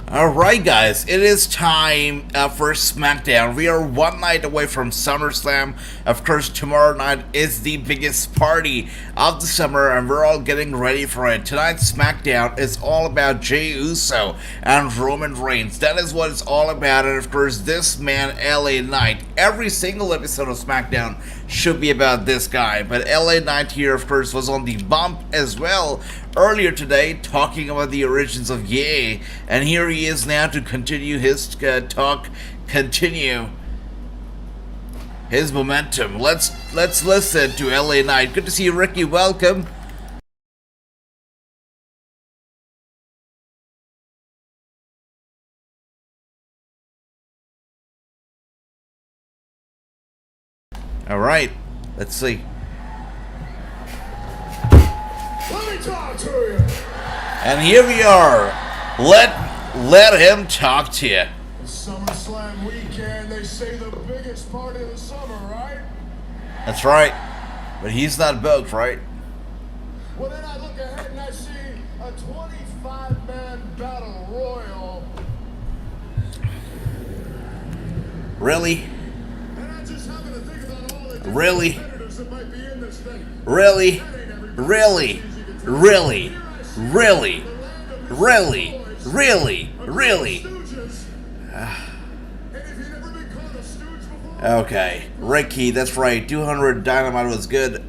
Alright guys, it is time for SmackDown. We are one night away from SummerSlam. Of course, tomorrow night is the biggest party of the summer and we're all getting ready for it. Tonight's SmackDown is all about Jey Uso and Roman Reigns. That is what it's all about, and of course this man, LA Knight. Every single episode of SmackDown should be about this guy, but LA Knight here of course was on the bump as well earlier today, talking about the origins of Ye, and here he is now to continue his continue his momentum. Let's listen to LA Knight. Good to see you, Ricky. Welcome. All right, let's see. Let me talk to you. And here we are. Let him talk to you. The SummerSlam weekend, they say the biggest party of the summer, right? That's right. But he's not booked, right? Well, then I look ahead and I see a 25-man battle royal. Really? And I just happen to think about all the Really? competitors that might be in this thing. Really? That ain't everybody. Really? Really? Really? Really? Really? Really? Okay, Ricky, that's right. 200 Dynamite was good.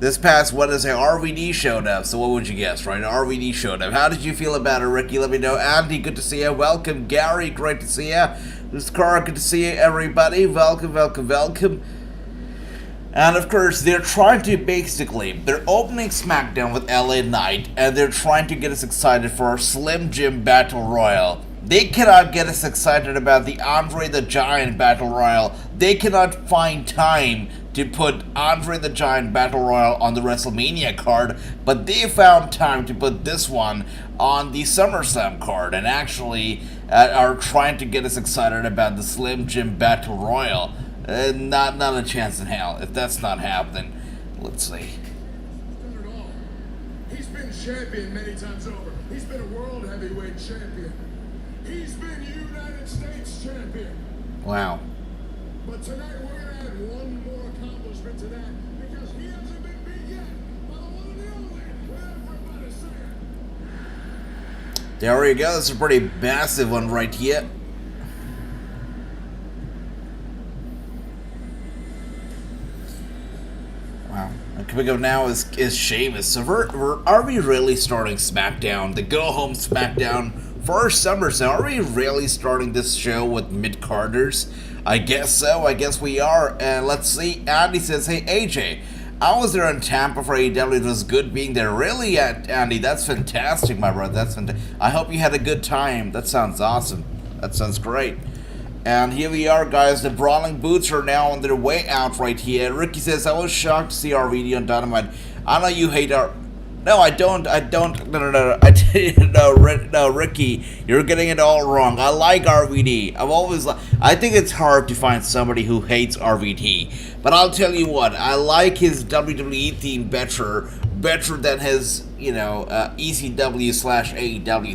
This past Wednesday, RVD showed up. So what would you guess, right? RVD showed up. How did you feel about it, Ricky? Let me know. Andy, good to see you. Welcome, Gary. Great to see you. This is Cara. Good to see you, everybody. Welcome, welcome, welcome. And of course, they're trying to they're opening SmackDown with LA Knight, and they're trying to get us excited for our Slim Jim Battle Royal. They cannot get us excited about the Andre the Giant Battle Royal. They cannot find time to put Andre the Giant Battle Royal on the WrestleMania card, but they found time to put this one on the SummerSlam card, and actually are trying to get us excited about the Slim Jim Battle Royal. Not a chance in hell. If that's not happening, let's see. He's been champion many times over. He's been a world heavyweight champion. He's been United States champion. Wow. But tonight we're going to add one more accomplishment to that, because he hasn't been beat yet by the one and the only. Everybody say it. There you go. That's a pretty massive one right here. Wow. And coming up now is Sheamus. So are we really starting SmackDown, the go-home SmackDown for SummerSlam? Are we really starting this show with mid-carders? I guess so. I guess we are. And let's see. Andy says, hey, AJ, I was there in Tampa for AEW. It was good being there. Really, Andy? That's fantastic, my brother. That's fantastic. I hope you had a good time. That sounds awesome. That sounds great. And here we are, guys. The Brawling Boots are now on their way out right here. Ricky says, I was shocked to see RVD on Dynamite. I know you hate our... No, I don't. No. No, Ricky, you're getting it all wrong. I like RVD. I think it's hard to find somebody who hates RVD. But I'll tell you what, I like his WWE theme better than his, ECW/AEW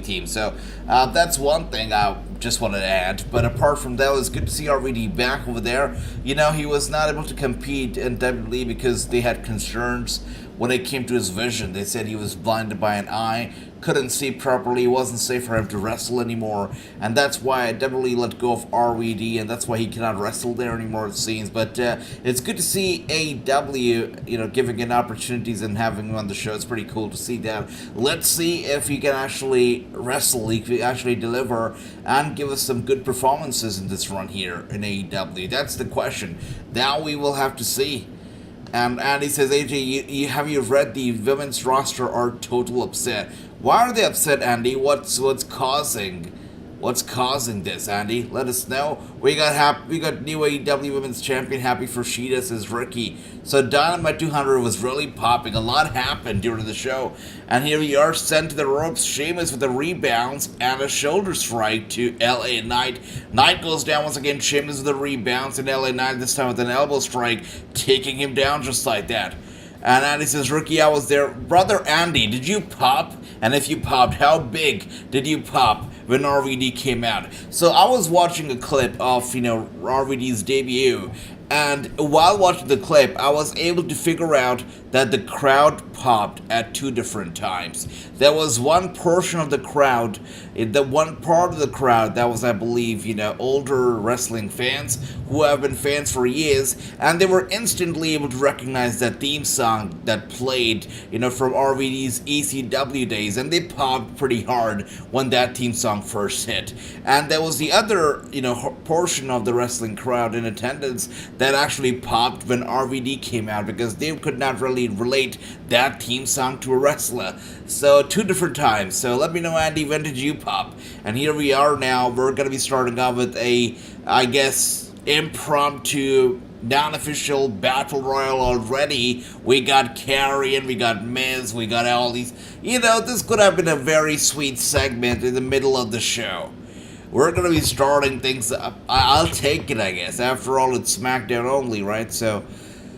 theme. So that's one thing I just wanted to add. But apart from that, it was good to see RVD back over there. He was not able to compete in WWE because they had concerns when it came to his vision. They said he was blinded by an eye, couldn't see properly, it wasn't safe for him to wrestle anymore, and that's why WWE let go of RVD, and that's why he cannot wrestle there anymore, it seems. But it's good to see AEW, giving him opportunities and having him on the show. It's pretty cool to see that. Let's see if he can actually wrestle, he can actually deliver, and give us some good performances in this run here in AEW. That's the question. Now we will have to see. And Andy says, AJ, have you read the women's roster are total upset? Why are they upset, Andy? What's causing this, Andy? Let us know. We got new AEW Women's Champion, Happy for Sheeta, says Ricky. So Dynamite 200 was really popping. A lot happened during the show. And here we are, sent to the ropes. Sheamus with a rebounds and a shoulder strike to LA Knight. Knight goes down once again. Sheamus with a rebounds and LA Knight this time with an elbow strike, taking him down just like that. And Andy says, Ricky, I was there. Brother Andy, did you pop? And if you popped, how big did you pop when RVD came out. So I was watching a clip of, RVD's debut, and while watching the clip, I was able to figure out that the crowd popped at 2 different times. There was one portion of the crowd, the one part of the crowd that was, I believe, older wrestling fans who have been fans for years, and they were instantly able to recognize that theme song that played, from RVD's ECW days, and they popped pretty hard when that theme song first hit. And there was the other, portion of the wrestling crowd in attendance that actually popped when RVD came out, because they could not really relate that theme song to a wrestler. So 2 different times. So let me know, Andy, when did you pop? And here we are now. We're going to be starting off with a, I guess, impromptu, non-official battle royal already. We got Carrion, we got Miz, we got all these. This could have been a very sweet segment in the middle of the show. We're going to be starting things up. I'll take it, I guess. After all, it's SmackDown only, right? So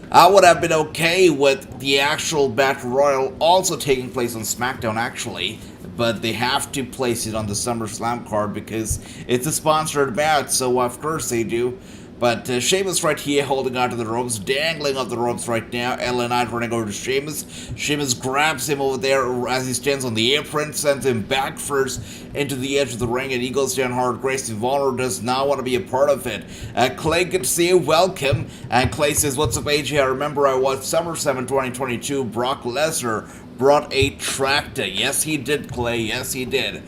I would have been okay with the actual Battle Royal also taking place on SmackDown, actually. But they have to place it on the SummerSlam card because it's a sponsored match, so of course they do. But Sheamus right here holding onto the ropes, dangling off the ropes right now. LA Knight running over to Sheamus. Sheamus grabs him over there as he stands on the apron, sends him back first into the edge of the ring, and he goes down hard. Grayson Waller does not want to be a part of it. Clay, good to see you. Welcome. And Clay says, what's up, AJ? I remember I watched SummerSlam in 2022. Brock Lesnar brought a tractor. Yes, he did, Clay. Yes, he did.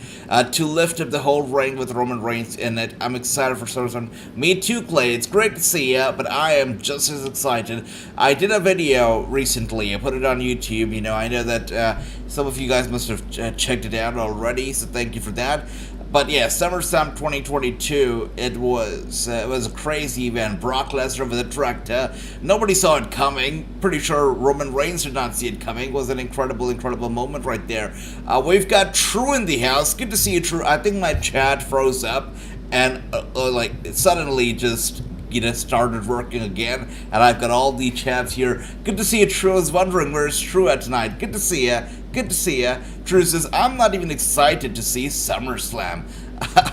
To lift up the whole ring with Roman Reigns in it. I'm excited for SummerSlam. Me too, Clay. It's great to see you, but I am just as excited. I did a video recently. I put it on YouTube. I know that some of you guys must have checked it out already, so thank you for that. But yeah, SummerSlam 2022, it was a crazy event. Brock Lesnar with a tractor. Nobody saw it coming. Pretty sure Roman Reigns did not see it coming. It was an incredible moment right there. We've got True in the house. Good to see you, True. I think my chat froze up and it suddenly just started working again, and I've got all the chats here. Good to see you, True. I was wondering where's True at tonight. Good to see ya. Good to see ya. True says, I'm not even excited to see SummerSlam.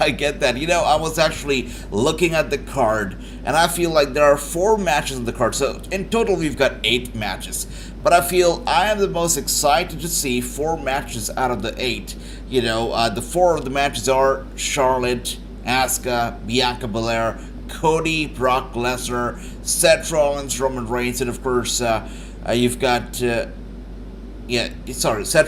I get that. I was actually looking at the card, and I feel like there are 4 matches on the card. So in total, we've got 8 matches. But I feel I am the most excited to see 4 matches out of the 8. The 4 of the matches are Charlotte, Asuka, Bianca Belair, Cody, Brock Lesnar, Seth Rollins, Roman Reigns, and of course, you've got, Seth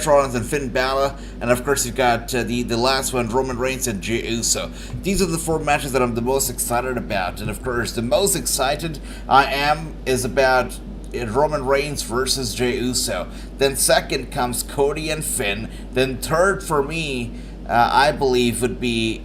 Rollins and Finn Balor, and of course you've got the last one, Roman Reigns and Jey Uso. These are the 4 matches that I'm the most excited about, and of course, the most excited I am is about Roman Reigns versus Jey Uso. Then second comes Cody and Finn. Then third for me, I believe would be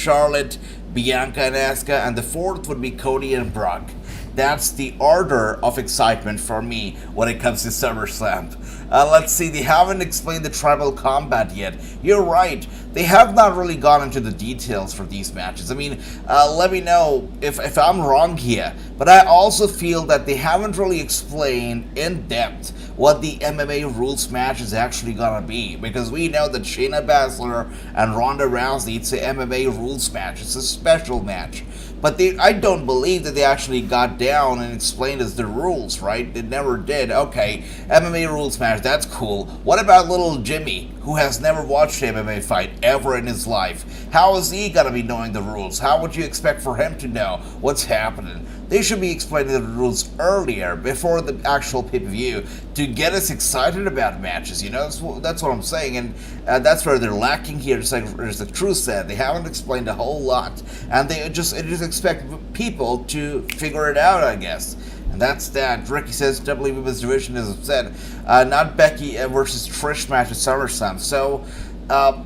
Charlotte, Bianca and Asuka, and the 4th would be Cody and Brock. That's the order of excitement for me when it comes to SummerSlam. Let's see, they haven't explained the tribal combat yet. You're right, they have not really gone into the details for these matches. I mean, let me know if I'm wrong here, but I also feel that they haven't really explained in depth what the MMA rules match is actually gonna be, because we know that Shayna Baszler and Ronda Rousey, it's an MMA rules match, it's a special match. But I don't believe that they actually got down and explained us the rules, right? They never did. Okay, MMA rules match, that's cool. What about little Jimmy, who has never watched an MMA fight ever in his life? How is he gonna be knowing the rules? How would you expect for him to know what's happening? They should be explaining the rules earlier, before the actual pay-per-view, to get us excited about matches, That's what I'm saying, and that's where they're lacking here, just like the truth said. They haven't explained a whole lot, and they just expect people to figure it out, I guess. And that's that. Ricky says WWE Women's Division is upset. Not Becky versus Trish match at SummerSlam. So, I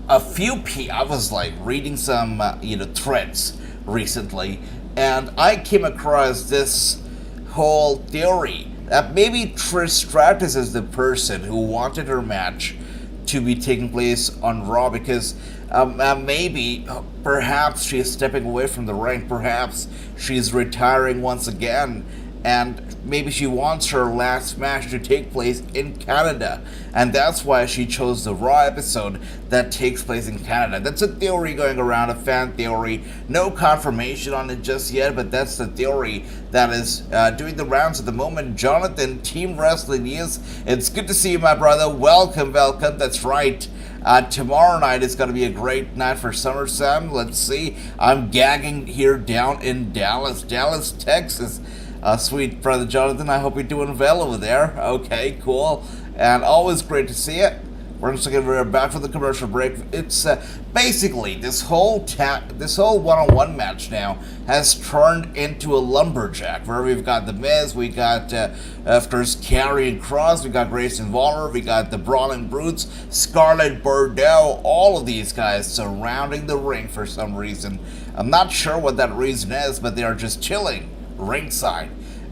was reading some, threads recently, and I came across this whole theory that maybe Trish Stratus is the person who wanted her match to be taking place on Raw, because perhaps she is stepping away from the ring, perhaps she's retiring once again, and maybe she wants her last match to take place in Canada, and that's why she chose the Raw episode that takes place in Canada. That's a theory going around, a fan theory. No confirmation on it just yet, but that's the theory that is doing the rounds at the moment. Jonathan, Team Wrasslinews, it's good to see you, my brother. Welcome. That's right. Tomorrow night is going to be a great night for SummerSlam. Let's see. I'm gagging here down in Dallas, Texas. Sweet brother Jonathan, I hope you're doing well over there. Okay, cool. And always great to see it. We're back for the commercial break. It's basically this whole one-on-one match now has turned into a lumberjack, where we've got the Miz, we got of course Karrion Kross, we got Grayson Waller, we got the Brawling Brutes, Scarlett Bordeaux, all of these guys surrounding the ring for some reason. I'm not sure what that reason is, but they are just chilling ringside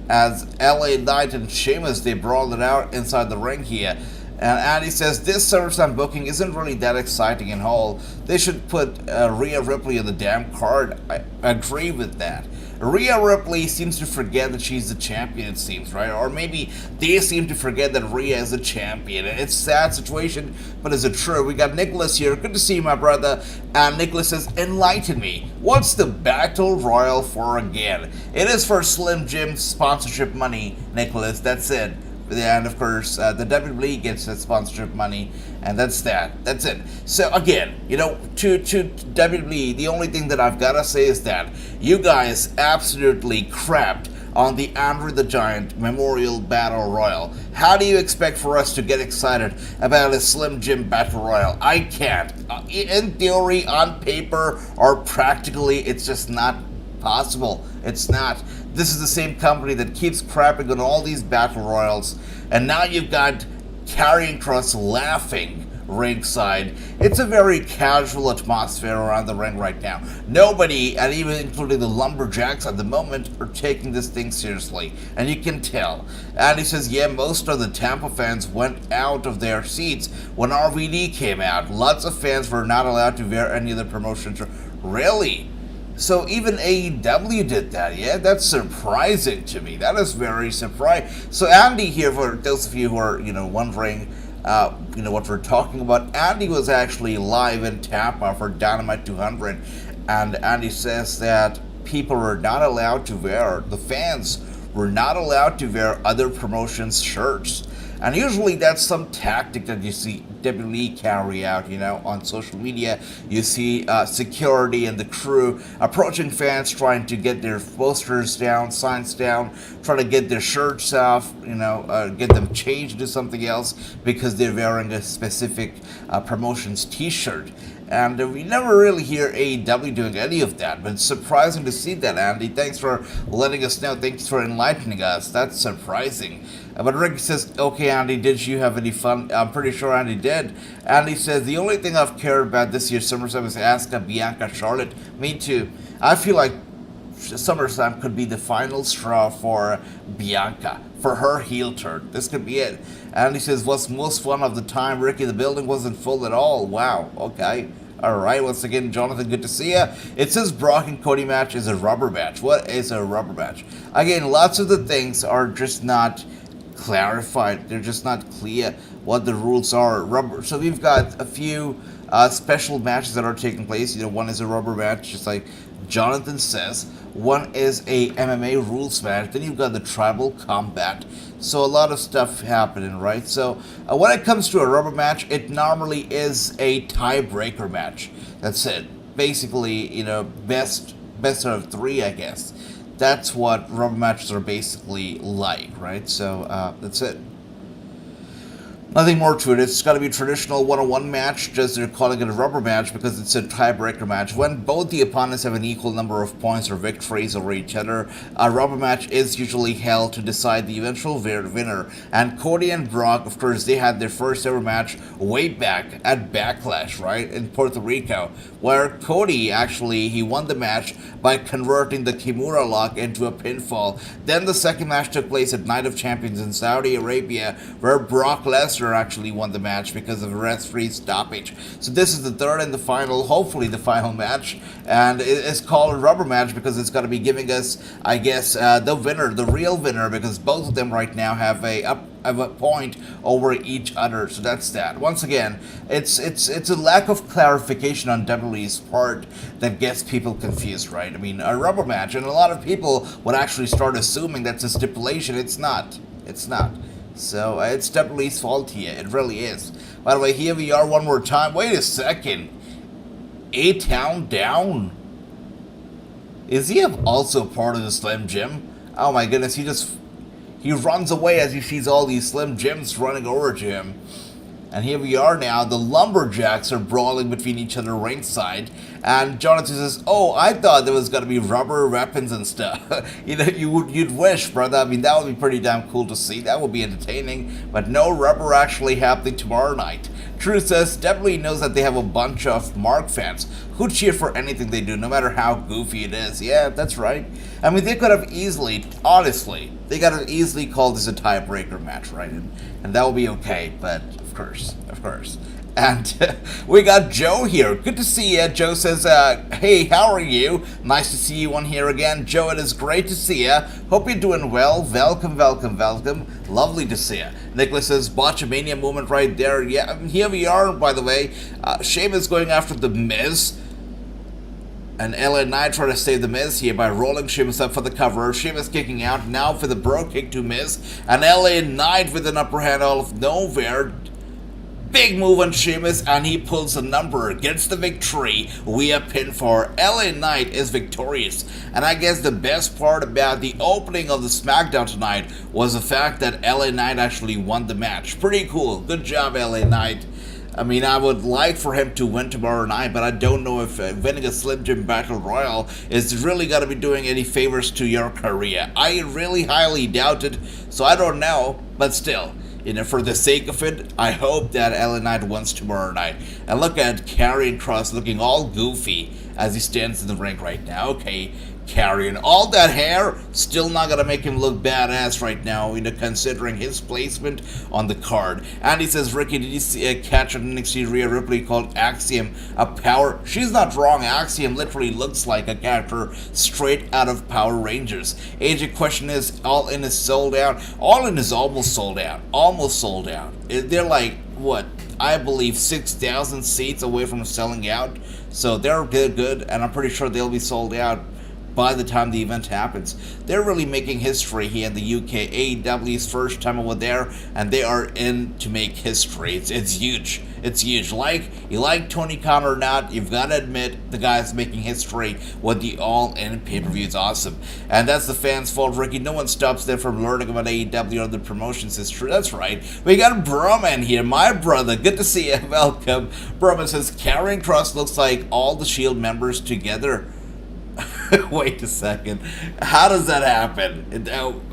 as LA Knight and Sheamus, they brawled it out inside the ring here. And Andy says this SummerSlam booking isn't really that exciting and all. They should put Rhea Ripley on the damn card. I agree with that. Rhea Ripley seems to forget that she's the champion, it seems, right? Or maybe they seem to forget that Rhea is a champion. It's a sad situation, but is it true? We got Nicholas here. Good to see you, my brother. And Nicholas says, enlighten me. What's the Battle Royal for again? It is for Slim Jim sponsorship money, Nicholas. That's it. And of course, the WWE gets that sponsorship money, and that's that. That's it. So again, to WWE, the only thing that I've got to say is that you guys absolutely crapped on the Andre the Giant Memorial Battle Royal. How do you expect for us to get excited about a Slim Jim Battle Royal? I can't. In theory, on paper, or practically, it's just not possible. It's not. This is the same company that keeps crapping on all these battle royals, and now you've got Karrion Kross laughing ringside. It's a very casual atmosphere around the ring right now. Nobody, and even including the lumberjacks at the moment, are taking this thing seriously, and you can tell. And he says, yeah, most of the Tampa fans went out of their seats when RVD came out. Lots of fans were not allowed to wear any of the promotions. Really? So even AEW did that, yeah? That's surprising to me. That is very surprising. So Andy here, for those of you who are, wondering, what we're talking about, Andy was actually live in Tampa for Dynamite 200, and Andy says that people were not allowed to wear, the fans were not allowed to wear other promotions' shirts. And usually that's some tactic that you see WWE carry out, on social media. You see security and the crew approaching fans, trying to get their posters down, signs down, trying to get their shirts off, get them changed to something else because they're wearing a specific promotion's t-shirt. And we never really hear AEW doing any of that, but it's surprising to see that, Andy. Thanks for letting us know. Thanks for enlightening us. That's surprising. But Rick says, okay, Andy, did you have any fun? I'm pretty sure Andy did. Andy says, the only thing I've cared about this year's SummerSlam is Asuka, Bianca, Charlotte. Me too. I feel like SummerSlam could be the final straw for Bianca, for her heel turn. This could be it. And he says, what's most fun of the time, Ricky? The building wasn't full at all. Wow, okay. Alright, once again, Jonathan, good to see ya. It says Brock and Cody match is a rubber match. What is a rubber match? Again, lots of the things are just not clarified. They're just not clear what the rules are. Rubber. So we've got a few special matches that are taking place. One is a rubber match, just like Jonathan says. One is a MMA rules match. Then you've got the tribal combat. So a lot of stuff happening, right? So when it comes to a rubber match, it normally is a tiebreaker match. That's it. Basically, best out of three, I guess. That's what rubber matches are basically like, right? So that's it. Nothing more to it. It's got to be a traditional one-on-one match, just they're calling it a rubber match because it's a tiebreaker match. When both the opponents have an equal number of points or victories over each other, a rubber match is usually held to decide the eventual winner. And Cody and Brock, of course, they had their first ever match way back at Backlash, right, in Puerto Rico, where Cody actually, he won the match by converting the Kimura lock into a pinfall. Then the second match took place at Night of Champions in Saudi Arabia, where Brock Lesnar Lesnar actually won the match because of a referee stoppage. So this is the third and the final, hopefully the final match, and it's called a rubber match because it's going to be giving us, I guess, the winner, the real winner, because both of them right now have a point over each other. So that's that. Once again, it's a lack of clarification on WWE's part that gets people confused, right? I mean, a rubber match, and a lot of people would actually start assuming that's a stipulation. It's not. It's not. So it's WWE's fault here. It really is. By the way, here we are one more time. Wait a second. A-Town down? Is he also part of the Slim Jim? Oh my goodness, he runs away as he sees all these Slim Jims running over to him. And here we are now. The Lumberjacks are brawling between each other ringside. And Jonathan says, oh, I thought there was going to be rubber weapons and stuff. You know, you'd wish, brother. I mean, that would be pretty damn cool to see. That would be entertaining. But no rubber actually happening tomorrow night. True says, WWE knows that they have a bunch of Mark fans who cheer for anything they do, no matter how goofy it is. Yeah, that's right. I mean, they could have easily, honestly, they could have easily called this a tiebreaker match, right? And that would be okay, but of course. And we got Joe here. Good to see you. Joe says, hey, how are you? Nice to see you on here again. Joe, it is great to see you. Hope you're doing well. Welcome. Lovely to see you. Nicholas says, Botchamania moment right there. Yeah, here we are, by the way. Sheamus going after The Miz. And LA Knight trying to save The Miz here by rolling Sheamus up for the cover. Sheamus kicking out now for the bro kick to Miz. And LA Knight with an upper hand out of nowhere. Big move on Sheamus, and he pulls a number, gets the victory via pinfall. LA Knight is victorious. And I guess the best part about the opening of the Smackdown tonight was the fact that LA Knight actually won the match. Pretty cool. Good job, LA Knight. I mean, I would like for him to win tomorrow night, but I don't know if winning a Slim Jim Battle Royal is really going to be doing any favors to your career. I really highly doubt it, so I don't know, but still. You know, for the sake of it, I hope that LA Knight wins tomorrow night. And look at Karrion Kross looking all goofy as he stands in the ring right now. Okay, Karrion, all that hair, still not gonna make him look badass right now, you know, considering his placement on the card. And he says, Ricky, did you see a catch on NXT Rhea Ripley called Axiom a Power? She's not wrong. Axiom literally looks like a character straight out of Power Rangers. AJ question is, All In is sold out? All In is almost sold out. Almost sold out. They're like, what? I believe 6,000 seats away from selling out. So they're good, and I'm pretty sure they'll be sold out by the time the event happens. They're really making history here in the UK. AEW's first time over there, and they are in to make history. It's huge. It's huge. You like Tony Khan or not, you've got to admit the guy's making history with the All-In pay-per-view. It's awesome. And that's the fans' fault, Ricky. No one stops them from learning about AEW or the promotions history. That's right. We got Broman here, my brother. Good to see you. Welcome. Broman says, Karrion Kross looks like all the Shield members together. Wait a second. How does that happen?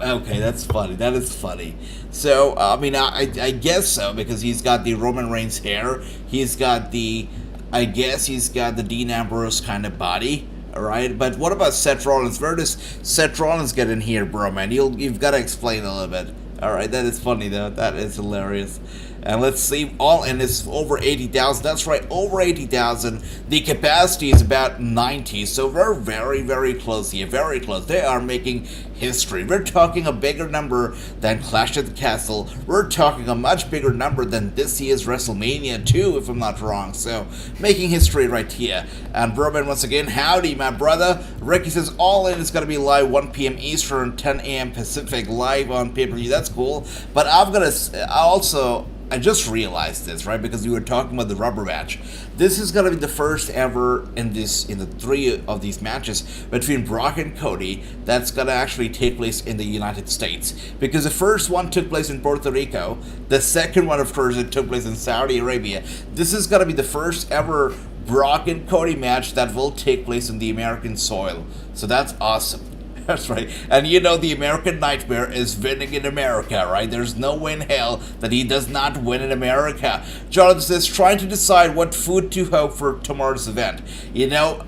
Okay, that's funny. That is funny. So, I mean, I guess so, because he's got the Roman Reigns hair. He's got the Dean Ambrose kind of body. Alright, but what about Seth Rollins? Where does Seth Rollins get in here, bro, man? You've got to explain a little bit. Alright, that is funny, though. That is hilarious. And let's see, All In is over 80,000. That's right, over 80,000. The capacity is about 90, so we're very, very close here. Very close. They are making history. We're talking a bigger number than Clash at the Castle. We're talking a much bigger number than this year's WrestleMania 2, if I'm not wrong. So, making history right here. And Broman, once again, howdy, my brother. Ricky says, All In is going to be live 1 p.m. Eastern, 10 a.m. Pacific, live on pay-per-view. That's cool. But I just realized this, right? Because we were talking about the rubber match. This is going to be the first ever in the 3 of these matches between Brock and Cody that's going to actually take place in the United States. Because the first one took place in Puerto Rico. The second one, of course, it took place in Saudi Arabia. This is going to be the first ever Brock and Cody match that will take place in the American soil. So that's awesome. That's right. And you know the American Nightmare is winning in America, right? There's no way in hell that he does not win in America. Jonathan says, trying to decide what food to hope for tomorrow's event. You know,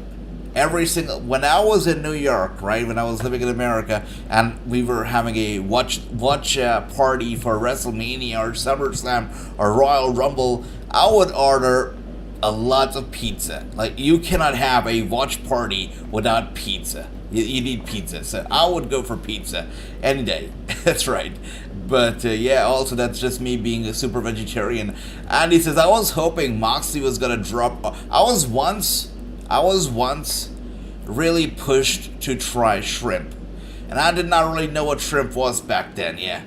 every single, when I was in New York, right, when I was living in America, and we were having a watch party for WrestleMania or SummerSlam or Royal Rumble, I would order a lot of pizza. Like, you cannot have a watch party without pizza. You need pizza, so I would go for pizza any day. That's right. But yeah, also that's just me being a super vegetarian. And he says, I was hoping Moxley was gonna drop. I was once really pushed to try shrimp, and I did not really know what shrimp was back then. Yeah,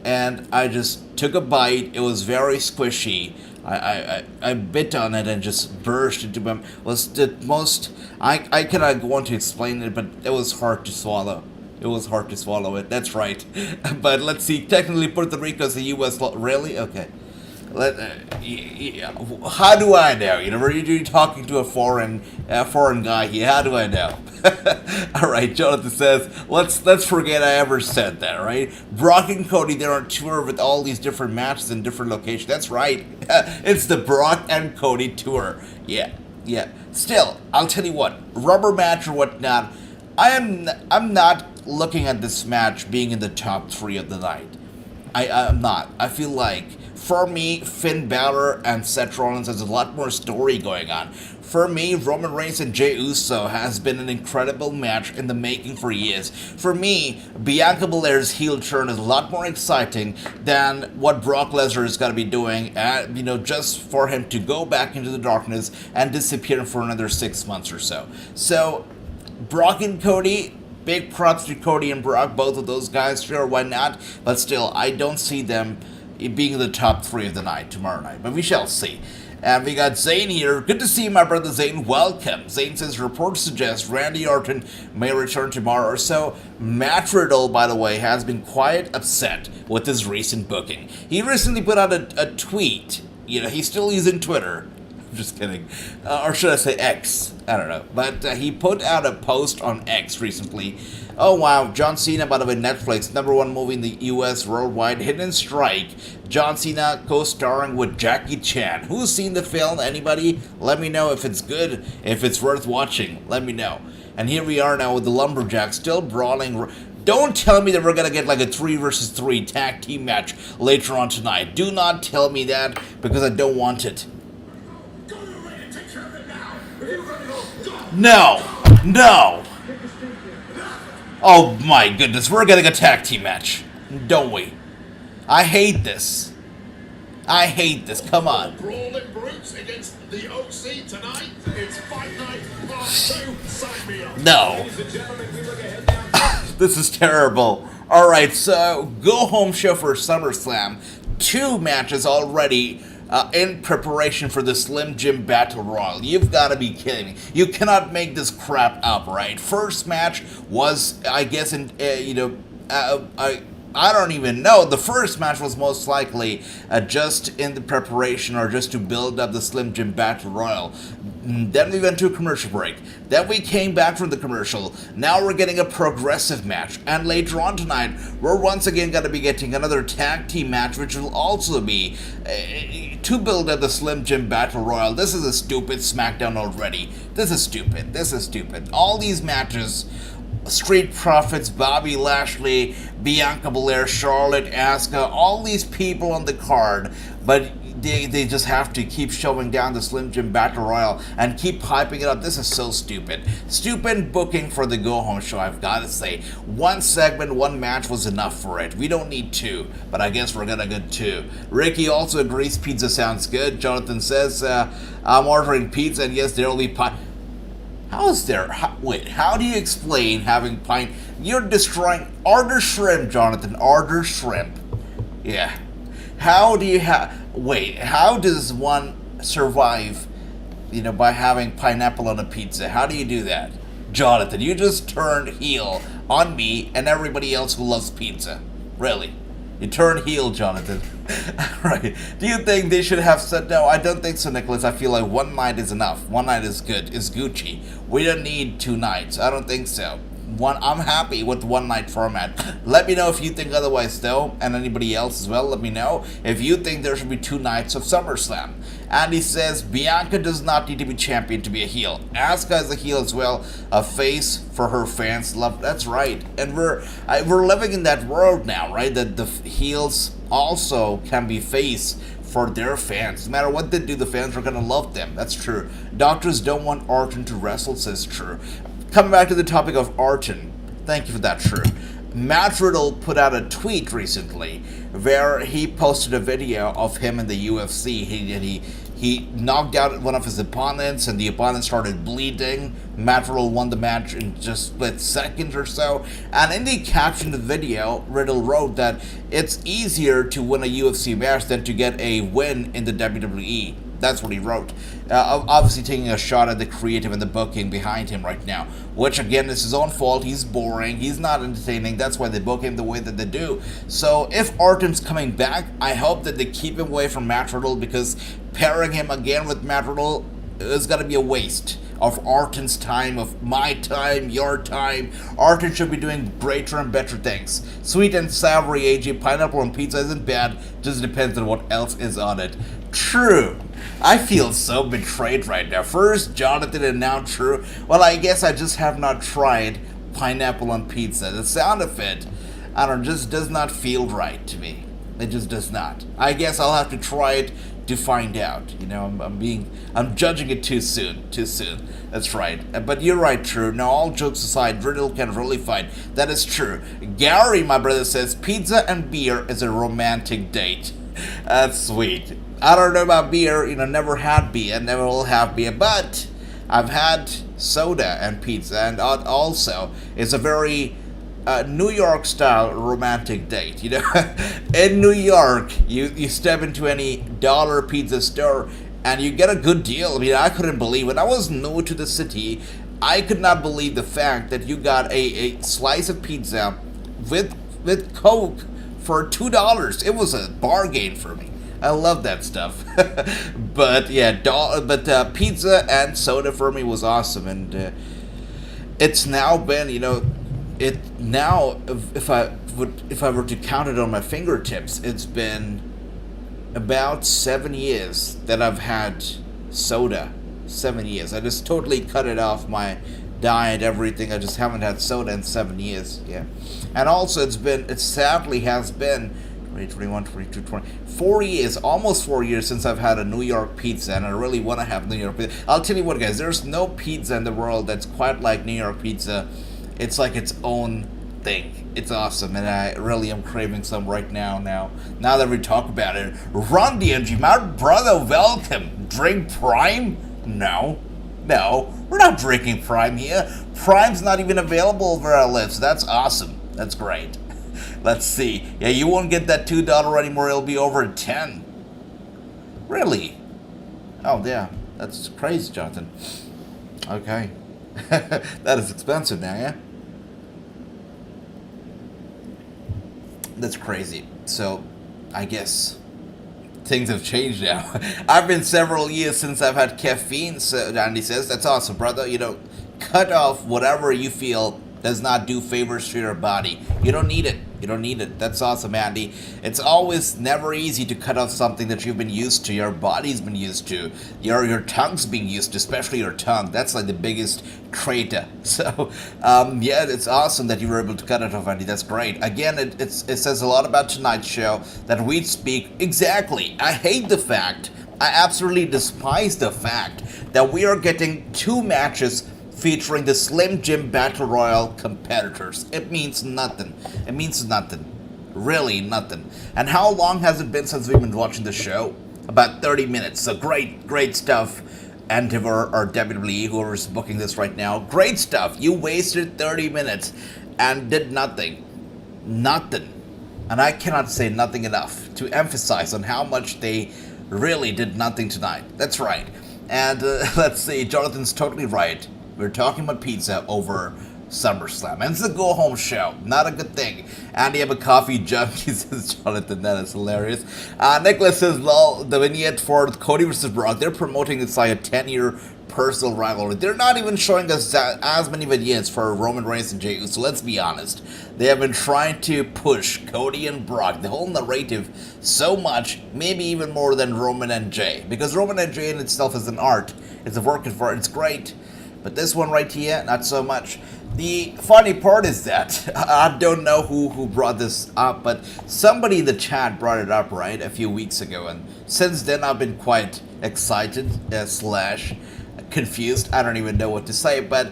and I just took a bite. It was very squishy. I bit on it and just burst into my, was the most, I cannot go on to explain it, but it was hard to swallow. It was hard to swallow it, that's right. But let's see, technically Puerto Rico is a U.S. law, really? Okay. How do I know? You know, were you talking to a foreign guy here? How do I know? All right, Jonathan says, let's forget I ever said that, right? Brock and Cody, they're on tour with all these different matches in different locations. That's right. It's the Brock and Cody tour. Yeah. Still, I'll tell you what, rubber match or whatnot, I'm not looking at this match being in the top 3 of the night. I'm not. I feel like, for me, Finn Balor and Seth Rollins has a lot more story going on. For me, Roman Reigns and Jey Uso has been an incredible match in the making for years. For me, Bianca Belair's heel turn is a lot more exciting than what Brock Lesnar is going to be doing, just for him to go back into the darkness and disappear for another 6 months or so. So, Brock and Cody, big props to Cody and Brock, both of those guys, sure, why not? But still, I don't see them being in the top 3 of the night tomorrow night, but we shall see. And we got Zane here. Good to see you, my brother Zane. Welcome. Zane says reports suggest Randy Orton may return tomorrow or so. Matt Riddle, by the way, has been quite upset with his recent booking. He recently put out a tweet. You know, he's still using Twitter. I'm just kidding. Or should I say X? I don't know. But he put out a post on X recently. Oh wow, John Cena, by the way, Netflix, #1 movie in the US worldwide, Hidden Strike. John Cena co-starring with Jackie Chan. Who's seen the film? Anybody? Let me know if it's good, if it's worth watching. Let me know. And here we are now with the Lumberjacks still brawling. Don't tell me that we're gonna get like a 3 versus 3 tag team match later on tonight. Do not tell me that, because I don't want it. No. Oh my goodness, we're getting a tag team match, don't we? I hate this. Come on. Brawling brutes against the OC tonight. It's Fight Night Part 2. Sign me up. No. This is terrible. Alright, so go home show for SummerSlam. 2 matches already in preparation for the Slim Jim Battle Royal. You've got to be kidding me. You cannot make this crap up, right? First match was, I guess, I don't even know. The first match was most likely just in the preparation or just to build up the Slim Jim Battle Royal. Then we went to a commercial break. Then we came back from the commercial. Now we're getting a progressive match. And later on tonight, we're once again going to be getting another tag team match, which will also be to build up the Slim Jim Battle Royal. This is a stupid SmackDown already. This is stupid. All these matches, Street Profits, Bobby Lashley, Bianca Belair, Charlotte, Asuka, all these people on the card, but they just have to keep showing down the Slim Jim Battle Royal and keep hyping it up. This is so stupid. Stupid booking for the go-home show, I've got to say. 1 segment, 1 match was enough for it. We don't need 2, but I guess we're gonna get 2. Ricky also agrees pizza sounds good. Jonathan says, I'm ordering pizza, and yes, there will be pie. How do you explain having pine? You're destroying. Order shrimp, Jonathan. Order shrimp. Yeah. How does one survive, by having pineapple on a pizza? How do you do that? Jonathan, you just turned heel on me and everybody else who loves pizza. Really. You turned heel, Jonathan. Right. Do you think they should have said no? I don't think so, Nicholas. I feel like 1 night is enough. 1 night is good. Is Gucci. We don't need 2 nights. I don't think so. I'm happy with the one-night format. Let me know if you think otherwise, though, and anybody else as well. Let me know if you think there should be 2 nights of SummerSlam. And he says Bianca does not need to be champion to be a heel. Asuka is a heel as well, a face for her fans love. That's right, and we're living in that world now, right? That the heels also can be face for their fans. No matter what they do, the fans are gonna love them. That's true. Doctors don't want Orton to wrestle, says True. Coming back to the topic of Orton, thank you for that, True. Matt Riddle put out a tweet recently where he posted a video of him in the UFC. He knocked out one of his opponents, and the opponent started bleeding. Matt Riddle won the match in just split seconds or so. And in the caption of the video, Riddle wrote that it's easier to win a UFC match than to get a win in the WWE. That's what he wrote. Obviously taking a shot at the creative and the booking behind him right now, which again is his own fault. He's boring. He's not entertaining. That's why they book him the way that they do. So if Orton's coming back, I hope that they keep him away from Matt Riddle, because pairing him again with Matt Riddle is going to be a waste of Orton's time, of my time, your time. Orton should be doing greater and better things. Sweet and savory AJ pineapple on pizza isn't bad, just depends on what else is on it. True. I feel so betrayed right now. First Jonathan and now True. Well, I guess I just have not tried pineapple on pizza. The sound of it, I don't know, just does not feel right to me. It just does not. I guess I'll have to try it to find out. You know, I'm judging it too soon. That's right. But you're right, True. Now, all jokes aside, Riddle can really fight. That is true. Gary, my brother, says pizza and beer is a romantic date. That's sweet. I don't know about beer. You know, never had beer, never will have beer, but I've had soda and pizza, and also it's a very New York style romantic date. You know, in New York, you step into any dollar pizza store and you get a good deal. I mean, I couldn't believe when I was new to the city, I could not believe the fact that you got a slice of pizza with Coke for $2. It was a bargain for me. I love that stuff. But yeah, pizza and soda for me was awesome, and it's now been, you know, if I were to count it on my fingertips, it's been about 7 years that I've had soda. 7 years. I just totally cut it off my diet, everything. I just haven't had soda in 7 years. Yeah, and also it sadly has been 2021, 22, 20, 4 years, almost 4 years since I've had a New York pizza, and I really want to have New York pizza. I'll tell you what, guys, there's no pizza in the world that's quite like New York pizza. It's like its own thing. It's awesome, and I really am craving some right now. Now that we talk about it, Ron DMG, my brother, welcome. Drink Prime? No, we're not drinking Prime here. Prime's not even available where I live, so that's awesome. That's great. Let's see. Yeah, you won't get that $2 anymore. It'll be over at 10. Really? Oh, yeah. That's crazy, Jonathan. Okay. That is expensive now, yeah? That's crazy. So, I guess things have changed now. I've been several years since I've had caffeine, so Andy says. That's awesome, brother. You know, cut off whatever you feel does not do favors to your body. You don't need it. That's awesome, Andy. It's always never easy to cut off something that you've been used to, your body's been used to, your tongue's being used to, especially your tongue. That's like the biggest traitor. So, yeah, it's awesome that you were able to cut it off, Andy. That's great. Again, it says a lot about tonight's show that we speak. Exactly. I hate the fact, I absolutely despise the fact that we are getting 2 matches featuring the Slim Jim Battle Royale competitors. It means nothing. Really nothing. And how long has it been since we've been watching the show? About 30 minutes. So great stuff. Endeavor or WWE, whoever's booking this right now. Great stuff. You wasted 30 minutes and did nothing. Nothing. And I cannot say nothing enough to emphasize on how much they really did nothing tonight. That's right. And let's see, Jonathan's totally right. We're talking about pizza over SummerSlam. And it's a go-home show. Not a good thing. Andy, I'm a coffee junkie, says Jonathan. That is hilarious. Nicholas says, lol, the vignette for Cody vs. Brock, they're promoting it's like a 10-year personal rivalry. They're not even showing us as many vignettes for Roman Reigns and Jey Uso. So let's be honest. They have been trying to push Cody and Brock, the whole narrative, so much, maybe even more than Roman and Jey. Because Roman and Jey in itself is an art. It's a work of art. It's great. But this one right here, not so much. The funny part is that, I don't know who brought this up, but somebody in the chat brought it up, right, a few weeks ago. And since then, I've been quite excited, / confused. I don't even know what to say, but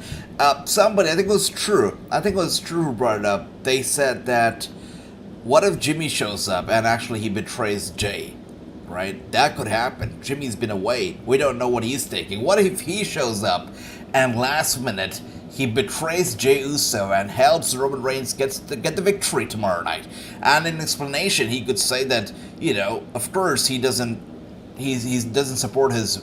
somebody, I think it was True who brought it up. They said that, what if Jimmy shows up and actually he betrays Jey? Right? That could happen. Jimmy's been away. We don't know what he's thinking. What if he shows up and last minute he betrays Jey Uso and helps Roman Reigns get the victory tomorrow night? And in explanation, he could say that, you know, of course he doesn't support his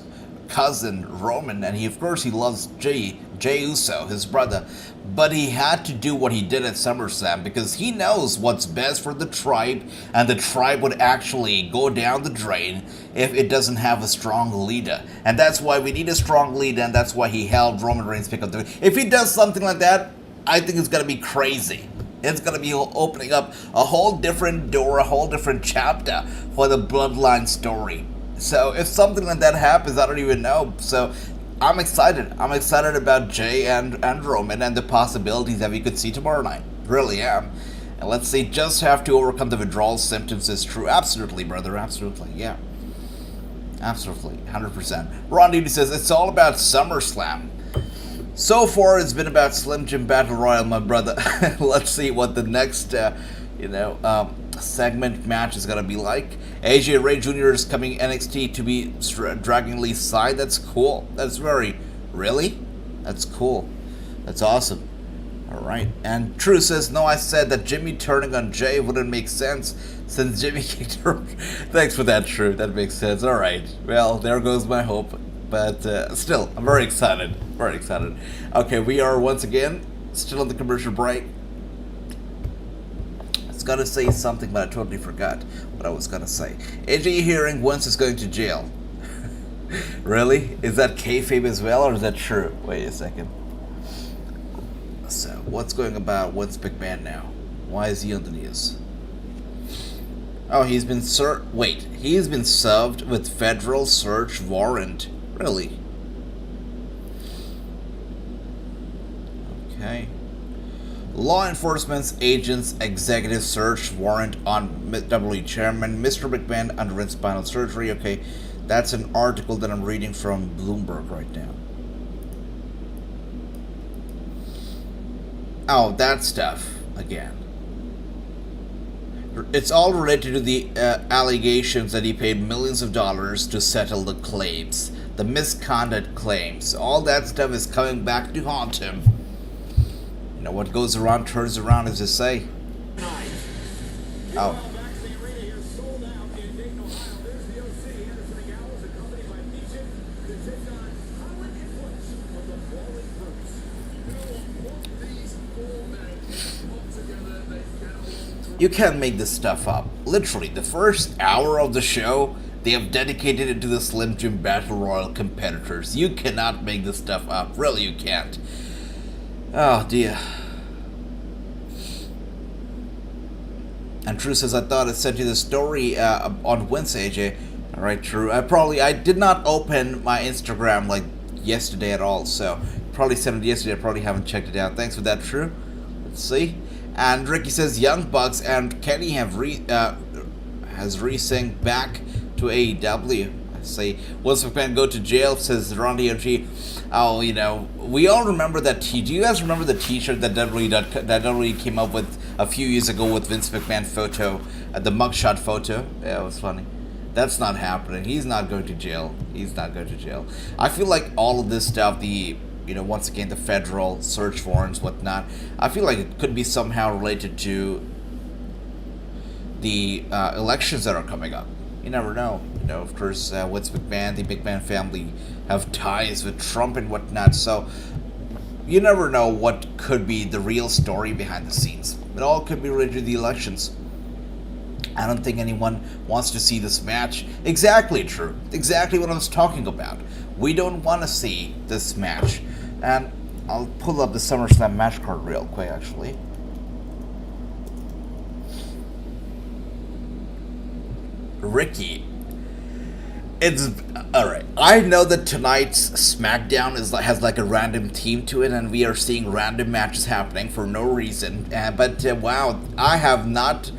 cousin Roman, and of course he loves Jey Uso, his brother, but he had to do what he did at SummerSlam because he knows what's best for the tribe, and the tribe would actually go down the drain if it doesn't have a strong leader. And that's why we need a strong leader, and that's why he held Roman Reigns pick up the... If he does something like that, I think it's going to be crazy. It's going to be opening up a whole different door, a whole different chapter for the Bloodline story. So if something like that happens, I don't even know. So I'm excited. I'm excited about Jey and Roman and the possibilities that we could see tomorrow night. Really am. And let's see, just have to overcome the withdrawal symptoms is true. Absolutely, brother. Absolutely. Yeah. Absolutely. 100%. Ron Duty says, it's all about SummerSlam. So far, it's been about Slim Jim Battle Royal, my brother. Let's see what the next, segment match is going to be like. AJ Ray Jr. is coming NXT to be dragging Lee's side. That's cool. That's really? That's cool. That's awesome. Alright. And True says, no, I said that Jimmy turning on Jey wouldn't make sense since Jimmy kicked her. Thanks for that, True. That makes sense. Alright. Well, there goes my hope. But still, I'm very excited. Very excited. Okay, we are once again still on the commercial break. Gonna say something, but I totally forgot what I was gonna say. AJ hearing Wentz is going to jail. Really? Is that kayfabe as well, or is that true? Wait a second. So, what's going about Wentz McMahon now? Why is he on the news? Oh, he's been he's been served with federal search warrant. Really? Okay. Law enforcement's agents executive search warrant on WWE Chairman Mr. McMahon underwent spinal surgery. Okay, that's an article that I'm reading from Bloomberg right now. Oh, that stuff again. It's all related to the allegations that he paid millions of dollars to settle the claims, the misconduct claims. All that stuff is coming back to haunt him. You know, what goes around turns around, as they say. Oh. You can't make this stuff up. Literally, the first hour of the show, they have dedicated it to the Slim Jim Battle Royal competitors. You cannot make this stuff up. Really, you can't. Oh, dear. And True says, I thought I sent you the story on Wednesday, AJ. Alright, True. I did not open my Instagram, like, yesterday at all, so probably sent it yesterday. I probably haven't checked it out. Thanks for that, True. Let's see. And Ricky says, Young Bucks and Kenny have re-synced back to AEW. I say, Wilson McMahon go to jail, says Ron DMG. Oh, you know, we all remember that do you guys remember the t-shirt that WWE came up with a few years ago with Vince McMahon photo, the mugshot photo? Yeah, it was funny. That's not happening. He's not going to jail. He's not going to jail. I feel like all of this stuff, once again, the federal search warrants, whatnot, I feel like it could be somehow related to the elections that are coming up. You never know. You know, of course, Vince McMahon, the McMahon family have ties with Trump and whatnot. So you never know what could be the real story behind the scenes. It all could be related to the elections. I don't think anyone wants to see this match. Exactly true. Exactly what I was talking about. We don't want to see this match. And I'll pull up the SummerSlam match card real quick, actually. Ricky. It's alright. I know that tonight's SmackDown has like a random theme to it, and we are seeing random matches happening for no reason. But wow, I've not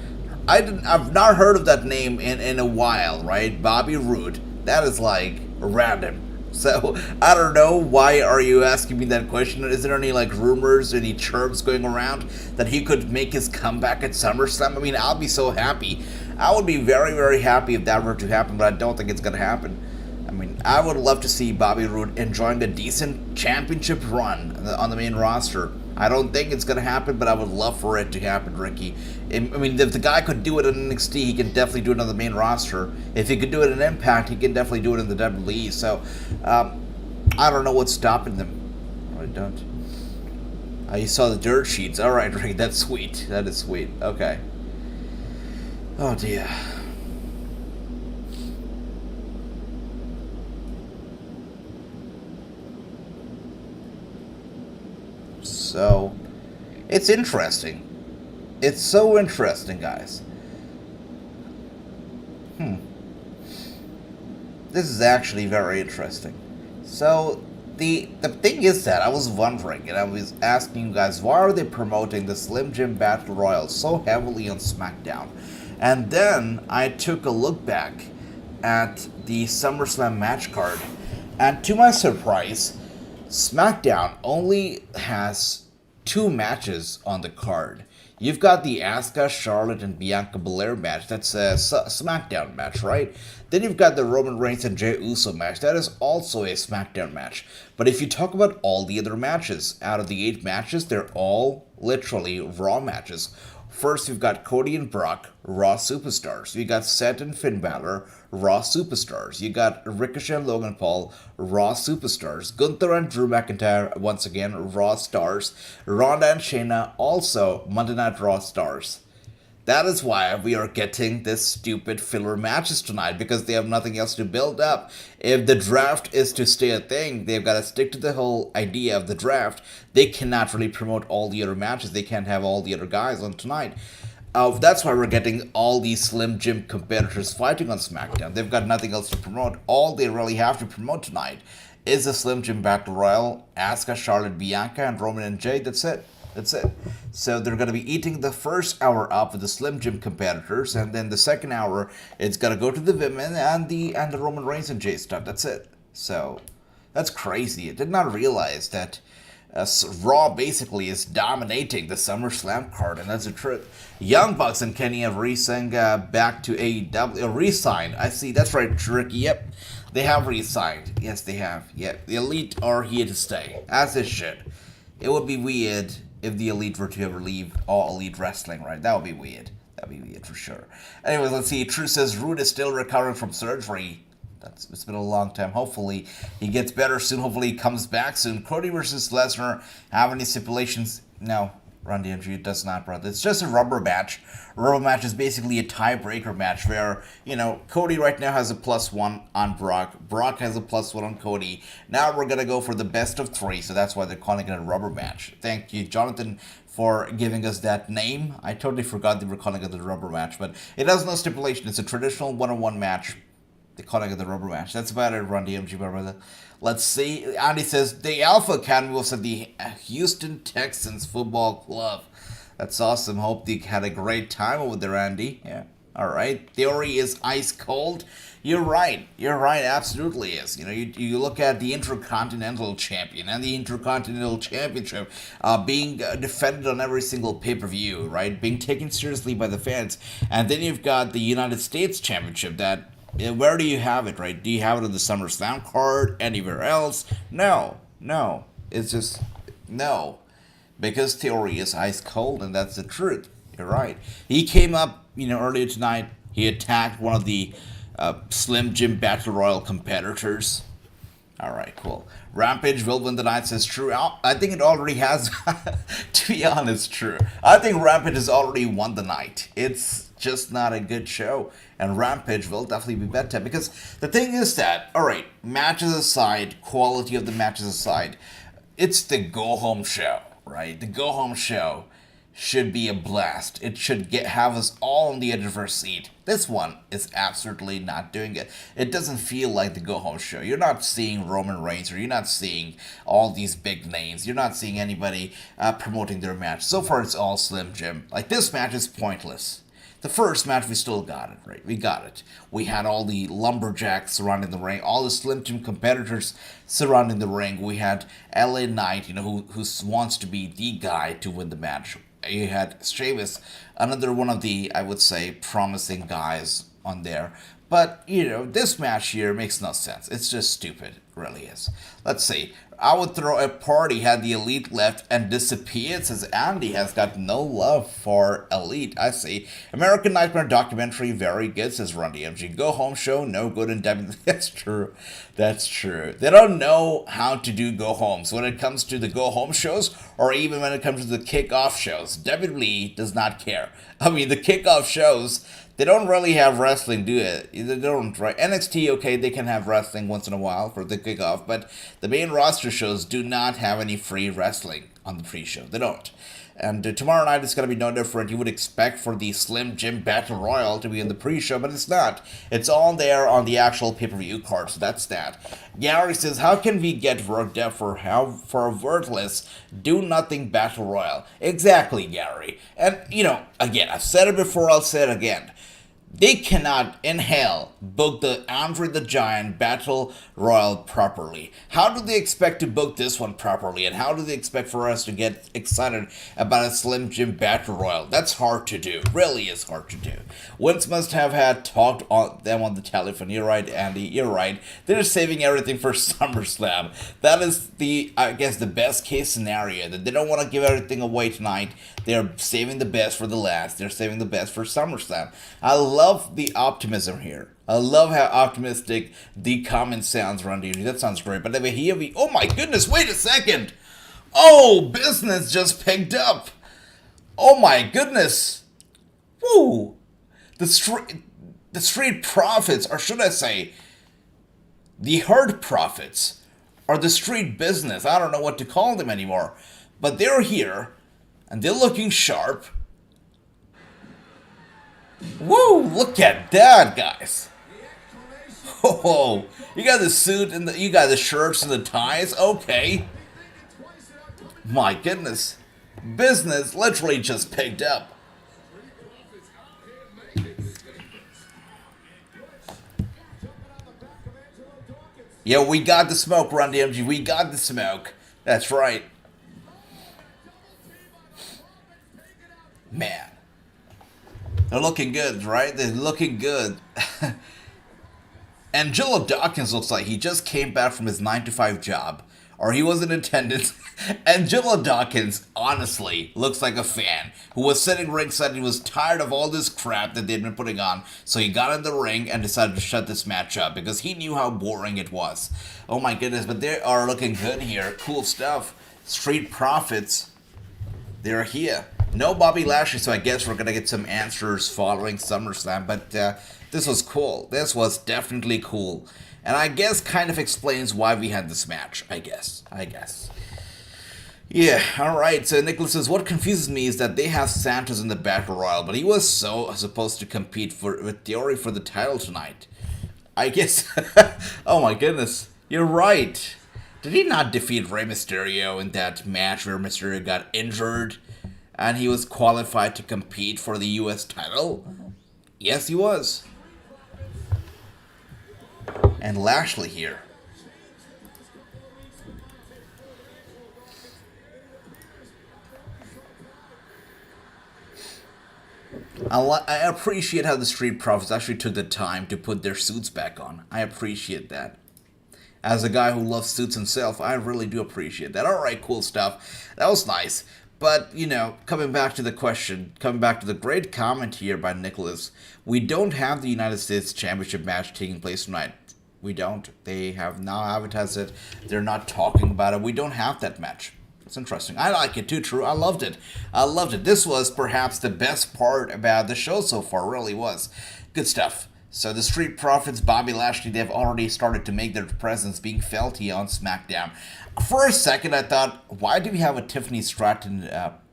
heard of that name in a while, right? Bobby Roode. That is like random. So I don't know. Why are you asking me that question? Is there any like rumors, any chirps going around that he could make his comeback at SummerSlam? I mean, I'll be so happy. I would be very, very happy if that were to happen, but I don't think it's going to happen. I mean, I would love to see Bobby Roode enjoying a decent championship run on the main roster. I don't think it's going to happen, but I would love for it to happen, Ricky. I mean, if the guy could do it in NXT, he can definitely do it on the main roster. If he could do it in Impact, he can definitely do it in the WWE. So, I don't know what's stopping them. I don't. You saw the dirt sheets. All right, Ricky, that's sweet. That is sweet. Okay. Oh, dear. So, it's interesting. It's so interesting, guys. This is actually very interesting. So, the thing is that I was wondering, and I was asking you guys, why are they promoting the Slim Jim Battle Royal so heavily on SmackDown? And then I took a look back at the SummerSlam match card, and to my surprise, SmackDown only has 2 matches on the card. You've got the Asuka, Charlotte, and Bianca Belair match. That's a SmackDown match, right? Then you've got the Roman Reigns and Jey Uso match. That is also a SmackDown match. But if you talk about all the other matches, out of the 8 matches, they're all literally Raw matches. First, you've got Cody and Brock, Raw Superstars. You got Seth and Finn Balor, Raw Superstars. You got Ricochet and Logan Paul, Raw Superstars. Gunther and Drew McIntyre, once again, Raw Stars. Ronda and Shayna, also Monday Night Raw Stars. That is why we are getting this stupid filler matches tonight, because they have nothing else to build up. If the draft is to stay a thing, they've got to stick to the whole idea of the draft. They cannot really promote all the other matches. They can't have all the other guys on tonight. That's why we're getting all these Slim Jim competitors fighting on SmackDown. They've got nothing else to promote. All they really have to promote tonight is the Slim Jim Battle Royal, Asuka, Charlotte, Bianca, and Roman and Jey. That's it. That's it. So they're going to be eating the first hour up with the Slim Jim competitors, and then the second hour, it's going to go to the women and the Roman Reigns and Jey stuff. That's it. So that's crazy. I did not realize that Raw basically is dominating the SummerSlam card, and that's the truth. Young Bucks and Kenny have re-signed back to AEW. Re-signed. I see. That's right, Tricky. Yep. They have re-signed. Yes, they have. Yep. The Elite are here to stay. As they should. It would be weird if the Elite were to ever leave All Elite Wrestling, right? That would be weird. That would be weird for sure. Anyways, let's see. True says Roode is still recovering from surgery. It's been a long time. Hopefully he gets better soon. Hopefully he comes back soon. Cody versus Lesnar. Have any stipulations? No. Run DMG, it does not, brother. It's just a rubber match. A rubber match is basically a tiebreaker match where, Cody right now has a +1 on Brock. Brock has a +1 on Cody. Now we're going to go for the best of 3, so that's why they're calling it a rubber match. Thank you, Jonathan, for giving us that name. I totally forgot they were calling it the rubber match, but it has no stipulation. It's a traditional one-on-one match. They're calling it the rubber match. That's about it, Run DMG, my brother. Let's see. Andy says, the Alpha Academy was at the Houston Texans Football Club. That's awesome. Hope they had a great time over there, Andy. Yeah. All right. Theory is ice cold. You're right. You're right. Absolutely is. You look at the Intercontinental Champion and the Intercontinental Championship being defended on every single pay-per-view, right? Being taken seriously by the fans. And then you've got the United States Championship that... where do you have it, right? Do you have it on the SummerSlam card? Anywhere else? No. It's just, no. Because Theory is ice cold, and that's the truth. You're right. He came up, earlier tonight. He attacked one of the Slim Jim Battle Royal competitors. All right, cool. Rampage will win the night, says true. I think it already has, to be honest, true. I think Rampage has already won the night. It's just not a good show, and Rampage will definitely be better, because the thing is that, all right, matches aside, quality of the matches aside, it's the go-home show, right? The go-home show should be a blast. It should have us all on the edge of our seat. This one is absolutely not doing it. It doesn't feel like the go-home show. You're not seeing Roman Reigns, or you're not seeing all these big names. You're not seeing anybody promoting their match. So far, it's all Slim Jim. Like, this match is pointless. The first match, we still got it, right? We got it. We had all the lumberjacks surrounding the ring, all the Slim Jim competitors surrounding the ring. We had LA Knight, who wants to be the guy to win the match. You had Sheamus, another one of the, I would say, promising guys on there. But, this match here makes no sense. It's just stupid. It really is. Let's see. I would throw a party had the Elite left and disappeared, says Andy has got no love for Elite. I see. American Nightmare documentary, very good, says Run DMG. Go home show, no good in WWE. That's true. That's true. They don't know how to do go homes when it comes to the go home shows, or even when it comes to the kickoff shows. WWE does not care. I mean, the kickoff shows, they don't really have wrestling do it. They don't, right? NXT, okay, they can have wrestling once in a while for the kickoff, but the main roster shows do not have any free wrestling on the pre-show. They don't. And tomorrow night is going to be no different. You would expect for the Slim Jim Battle Royal to be in the pre-show, but it's not. It's all there on the actual pay-per-view card, so that's that. Gary says, how can we get worked up for a wordless, do-nothing Battle Royal? Exactly, Gary. And, again, I've said it before, I'll say it again. They cannot, in hell, book the Andre the Giant Battle Royal properly. How do they expect to book this one properly? And how do they expect for us to get excited about a Slim Jim Battle Royal? That's hard to do. Really is hard to do. Vince must have had talked on them on the telephone. You're right, Andy. You're right. They're saving everything for SummerSlam. That is the best case scenario. That they don't want to give everything away tonight. They're saving the best for the last. They're saving the best for SummerSlam. I love the optimism here. I love how optimistic the comment sounds, Randy. That sounds great. But anyway, here we... Oh my goodness, wait a second! Oh, business just picked up! Oh my goodness! Woo! The street profits, or should I say, the herd profits, or the street business. I don't know what to call them anymore. But they're here, and they're looking sharp. Woo! Look at that, guys. Oh, you got the suit and you got the shirts and the ties. Okay. My goodness, business literally just picked up. Yeah, we got the smoke, Run DMG. We got the smoke. That's right. Man. They're looking good, right? They're looking good. Angelo Dawkins looks like he just came back from his 9-to-5 job. Or he was in attendance. Angelo Dawkins, honestly, looks like a fan who was sitting ringside and he was tired of all this crap that they'd been putting on. So he got in the ring and decided to shut this match up because he knew how boring it was. Oh my goodness, but they are looking good here. Cool stuff. Street Profits. They're here. No Bobby Lashley, so I guess we're going to get some answers following SummerSlam, but this was cool. This was definitely cool. And I guess kind of explains why we had this match, I guess. Yeah, alright, so Nicholas says, what confuses me is that they have Santos in the Battle Royal, but he was supposed to compete with Theory for the title tonight. I guess, oh my goodness, you're right. Did he not defeat Rey Mysterio in that match where Mysterio got injured? And he was qualified to compete for the U.S. title? Yes, he was. And Lashley here. I appreciate how the Street Profits actually took the time to put their suits back on. I appreciate that. As a guy who loves suits himself, I really do appreciate that. Alright, cool stuff. That was nice. But, coming back to the question, coming back to the great comment here by Nicholas, we don't have the United States Championship match taking place tonight. We don't. They have now advertised it. They're not talking about it. We don't have that match. It's interesting. I like it too, True. I loved it. I loved it. This was perhaps the best part about the show so far. Really was. Good stuff. So the Street Profits, Bobby Lashley, they've already started to make their presence being felt here on SmackDown. For a second, I thought, why do we have a Tiffany Stratton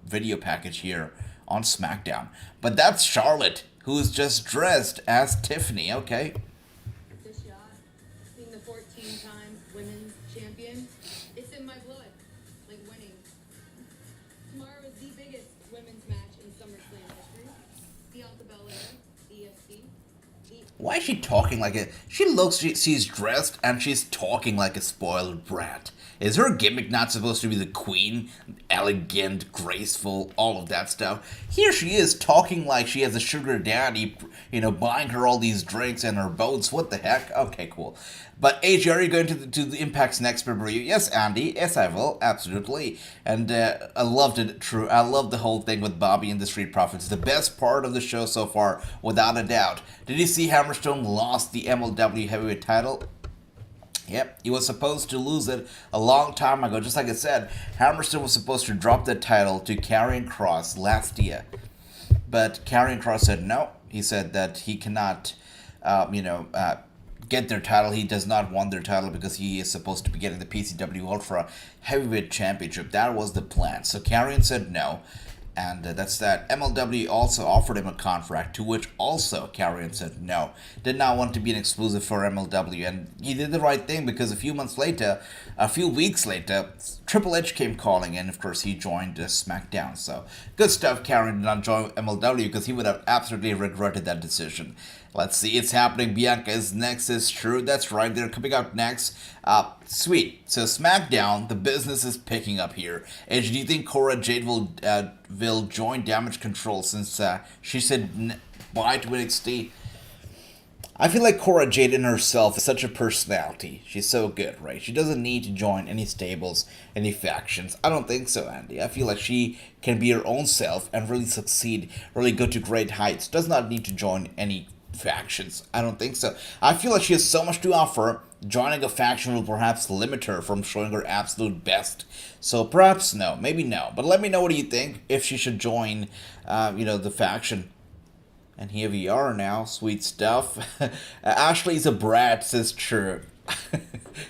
video package here on SmackDown? But that's Charlotte, who's just dressed as Tiffany. Okay. This shot, being the 14-time women's champion, it's in my blood, like winning. Tomorrow is the biggest women's match in SummerSlam history. Bianca Belair, ESC. Why is she talking like a... She's dressed and she's talking like a spoiled brat. Is her gimmick not supposed to be the queen? Elegant, graceful, all of that stuff. Here she is talking like she has a sugar daddy, buying her all these drinks and her boats. What the heck? Okay, cool. But AJ, are you going to the Impact's next pay-per-view? Yes, Andy. Yes, I will. Absolutely. And I loved it. True. I loved the whole thing with Bobby and the Street Profits. The best part of the show so far, without a doubt. Did you see Hammerstone lost the MLW Heavyweight title? Yep, he was supposed to lose it a long time ago. Just like I said, Hammerstone was supposed to drop the title to Karrion Kross last year. But Karrion Kross said no. He said that he cannot, get their title. He does not want their title because he is supposed to be getting the PCW Ultra Heavyweight Championship. That was the plan. So Karrion said no. And that's that. MLW also offered him a contract, to which also Karrion said no. Did not want to be an exclusive for MLW. And he did the right thing because a few weeks later, Triple H came calling, and of course he joined SmackDown. So good stuff. Karrion did not join MLW because he would have absolutely regretted that decision. Let's see, it's happening. Bianca is next, is true. That's right, they're coming out next. Sweet. So SmackDown, the business is picking up here. And do you think Cora Jade will join Damage Control since she said bye to NXT? I feel like Cora Jade in herself is such a personality. She's so good, right? She doesn't need to join any stables, any factions. I don't think so, Andy. I feel like she can be her own self and really succeed, really go to great heights. Does not need to join any factions. I don't think so. I feel like she has so much to offer. Joining a faction will perhaps limit her from showing her absolute best. So perhaps no, maybe no. But let me know what do you think if she should join, the faction. And here we are now. Sweet stuff. Ashley's a brat, says true.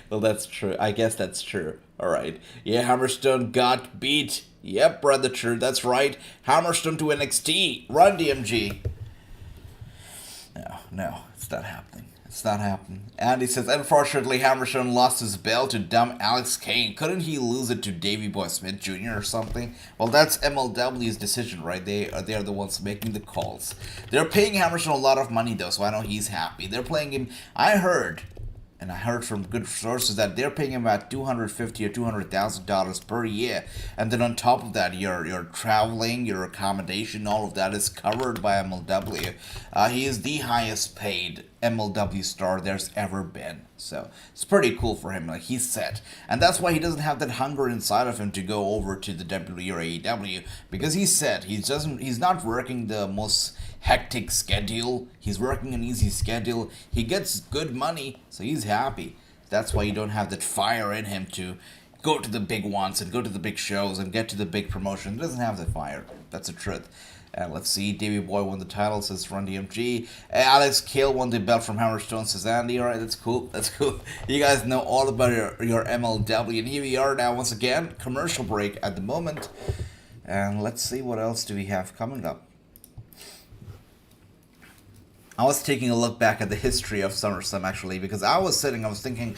Well, that's true. I guess that's true. Alright. Yeah, Hammerstone got beat. Yep, brother, true. That's right. Hammerstone to NXT. Run, DMG. No, it's not happening. It's not happening. Andy says, unfortunately, Hammerstone lost his belt to dumb Alex Kane. Couldn't he lose it to Davey Boy Smith Jr. or something? Well, that's MLW's decision, right? They are the ones making the calls. They're paying Hammerstone a lot of money, though, so I know he's happy. They're playing him. I heard from good sources that they're paying him about $250,000 or $200,000 per year, and then on top of that, your traveling, your accommodation, all of that is covered by MLW. He is the highest paid MLW star there's ever been, so it's pretty cool for him. Like, he's set, and that's why he doesn't have that hunger inside of him to go over to the WWE or AEW, because he's set. He's not working the most hectic schedule. He's working an easy schedule. He gets good money, so he's happy. That's why you don't have that fire in him to go to the big ones and go to the big shows and get to the big promotion. He doesn't have the fire. That's the truth. Let's see. Davey Boy won the title, says Run DMG. Alex Kale won the belt from Hammerstone, says Andy. Alright, that's cool. That's cool. You guys know all about your MLW. And here we are now once again. Commercial break at the moment. And let's see what else do we have coming up. I was taking a look back at the history of SummerSlam, actually, because I was thinking,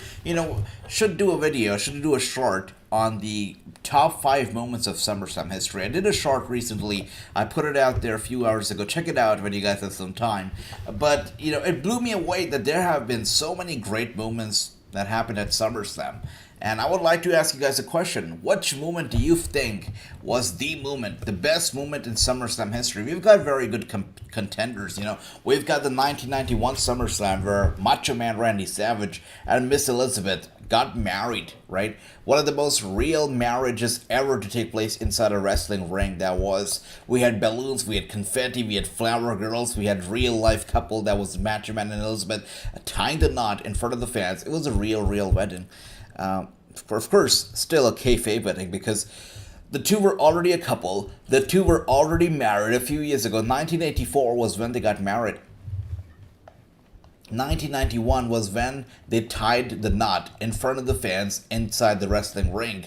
should do a short on the top 5 moments of SummerSlam history. I did a short recently. I put it out there a few hours ago. Check it out when you guys have some time. But, it blew me away that there have been so many great moments that happened at SummerSlam. And I would like to ask you guys a question. Which moment do you think was the moment, the best moment in SummerSlam history? We've got very good contenders, you know. We've got the 1991 SummerSlam where Macho Man Randy Savage and Miss Elizabeth got married, right? One of the most real marriages ever to take place inside a wrestling ring. That was, we had balloons, we had confetti, we had flower girls, we had real life couple that was Macho Man and Elizabeth tying the knot in front of the fans. It was a real wedding. Of course, still a kayfabe wedding because the two were already a couple. The two were already married a few years ago. 1984 was when they got married. 1991 was when they tied the knot in front of the fans inside the wrestling ring.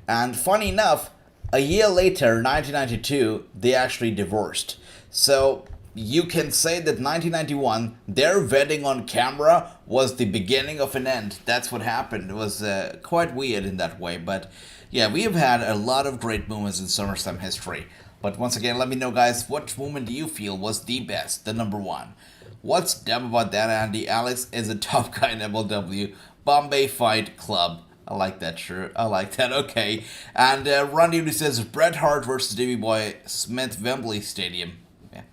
And funny enough, a year later, 1992, they actually divorced. So you can say that 1991, their wedding on camera was the beginning of an end. That's what happened. It was quite weird in that way. But yeah, we have had a lot of great moments in SummerSlam history. But once again, let me know, guys, what moment do you feel was the best, the number one? What's dumb about that, Andy? Alex is a top guy in MLW. Bombay Fight Club. I like that shirt. I like that. Okay. And Randy says Bret Hart versus Davey Boy Smith, Wembley Stadium. Yeah,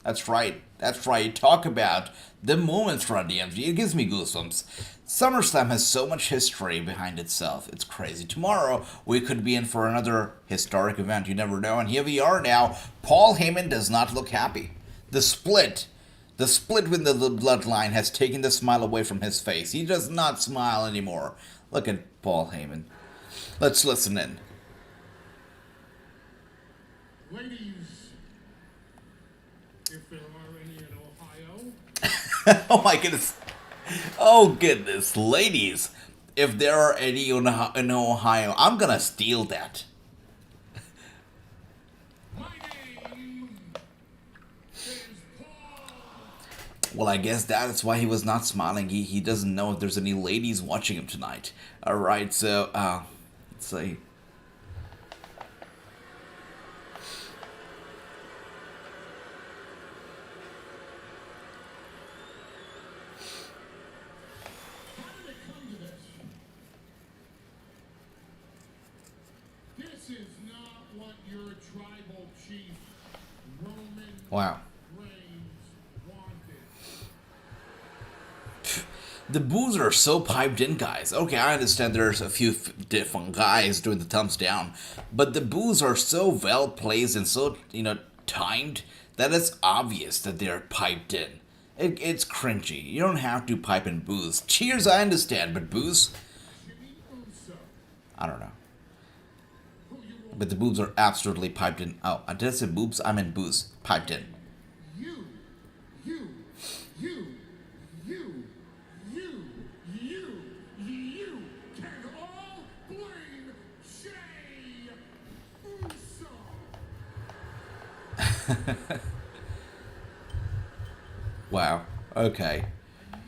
that's right. That's right. Talk about the moments, Randy. It gives me goosebumps. SummerSlam has so much history behind itself. It's crazy. Tomorrow, we could be in for another historic event. You never know. And here we are now. Paul Heyman does not look happy. The split with the Bloodline has taken the smile away from his face. He does not smile anymore. Look at Paul Heyman. Let's listen in. Ladies, if there are any in Ohio. Oh my goodness. Oh goodness. Ladies, if there are any in Ohio, I'm gonna steal that. My name is Paul. Well, I guess that is why he was not smiling. He doesn't know if there's any ladies watching him tonight. Alright, so, let's see. How did it come to this? This is not what your tribal chief, Roman Wow. Reigns, wanted. The boos are so piped in, guys. Okay, I understand there's a few different guys doing the thumbs down, but the boos are so well placed and so, timed that it's obvious that they're piped in. It's cringy. You don't have to pipe in boos. Cheers, I understand, but boos? Jimmy Uso, I don't know. who you will But the boobs are absolutely piped in. Oh, I did say boobs? I meant boos. Piped in. You can all blame Jey Uso. Wow. Okay. Now,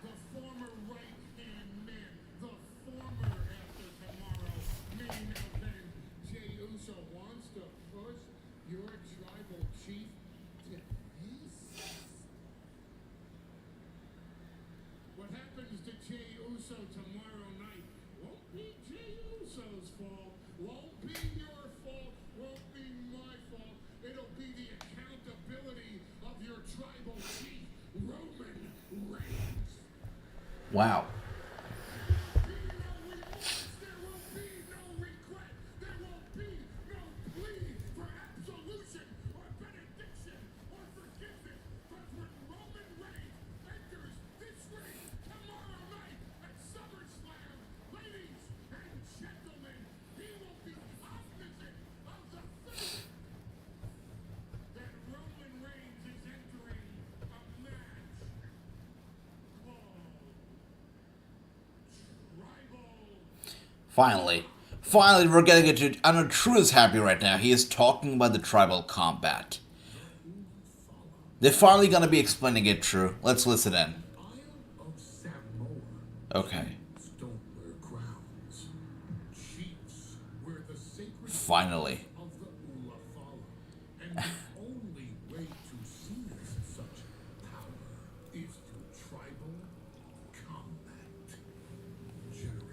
the former right-hand man, the former after tomorrow main event, Jey Uso wants to push your tribal chief to pieces. What happens to Jey Uso tomorrow night won't be Jey Uso's fault, won't be your fault, won't be my fault. It'll be the accountability of your tribal chief, Roman Reigns. Wow. There will be no regret. There will be no plea for absolution or benediction or forgiveness. But when Roman Reigns enters this ring tomorrow night at SummerSlam, ladies and gentlemen, he will be cognizant of the fact that Roman Reigns is entering a match called Tribal. Finally, we're getting into. I know True is happy right now. He is talking about the tribal combat. They're finally gonna be explaining it, True. Let's listen in. Isle of Samoa. Okay. Don't wear crowns. Chiefs wear the sacred Finally. of the Ulafala. And the only way to seize such power is through tribal combat. General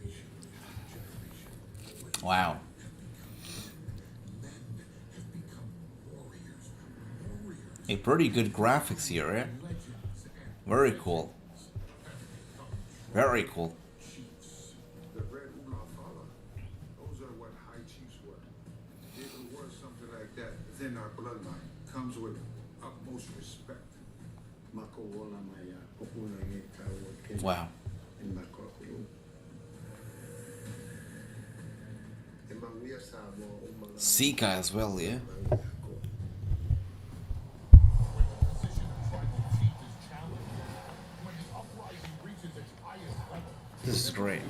Wow. A pretty good graphics here, eh? Very cool. Very cool. The red Umafala, those are what high chiefs were. If it was something like that, then our bloodline comes with utmost respect. Wow. Sikoa as well, yeah? This is great.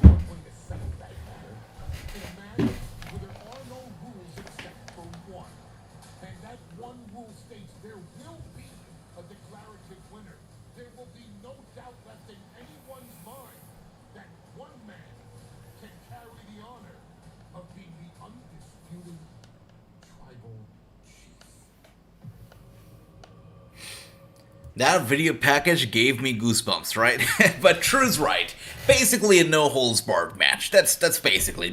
That video package gave me goosebumps, right? But True's right. Basically a no-holds-barred match. That's basically a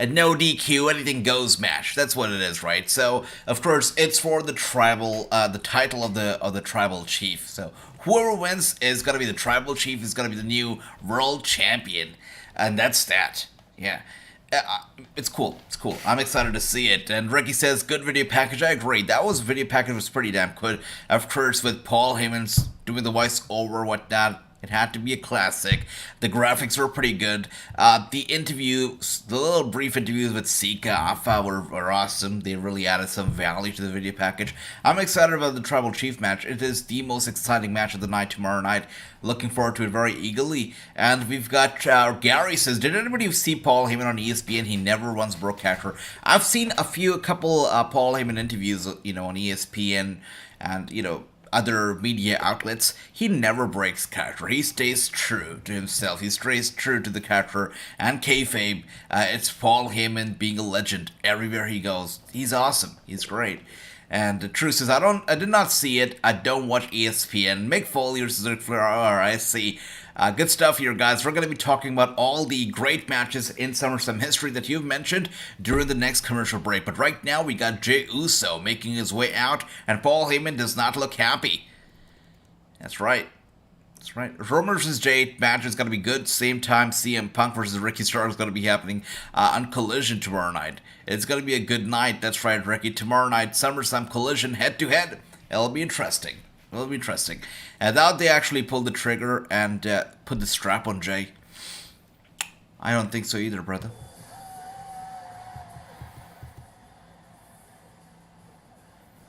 no DQ, anything goes match. That's what it is, right? So of course it's for the tribal, the title of the tribal chief. So whoever wins is gonna be the tribal chief. Is gonna be the new world champion, and that's that. Yeah. It's cool. It's cool. I'm excited to see it. And Ricky says, good video package. I agree. That video package was pretty damn good. Of course, with Paul Heyman doing the voice over, whatnot. It had to be a classic. The graphics were pretty good. The interviews, the little brief interviews with Sikoa were awesome. They really added some value to the video package. I'm excited about the Tribal Chief match. It is the most exciting match of the night tomorrow night. Looking forward to it very eagerly. And we've got Gary says, did anybody see Paul Heyman on ESPN? He never once broke character. I've seen a couple Paul Heyman interviews, on ESPN and, other media outlets. He never breaks character. He stays true to himself. He stays true to the character and kayfabe. It's Paul Heyman being a legend everywhere he goes. He's awesome. He's great. And True says, I did not see it. I don't watch ESPN. Mick Foley versus Ric Flair. I see. Good stuff here, guys. We're going to be talking about all the great matches in SummerSlam history that you've mentioned during the next commercial break. But right now, we got Jey Uso making his way out, and Paul Heyman does not look happy. That's right. That's right. Roman vs. Jey match is going to be good. Same time, CM Punk versus Ricky Starks is going to be happening on Collision tomorrow night. It's going to be a good night. That's right, Ricky. Tomorrow night, SummerSlam Collision head-to-head. It'll be interesting. It'll be interesting. And now they actually pulled the trigger and put the strap on Jey. I don't think so either, brother.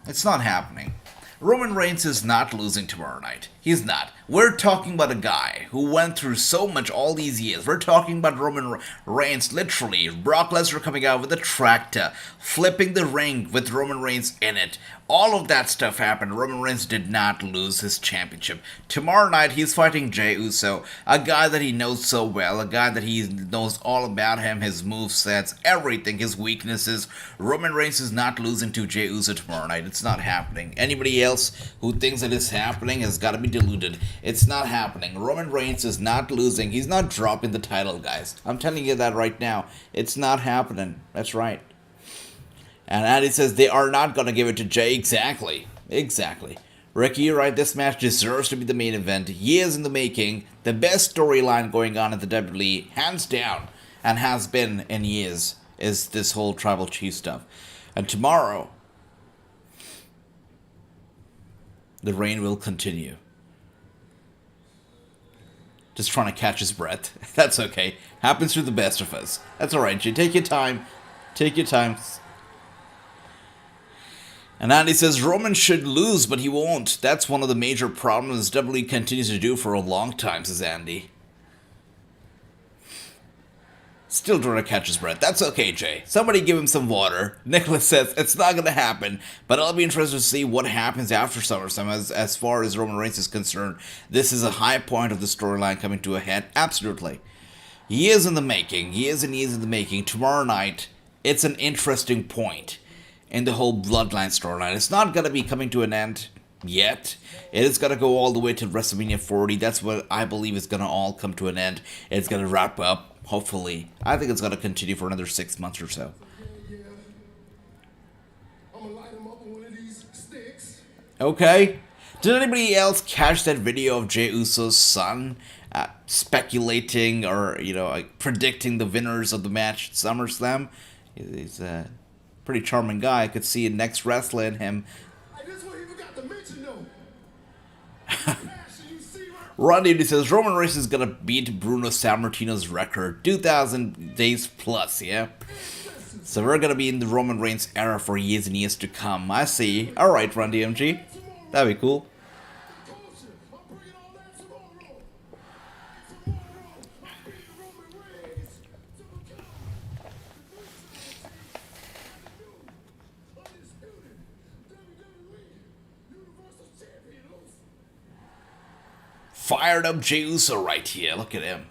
It's not happening. Roman Reigns is not losing tomorrow night. He's not. We're talking about a guy who went through so much all these years. We're talking about Roman Reigns, literally. Brock Lesnar coming out with a tractor, flipping the ring with Roman Reigns in it. All of that stuff happened. Roman Reigns did not lose his championship. Tomorrow night, he's fighting Jey Uso, a guy that he knows so well, a guy that he knows all about him, his movesets, everything, his weaknesses. Roman Reigns is not losing to Jey Uso tomorrow night. It's not happening. Anybody else who thinks that it's happening has got to be deluded. It's not happening. Roman Reigns is not losing. He's not dropping the title, guys. I'm telling you that right now. It's not happening. That's right. And Andy says they are not going to give it to Jey. Exactly. Exactly. Ricky, you're right. This match deserves to be the main event. Years in the making. The best storyline going on at the WWE, hands down, and has been in years, is this whole Tribal Chief stuff. And tomorrow, the reign will continue. Just trying to catch his breath. That's okay. Happens to the best of us. That's alright, Jey. Take your time. Take your time. And Andy says, Roman should lose, but he won't. That's one of the major problems WWE continues to do for a long time, says Andy. Still trying to catch his breath. That's okay, Jey. Somebody give him some water. Nicholas says, it's not going to happen, but I'll be interested to see what happens after SummerSlam as far as Roman Reigns is concerned. This is a high point of the storyline coming to a head. Absolutely. Years in the making. Years and years in the making. Tomorrow night, it's an interesting point in the whole Bloodline storyline. It's not going to be coming to an end yet. It is going to go all the way to WrestleMania 40. That's what I believe is going to all come to an end. It's going to wrap up. hopefully. I think it's going to continue for another 6 months or so. Yeah. I'm gonna light him up with one of these sticks. Okay. Did anybody else catch that video of Jey Uso's son speculating or, like predicting the winners of the match at SummerSlam? He's a pretty charming guy. I could see next wrestling him. Hey, this one he forgot to mention though. Passion, you see right? Randy says Roman Reigns is gonna beat Bruno Sammartino's record 2,000 days plus, yeah? So we're gonna be in the Roman Reigns era for years and years to come. I see. Alright, Randy MG. That'd be cool. Culture. I'm bringing all that tomorrow. Tomorrow, I'm beating Roman Reigns to become the undisputed WWE Universal Champion. Fired up Jey Uso right here. Look at him.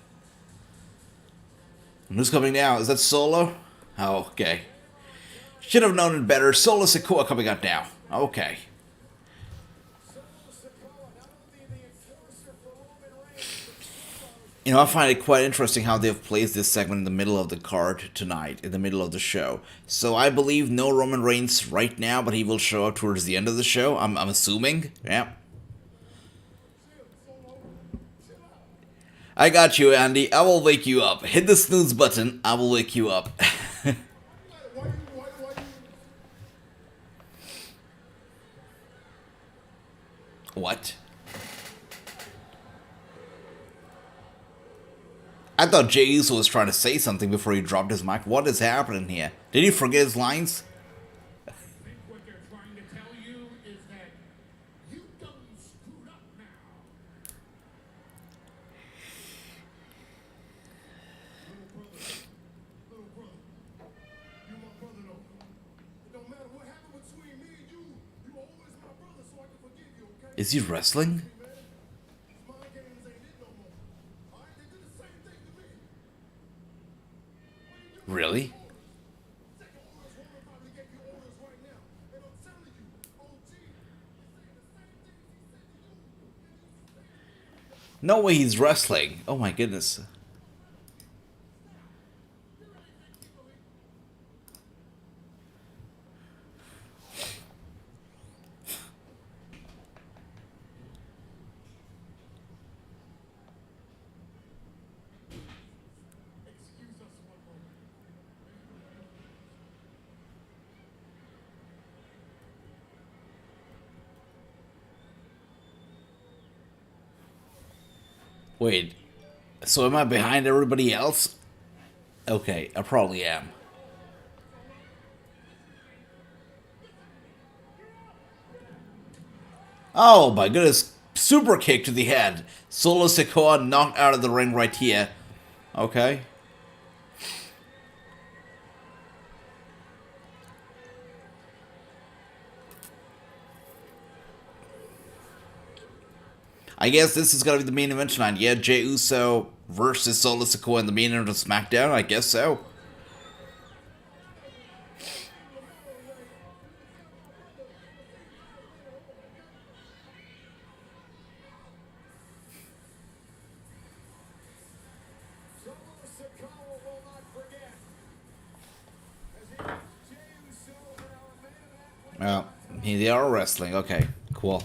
And who's coming now? Is that Solo? Oh, okay. Should have known it better. Solo Sikoa coming up now. Okay. I find it quite interesting how they've placed this segment in the middle of the card tonight, in the middle of the show. So I believe no Roman Reigns right now, but he will show up towards the end of the show. I'm assuming. Yeah. I got you, Andy. I will wake you up. Hit the snooze button. I will wake you up. What? I thought Jey Uso was trying to say something before he dropped his mic. What is happening here? Did he forget his lines? I think what they're trying to tell you is that you done screwed up now. Little brother, you my brother though. It don't matter what happened between me and you. You always my brother, so I can forgive you, okay? Is he wrestling? My games ain't it no more. All right, they did the same thing to me. Really? Second orders, woman probably gave you orders right now. And I'm telling you, OG is saying the same things he said to you. No way he's wrestling. Oh my goodness. Excuse us one moment. Wait. So am I behind everybody else? Okay, I probably am. Oh my goodness. Super kick to the head. Solo Sikoa knocked out of the ring right here. Okay. I guess this is going to be the main event tonight. Yeah, Jey Uso versus Solo Sikoa in the main event of SmackDown. I guess so. Sikoa will not forget. As he Jey Uso in our main event. Well, they are wrestling. Okay, cool.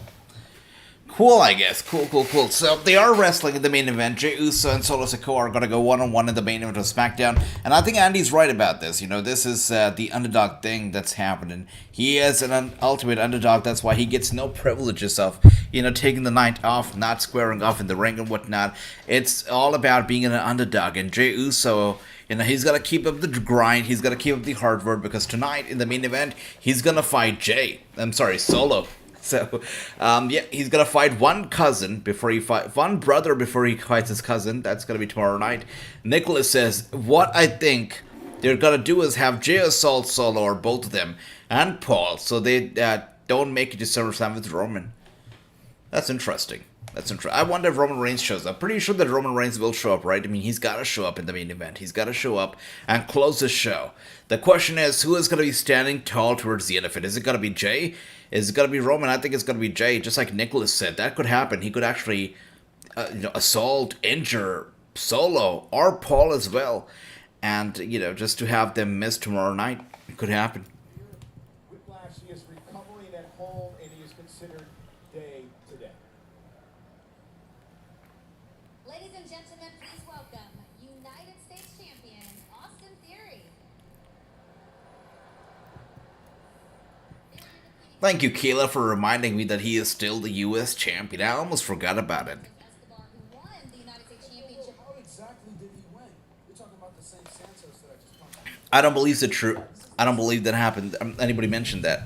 Cool, I guess. Cool. So they are wrestling in the main event. Jey Uso and Solo Sikoa are going to go one-on-one in the main event of SmackDown. And I think Andy's right about this. This is the underdog thing that's happening. He is an ultimate underdog. That's why he gets no privileges of, taking the night off, not squaring off in the ring and whatnot. It's all about being an underdog. And Jey Uso, he's got to keep up the grind. He's got to keep up the hard work because tonight in the main event, he's going to fight Solo. So, he's gonna fight one brother before he fights his cousin. That's gonna be tomorrow night. Nicholas says, what I think they're gonna do is have Jey assault Solo, or both of them, and Paul, so they don't make it to SummerSlam with Roman. That's interesting. I wonder if Roman Reigns shows up. Pretty sure that Roman Reigns will show up, right? I mean, he's got to show up in the main event. He's got to show up and close the show. The question is, who is going to be standing tall towards the end of it? Is it going to be Jey? Is it going to be Roman? I think it's going to be Jey. Just like Nicholas said, that could happen. He could actually, assault, injure Solo or Paul as well. And, just to have them miss tomorrow night, it could happen. Whiplash, he is recovering at home, and he is considered day to day. Ladies and gentlemen, please welcome United States Champion, Austin Theory. Thank you, Kayla, for reminding me that he is still the U.S. champion. I almost forgot about it. Escobar, who won the United States Championship. How exactly did he win? You're talking about the same Santos that I just talked about. I don't believe it's true. I don't believe that happened. Anybody mentioned that.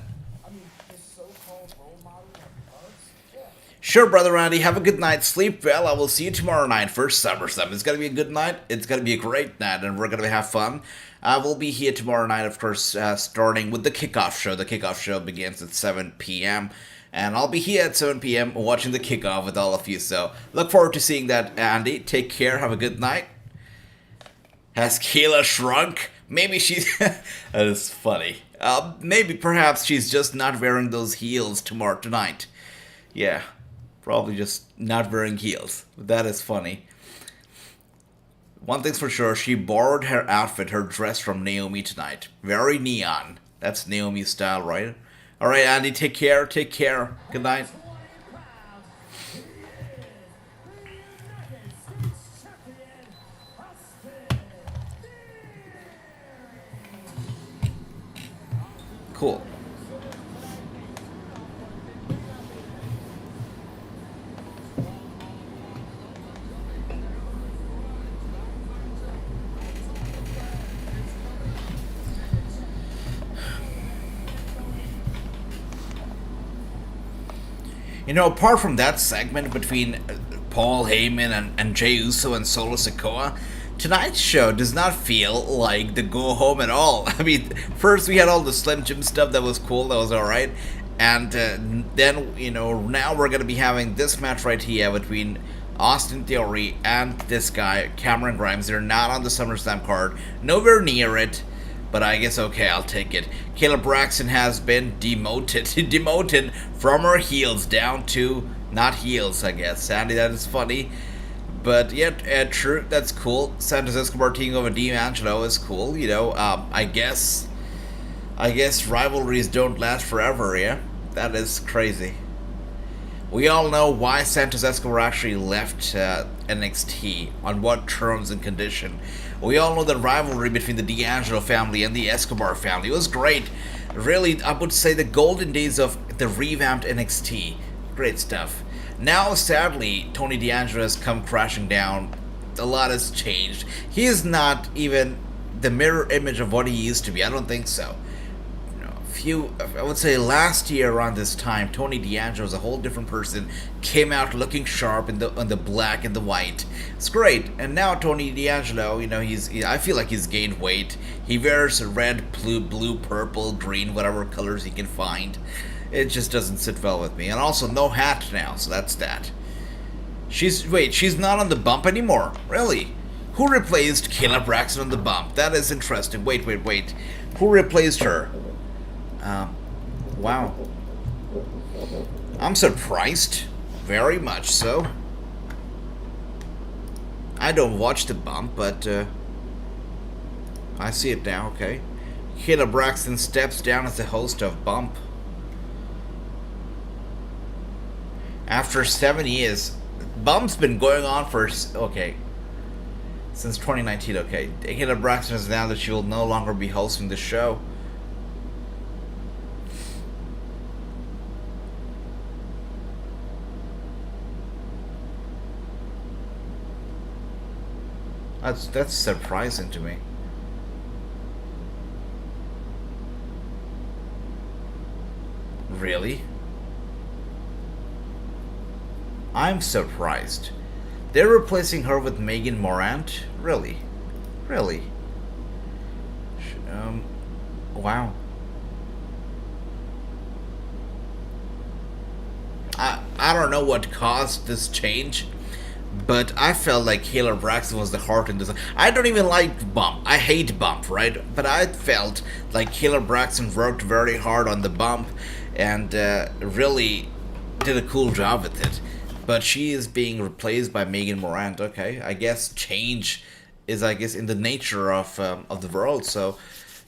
I mean, his so-called role model of us? Yeah. Sure, Brother Randy. Have a good night. Sleep well. I will see you tomorrow night for SummerSlam. It's going to be a good night. It's going to be a great night, and we're going to have fun. I will be here tomorrow night, of course, starting with the kickoff show. The kickoff show begins at 7 p.m., and I'll be here at 7 p.m. watching the kickoff with all of you. So look forward to seeing that, Andy. Take care. Have a good night. Has Kayla shrunk? Maybe she's... That is funny. Maybe, perhaps, she's just not wearing those heels tonight. Yeah, probably just not wearing heels. That is funny. One thing's for sure, she borrowed her outfit, her dress from Naomi tonight. Very neon. That's Naomi's style, right? Alright, Andy, take care. Take care. Good night. Cool. Apart from that segment between Paul Heyman and Jey Uso and Solo Sikoa, tonight's show does not feel like the go home at all. I mean, first we had all the Slim Jim stuff that was cool, that was alright, and then, now we're going to be having this match right here between Austin Theory and this guy, Cameron Grimes. They're not on the SummerSlam card, nowhere near it. But I guess, okay, I'll take it. Kayla Braxton has been demoted from her heels down to not heels, I guess. Sandy, that is funny. But, yeah, true, that's cool. Santos Escobar teaming over D'Angelo is cool, I guess rivalries don't last forever, yeah? That is crazy. We all know why Santos Escobar actually left NXT, on what terms and condition. We all know the rivalry between the D'Angelo family and the Escobar family. It was great. Really, I would say the golden days of the revamped NXT. Great stuff. Now, sadly, Tony D'Angelo has come crashing down. A lot has changed. He is not even the mirror image of what he used to be. I don't think so. I would say last year around this time, Tony D'Angelo was a whole different person. Came out looking sharp in the black and the white. It's great. And now Tony D'Angelo, I feel like he's gained weight. He wears red, blue, purple, green, whatever colors he can find. It just doesn't sit well with me. And also no hat now, so that's that. She's not on the bump anymore. Really? Who replaced Kayla Braxton on the bump? That is interesting. Wait. Who replaced her? Wow. I'm surprised. Very much so. I don't watch the bump, but I see it now, okay. Kayla Braxton steps down as the host of Bump. After 7 years. Bump's been going on for, okay, since 2019, okay. Kayla Braxton has announced that she will no longer be hosting the show. That's surprising to me. Really? I'm surprised. They're replacing her with Megan Morant? Really? Wow. I don't know what caused this change, but I felt like Kayla Braxton was the heart in this. I don't even like Bump. I hate Bump, right? But I felt like Kayla Braxton worked very hard on the Bump and really did a cool job with it. but she is being replaced by Megan Morant. Okay, I guess change is, I guess, in the nature of the world. So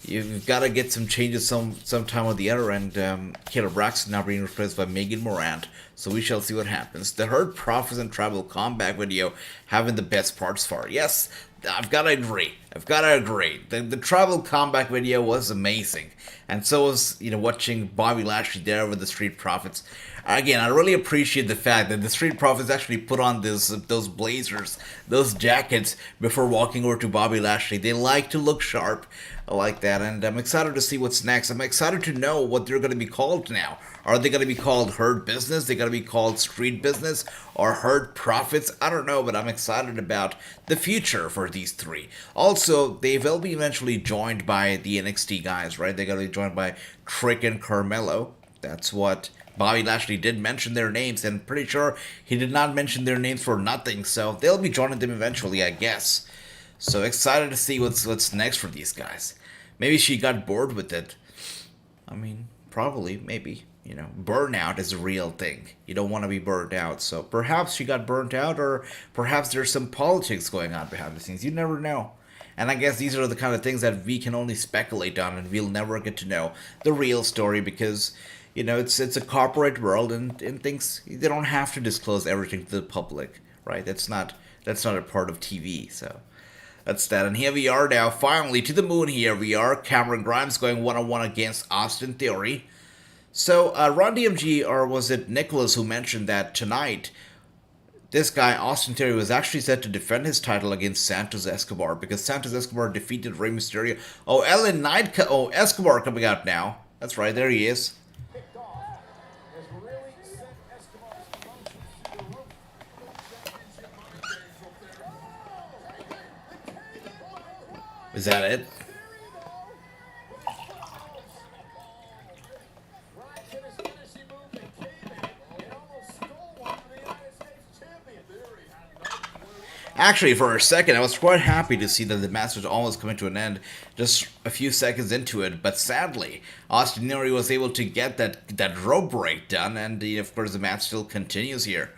you've got to get some changes sometime or the other. And Kayla Braxton now being replaced by Megan Morant. So we shall see what happens. The Hurt Profits and Tribal comeback video having the best parts for it. Yes, I've got to agree. The Tribal comeback video was amazing. And so was, watching Bobby Lashley there with the Street Profits. Again, I really appreciate the fact that the Street Profits actually put on those blazers, those jackets, before walking over to Bobby Lashley. They like to look sharp. I like that, and I'm excited to see what's next. I'm excited to know what they're going to be called now. Are they going to be called Hurt Business? They're going to be called Street Business? Or Hurt Profits? I don't know, but I'm excited about the future for these three. Also, they will be eventually joined by the NXT guys, right? They're going to be joined by Trick and Carmelo. That's what Bobby Lashley did mention their names, and pretty sure he did not mention their names for nothing, so they'll be joining them eventually, I guess. So excited to see what's next for these guys. Maybe she got bored with it. I mean, probably, maybe. Burnout is a real thing. You don't want to be burned out, so perhaps she got burnt out, or perhaps there's some politics going on behind the scenes. You never know. And I guess these are the kind of things that we can only speculate on, and we'll never get to know the real story because it's a corporate world, and things, they don't have to disclose everything to the public, right? That's not a part of TV, so that's that. And here we are now, finally, to the moon here we are. Cameron Grimes going one-on-one against Austin Theory. So, Ron DMG, or was it Nicholas, who mentioned that tonight, this guy, Austin Theory, was actually set to defend his title against Santos Escobar, because Santos Escobar defeated Rey Mysterio. Oh, Escobar coming out now. That's right, there he is. Is that it? Actually, for a second, I was quite happy to see that the match was almost coming to an end, just a few seconds into it. But sadly, Austin Theory was able to get that rope break done, and of course the match still continues here.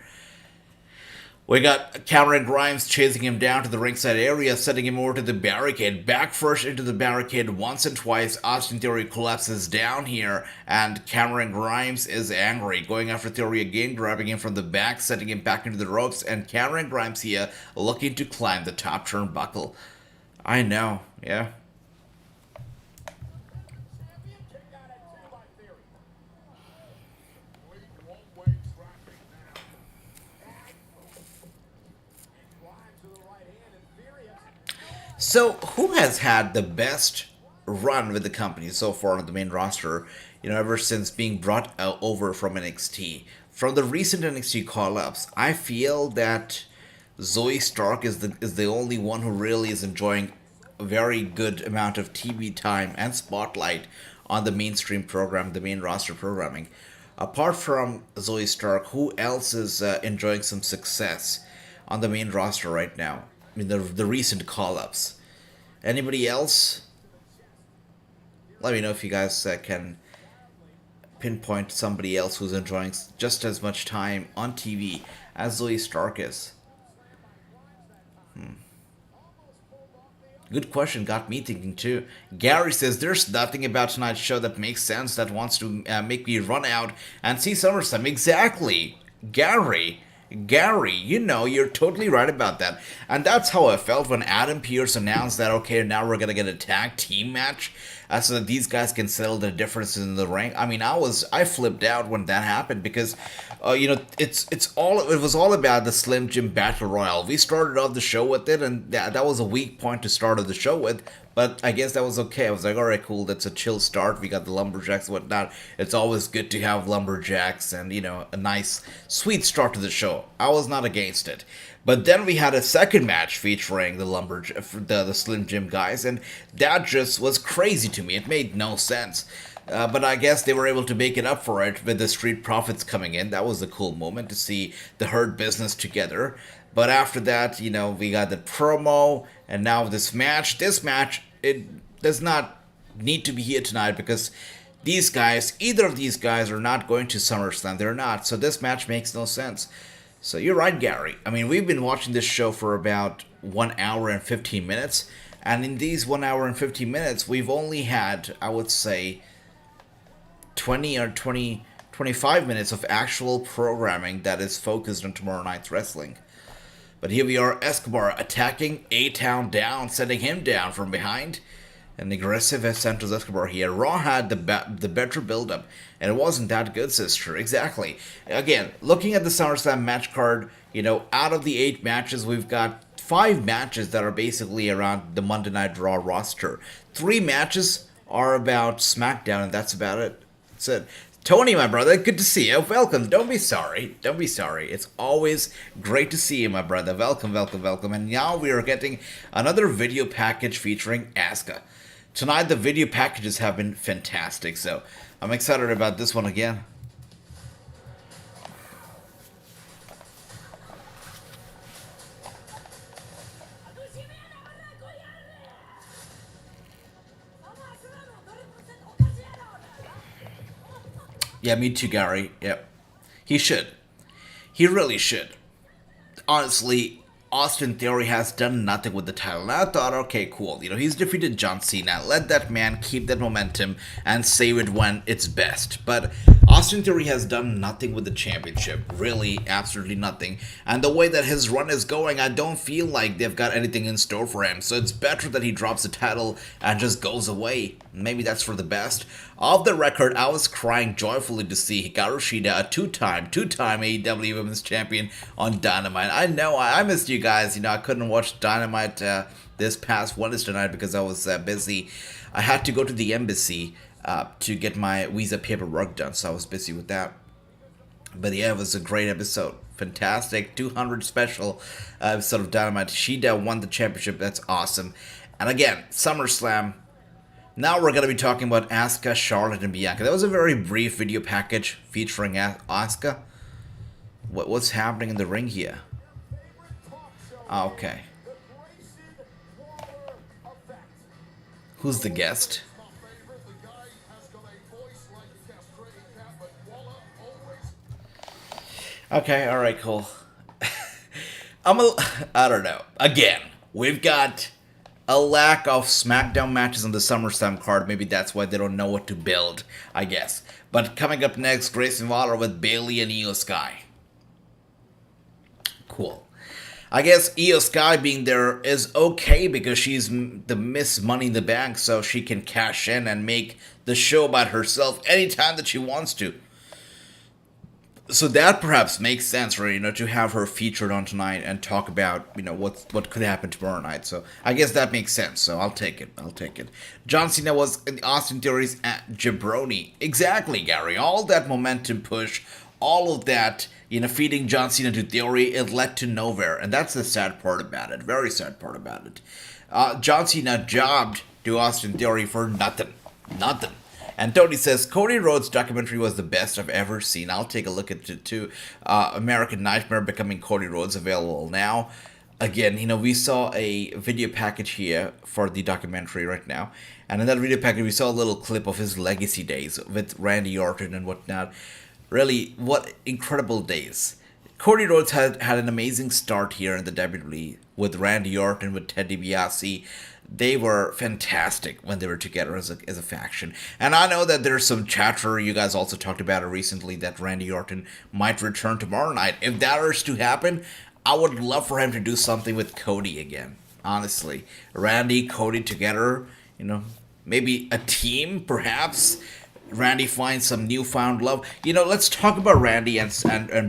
We got Cameron Grimes chasing him down to the ringside area, setting him over to the barricade. Back first into the barricade once and twice. Austin Theory collapses down here, and Cameron Grimes is angry. Going after Theory again, grabbing him from the back, setting him back into the ropes, and Cameron Grimes here looking to climb the top turnbuckle. I know, yeah. So, who has had the best run with the company so far on the main roster, ever since being brought over from NXT? From the recent NXT call-ups, I feel that Zoe Stark is the only one who really is enjoying a very good amount of TV time and spotlight on the mainstream program, the main roster programming. Apart from Zoe Stark, who else is enjoying some success on the main roster right now? I mean, the recent call-ups. Anybody else? Let me know if you guys can pinpoint somebody else who's enjoying just as much time on TV as Zoe Stark is. Good question, got me thinking too. Gary says, there's nothing about tonight's show that makes sense, that wants to make me run out and see SummerSlam. Exactly, Gary, you're totally right about that. And that's how I felt when Adam Pearce announced that, okay, now we're going to get a tag team match so that these guys can settle their differences in the ring. I mean, I flipped out when that happened because, it was all about the Slim Jim Battle Royal. We started off the show with it, and that was a weak point to start off the show with. But I guess that was okay. I was like, alright, cool, that's a chill start. We got the Lumberjacks and whatnot. It's always good to have Lumberjacks and, a nice, sweet start to the show. I was not against it. But then we had a second match featuring the Slim Jim guys, and that just was crazy to me. It made no sense. But I guess they were able to make it up for it with the Street Profits coming in. That was a cool moment to see the Hurt Business together. But after that, we got the promo, and now this match, it does not need to be here tonight because either of these guys are not going to SummerSlam. They're not. So this match makes no sense. So you're right, Gary. I mean, we've been watching this show for about 1 hour and 15 minutes. And in these 1 hour and 15 minutes, we've only had, I would say, 25 minutes of actual programming that is focused on tomorrow night's wrestling. But here we are, Escobar attacking A-Town down, setting him down from behind. An aggressive Santos Escobar here. Raw had the better build-up, and it wasn't that good, sister. Exactly. Again, looking at the SummerSlam match card, out of the 8 matches, we've got 5 matches that are basically around the Monday Night Raw roster. 3 matches are about SmackDown, and that's about it. That's it. Tony, my brother, good to see you. Welcome. Don't be sorry. Don't be sorry. It's always great to see you, my brother. Welcome, welcome, welcome. And now we are getting another video package featuring Asuka. Tonight, the video packages have been fantastic, so I'm excited about this one again. Yeah, me too, Gary. Yep. He should. He really should. Honestly, Austin Theory has done nothing with the title. And I thought, okay, cool. He's defeated John Cena. Let that man keep that momentum and save it when it's best. But Austin Theory has done nothing with the championship. Really, absolutely nothing. And the way that his run is going, I don't feel like they've got anything in store for him. So it's better that he drops the title and just goes away. Maybe that's for the best. Off the record, I was crying joyfully to see Hikaru Shida, a two-time AEW Women's Champion, on Dynamite. I know, I missed you guys. I couldn't watch Dynamite this past Wednesday night because I was busy. I had to go to the embassy to get my visa paperwork done, so I was busy with that. But yeah, it was a great episode. Fantastic. 200 special episode of Dynamite. Shida won the championship. That's awesome. And again, SummerSlam. Now we're going to be talking about Asuka, Charlotte, and Bianca. That was a very brief video package featuring Asuka. What's happening in the ring here? Okay. Who's the guest? Okay, alright, cool. I don't know. Again, we've got a lack of SmackDown matches on the SummerSlam card. Maybe that's why they don't know what to build, I guess. But coming up next, Grayson Waller with Bayley and Io Sky. Cool. I guess Io Sky being there is okay because she's the Miss Money in the Bank, so she can cash in and make the show about herself anytime that she wants to. So that perhaps makes sense for her, to have her featured on tonight and talk about, what could happen tomorrow night. So I guess that makes sense. So I'll take it. John Cena was in Austin Theory's jabroni. Exactly, Gary. All that momentum push, all of that, feeding John Cena to Theory, it led to nowhere. And that's the sad part about it. Very sad part about it. John Cena jobbed to Austin Theory for nothing. Nothing. And Tony says, Cody Rhodes' documentary was the best I've ever seen. I'll take a look at it too. American Nightmare Becoming Cody Rhodes, available now. Again, we saw a video package here for the documentary right now. And in that video package, we saw a little clip of his legacy days with Randy Orton and whatnot. Really, what incredible days. Cody Rhodes had an amazing start here in the WWE with Randy Orton, with Ted DiBiase. They were fantastic when they were together as a faction. And I know that there's some chatter, you guys also talked about it recently, that Randy Orton might return tomorrow night. If that is to happen, I would love for him to do something with Cody again. Honestly. Randy, Cody together, maybe a team, perhaps. Randy finds some newfound love. Let's talk about Randy and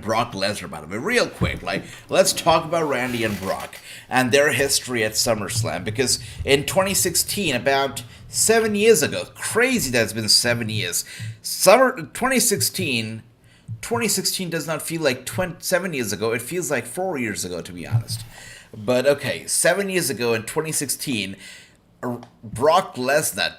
Brock Lesnar, by the way, real quick. Let's talk about Randy and Brock and their history at SummerSlam. Because in 2016, about 7 years ago, crazy that it's been 7 years. 2016 does not feel like 7 years ago. It feels like 4 years ago, to be honest. But okay, 7 years ago in 2016, Brock Lesnar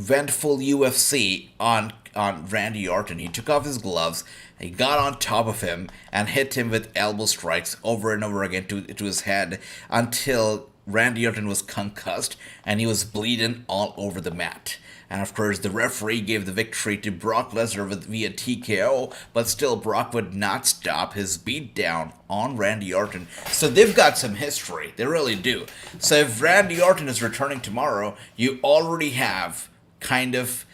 went full UFC on Randy Orton. He took off his gloves, he got on top of him, and hit him with elbow strikes over and over again to his head until Randy Orton was concussed and he was bleeding all over the mat. And of course, the referee gave the victory to Brock Lesnar via TKO, but still Brock would not stop his beatdown on Randy Orton. So they've got some history. They really do. So if Randy Orton is returning tomorrow, you already have kind of,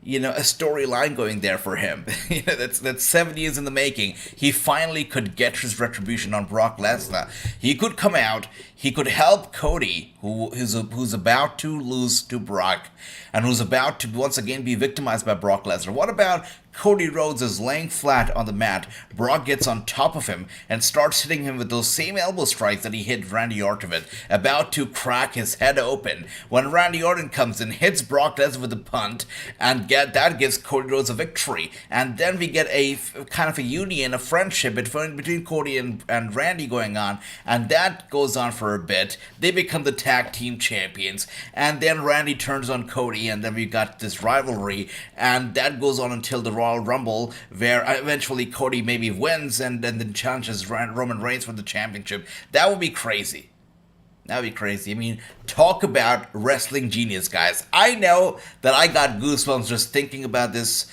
a storyline going there for him. That's 7 years in the making. He finally could get his retribution on Brock Lesnar. He could come out. He could help Cody, who's about to lose to Brock, and who's about to once again be victimized by Brock Lesnar. What about Cody Rhodes is laying flat on the mat. Brock gets on top of him and starts hitting him with those same elbow strikes that he hit Randy Orton with, about to crack his head open. When Randy Orton comes in, hits Brock Lesnar with a punt, and that gives Cody Rhodes a victory. And then we get a kind of a union, a friendship between Cody and Randy going on, and that goes on for a bit. They become the tag team champions, and then Randy turns on Cody, and then we got this rivalry, and that goes on until the Royal Rumble, where eventually Cody maybe wins and then challenges Roman Reigns for the championship. That would be crazy. That would be crazy. I mean, talk about wrestling genius, guys. I know that I got goosebumps just thinking about this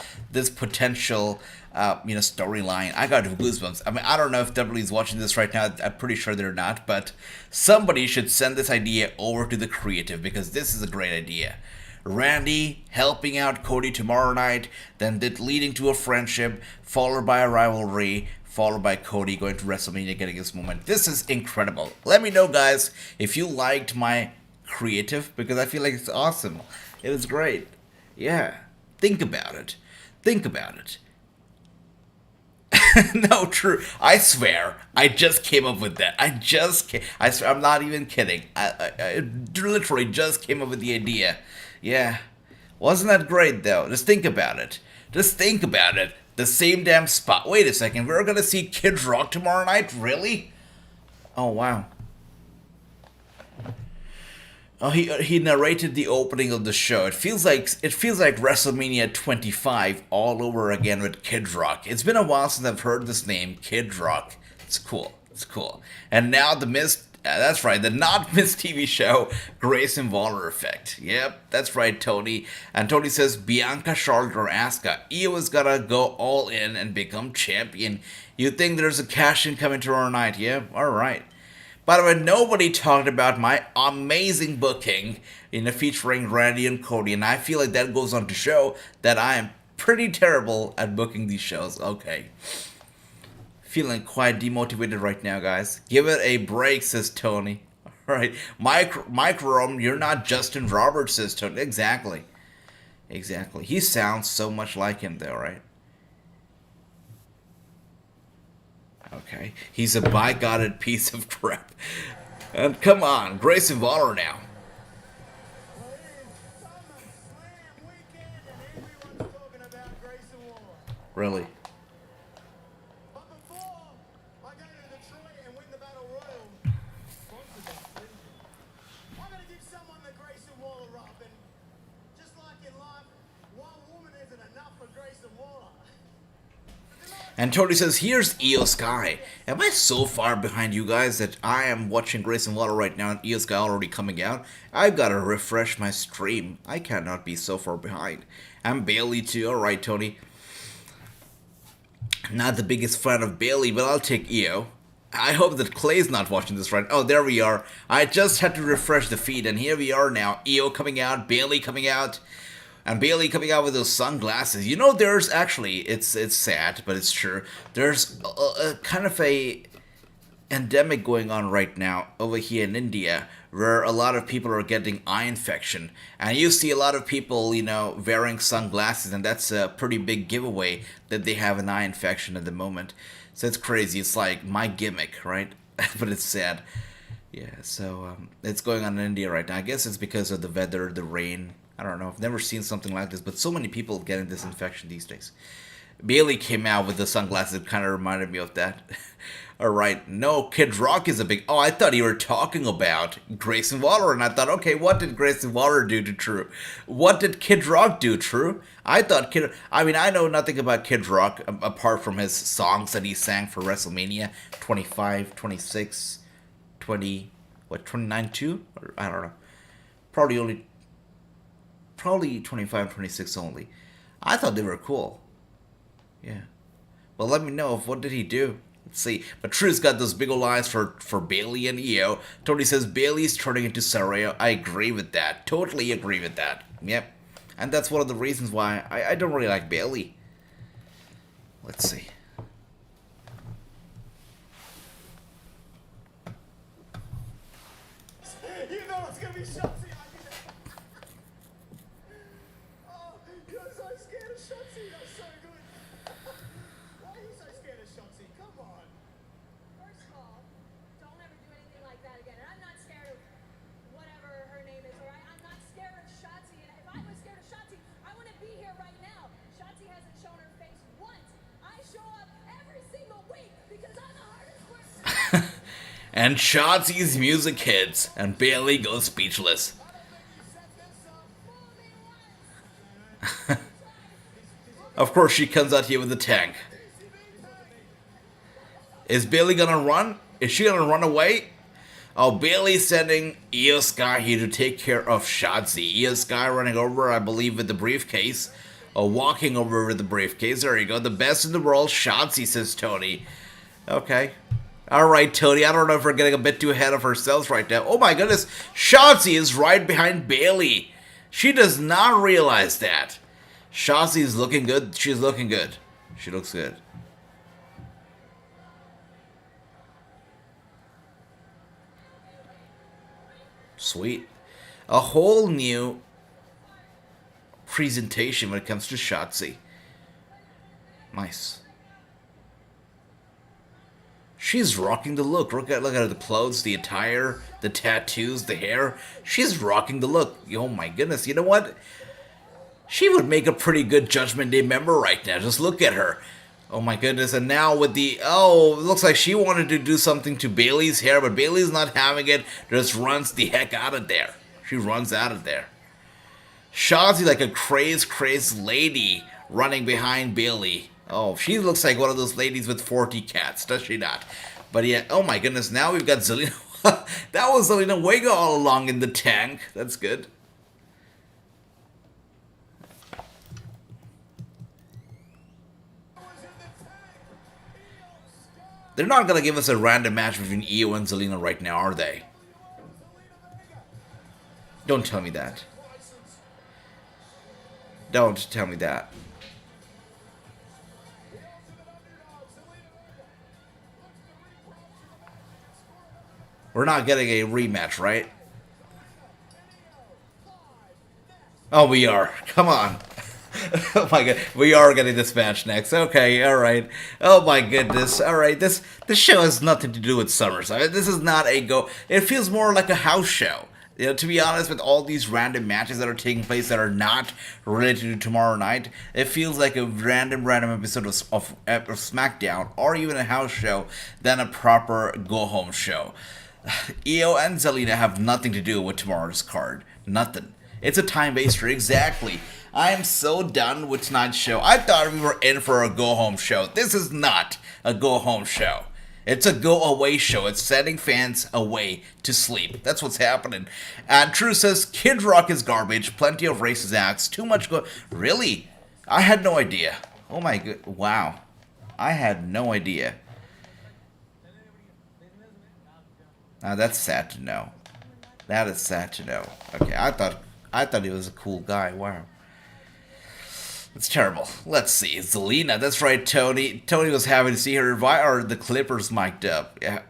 potential storyline. I got goosebumps. I mean, I don't know if WWE is watching this right now. I'm pretty sure they're not, but somebody should send this idea over to the creative, because this is a great idea. Randy helping out Cody tomorrow night, then leading to a friendship, followed by a rivalry, followed by Cody going to WrestleMania, getting his moment. This is incredible. Let me know, guys, if you liked my creative, because I feel like it's awesome. It was great. Yeah. Think about it. Think about it. No, true. I swear, I just came up with that. I swear, I'm not even kidding. I literally just came up with the idea. Yeah. Wasn't that great, though? Just think about it. Just think about it. The same damn spot. Wait a second. We're going to see Kid Rock tomorrow night? Really? Oh, wow. Oh, he narrated the opening of the show. It feels like WrestleMania 25 all over again with Kid Rock. It's been a while since I've heard this name, Kid Rock. It's cool. It's cool. And now the Miz... that's right, the Not Miz TV show, Grayson Waller effect. Yep, that's right, Tony. And Tony says, Bianca, Charlotte, or Asuka. Io is gonna go all in and become champion. You think there's a cash-in coming tomorrow night? Yeah, alright. By the way, nobody talked about my amazing booking featuring Randy and Cody, and I feel like that goes on to show that I am pretty terrible at booking these shows. Okay. Feeling quite demotivated right now, guys. Give it a break, says Tony. Alright. Mike Rome, you're not Justin Roberts, says Tony. Exactly. Exactly. He sounds so much like him, though, right? Okay. He's a bigoted piece of crap. And come on, Grayson Waller now. Really? And Tony says, here's Io Sky. Am I so far behind you guys that I am watching Grayson Waller right now and Io Sky already coming out? I've got to refresh my stream. I cannot be so far behind. I'm Bailey too. Alright, Tony. Not the biggest fan of Bailey, but I'll take Io. I hope that Clay's not watching this right. Oh, there we are. I just had to refresh the feed, and here we are now. Io coming out, Bailey coming out. And Bailey coming out with those sunglasses. You know, there's actually, it's sad, but it's true. There's a kind of a endemic going on right now over here in India, where a lot of people are getting eye infection. And you see a lot of people, wearing sunglasses, and that's a pretty big giveaway that they have an eye infection at the moment. So it's crazy. It's like my gimmick, right? But it's sad. Yeah, so it's going on in India right now. I guess it's because of the weather, the rain. I don't know. I've never seen something like this, but so many people getting this infection these days. Bailey came out with the sunglasses. It kind of reminded me of that. Alright, no, Kid Rock is a big... Oh, I thought you were talking about Grayson Waller, and I thought, okay, what did Grayson Waller do to True? What did Kid Rock do, True? I thought I know nothing about Kid Rock, apart from his songs that he sang for WrestleMania 25, 26, 20... what, 29-2? Or, I don't know. Probably 25, 26 only. I thought they were cool. Yeah. Well, let me know what did he do. Let's see. But Drew's got those big old eyes for Bayley and Io. Tony says Bayley's turning into Saraya. I agree with that. Totally agree with that. Yep. And that's one of the reasons why I don't really like Bayley. Let's see. You know it's gonna be Shotzi. Oh, you're so scared of Shotzi. That's so good. Why are you so scared of Shotzi? Come on. First of all, don't ever do anything like that again. And I'm not scared of whatever her name is, alright? I'm not scared of Shotzi. And if I was scared of Shotzi, I wouldn't be here right now. Shotzi hasn't shown her face once. I show up every single week because I'm the hardest worker. And Shotzi's music hits, and Bayley goes speechless. Of course, she comes out here with the tank. Is Bayley gonna run? Is she gonna run away? Oh, Bayley's sending Io Sky here to take care of Shotzi. Io Sky running over, I believe, with the briefcase. Or walking over with the briefcase. There you go. The best in the world, Shotzi, says Tony. Okay. Alright, Tony. I don't know if we're getting a bit too ahead of ourselves right now. Oh my goodness. Shotzi is right behind Bayley. She does not realize that. Shotzi is looking good. She's looking good. She looks good. Sweet. A whole new presentation when it comes to Shotzi. Nice. She's rocking the look. Look at her, the clothes, the attire, the tattoos, the hair. She's rocking the look. Oh my goodness. You know what? She would make a pretty good Judgment Day member right now. Just look at her. Oh my goodness. And now with the... Oh, it looks like she wanted to do something to Bayley's hair, but Bayley's not having it. Just runs the heck out of there. She runs out of there. Shotzi like a crazed lady running behind Bayley. Oh, she looks like one of those ladies with 40 cats, does she not? But yeah, oh my goodness, now we've got Zelina. That was Zelina Vega all along in the tank. That's good. They're not going to give us a random match between Io and Zelina right now, are they? Don't tell me that. Don't tell me that. We're not getting a rematch, right? Oh, we are. Come on. Oh my god. We are getting this match next. Okay, alright. Oh my goodness. Alright, this show has nothing to do with SummerSlam. This is not a go... It feels more like a house show. You know, to be honest, with all these random matches that are taking place that are not related to tomorrow night, it feels like a random episode of SmackDown, or even a house show, than a proper go-home show. Io and Zelina have nothing to do with tomorrow's card. Nothing. It's a time waster, exactly. I am so done with tonight's show. I thought we were in for a go-home show. This is not a go-home show. It's a go-away show. It's sending fans away to sleep. That's what's happening. And Drew says, Kid Rock is garbage. Plenty of racist acts. Too much Really? I had no idea. Oh my god. Wow. I had no idea. Now that's sad to know. That is sad to know. Okay, I thought he was a cool guy. Wow. It's terrible. Let's see. Zelina. That's right, Tony. Tony was happy to see her. Why are the Clippers mic'd up? Yeah.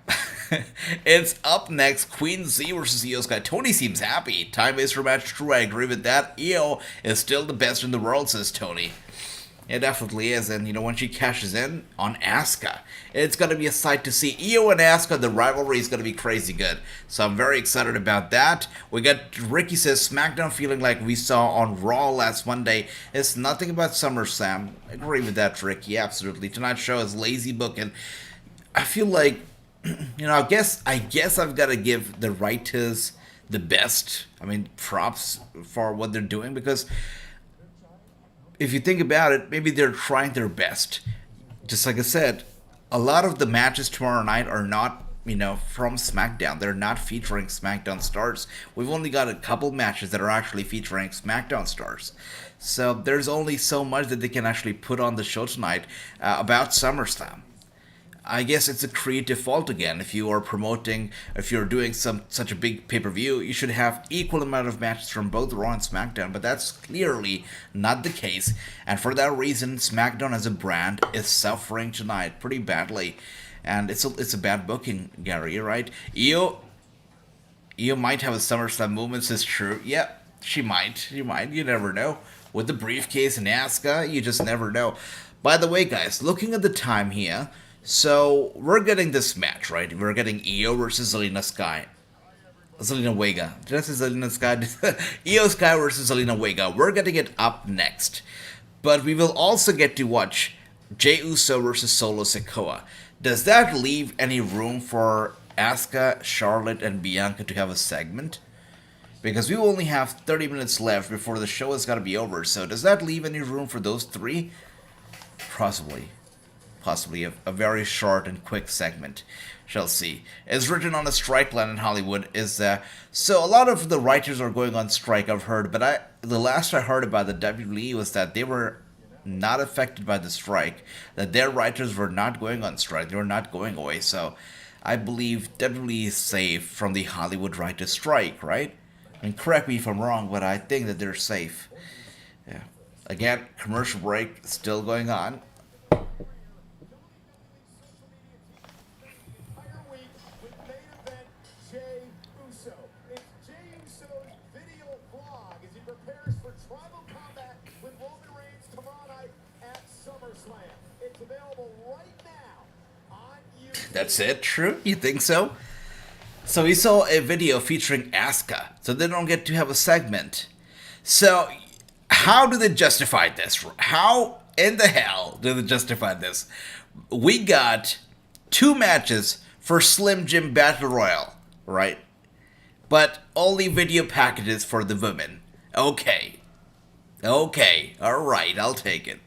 It's up next. Queen Z versus Io Sky. Tony seems happy. Time-based rematch. True, I agree with that. Io is still the best in the world, says Tony. It definitely is, and you know, when she cashes in on Asuka, it's going to be a sight to see. Io and Asuka, the rivalry is going to be crazy good. So I'm very excited about that. We got Ricky says, SmackDown feeling like we saw on Raw last Monday. It's nothing about SummerSlam. I agree with that, Ricky, absolutely. Tonight's show is lazy booking. I feel like, you know, I guess I've got to give the writers the best, props for what they're doing, because if you think about it, maybe they're trying their best. Just like I said, a lot of the matches tomorrow night are not from SmackDown. They're not featuring SmackDown stars. We've only got a couple matches that are actually featuring SmackDown stars. So there's only so much that they can actually put on the show tonight about SummerSlam. I guess it's a creative fault again. If you're doing such a big pay-per-view, you should have equal amount of matches from both Raw and SmackDown, but that's clearly not the case. And for that reason, SmackDown as a brand is suffering tonight pretty badly. And it's a bad booking, Gary, you're right? Io might have a SummerSlam movement, is true. Yeah, she might. You never know. With the briefcase and Asuka, you just never know. By the way, guys, looking at the time here, so we're getting this match, right? We're getting Io versus Zelina Vega. Did I say Zelina Sky? Io Sky versus Zelina Vega. We're getting it up next. But we will also get to watch Jey Uso versus Solo Sikoa. Does that leave any room for Asuka, Charlotte, and Bianca to have a segment? Because we only have 30 minutes left before the show is going to be over. So does that leave any room for those three? Possibly a very short and quick segment. Shall see. As written on a strike line in Hollywood is so a lot of the writers are going on strike, I've heard, but the last I heard about the WWE was that they were not affected by the strike, that their writers were not going on strike, they were not going away. So I believe WWE is safe from the Hollywood writers strike, right? I mean, correct me if I'm wrong, but I think that they're safe. Yeah. Again, commercial break still going on. Entire week with main event Jey Uso. It's Jey Uso's video vlog as he prepares for tribal combat with Roman Reigns tomorrow night at SummerSlam. It's available right now on YouTube. That's it? True? You think so? So we saw a video featuring Asuka, so they don't get to have a segment. So how do they justify this? How in the hell do they justify this? We got 2 matches for Slim Jim Battle Royal, right? But only video packages for the women. Okay, alright, I'll take it.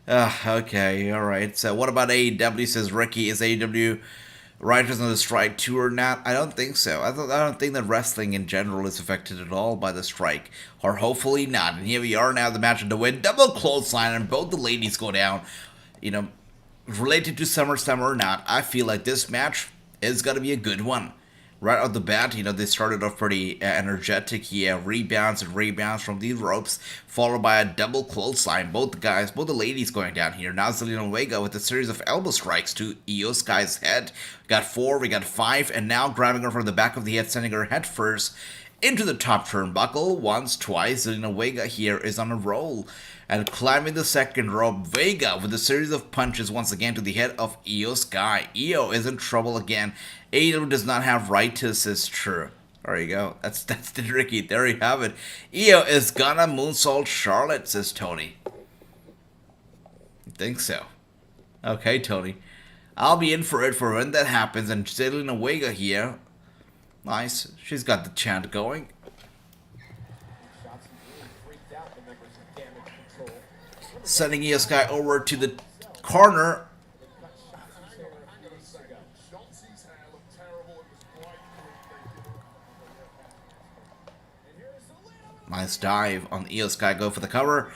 Okay, alright. So what about AEW, says Ricky? Is AEW writers on the strike too or not? I don't think so. I don't think that wrestling in general is affected at all by the strike. Or hopefully not. And here we are now, the match of the win. Double clothesline and both the ladies go down. Related to SummerSlam or not, I feel like this match is going to be a good one. Right off the bat, they started off pretty energetic here. Rebounds from the ropes, followed by a double clothesline. Both the ladies going down here. Now Zelina Vega with a series of elbow strikes to Io Sky's head. We got 4, we got 5, and now grabbing her from the back of the head, sending her head first into the top turnbuckle. Once, twice, Zelina Vega here is on a roll. And climbing the second rope, Vega with a series of punches once again to the head of Io Sky. Io is in trouble again. AEW does not have right to assist. True. There you go. That's the tricky. There you have it. Io is gonna moonsault Charlotte, says Tony. I think so. Okay, Tony. I'll be in for it for when that happens. And Zelina Vega here. Nice. She's got the chant going. Sending Io Sky over to the corner. Nice dive on Io Sky. Go for the cover.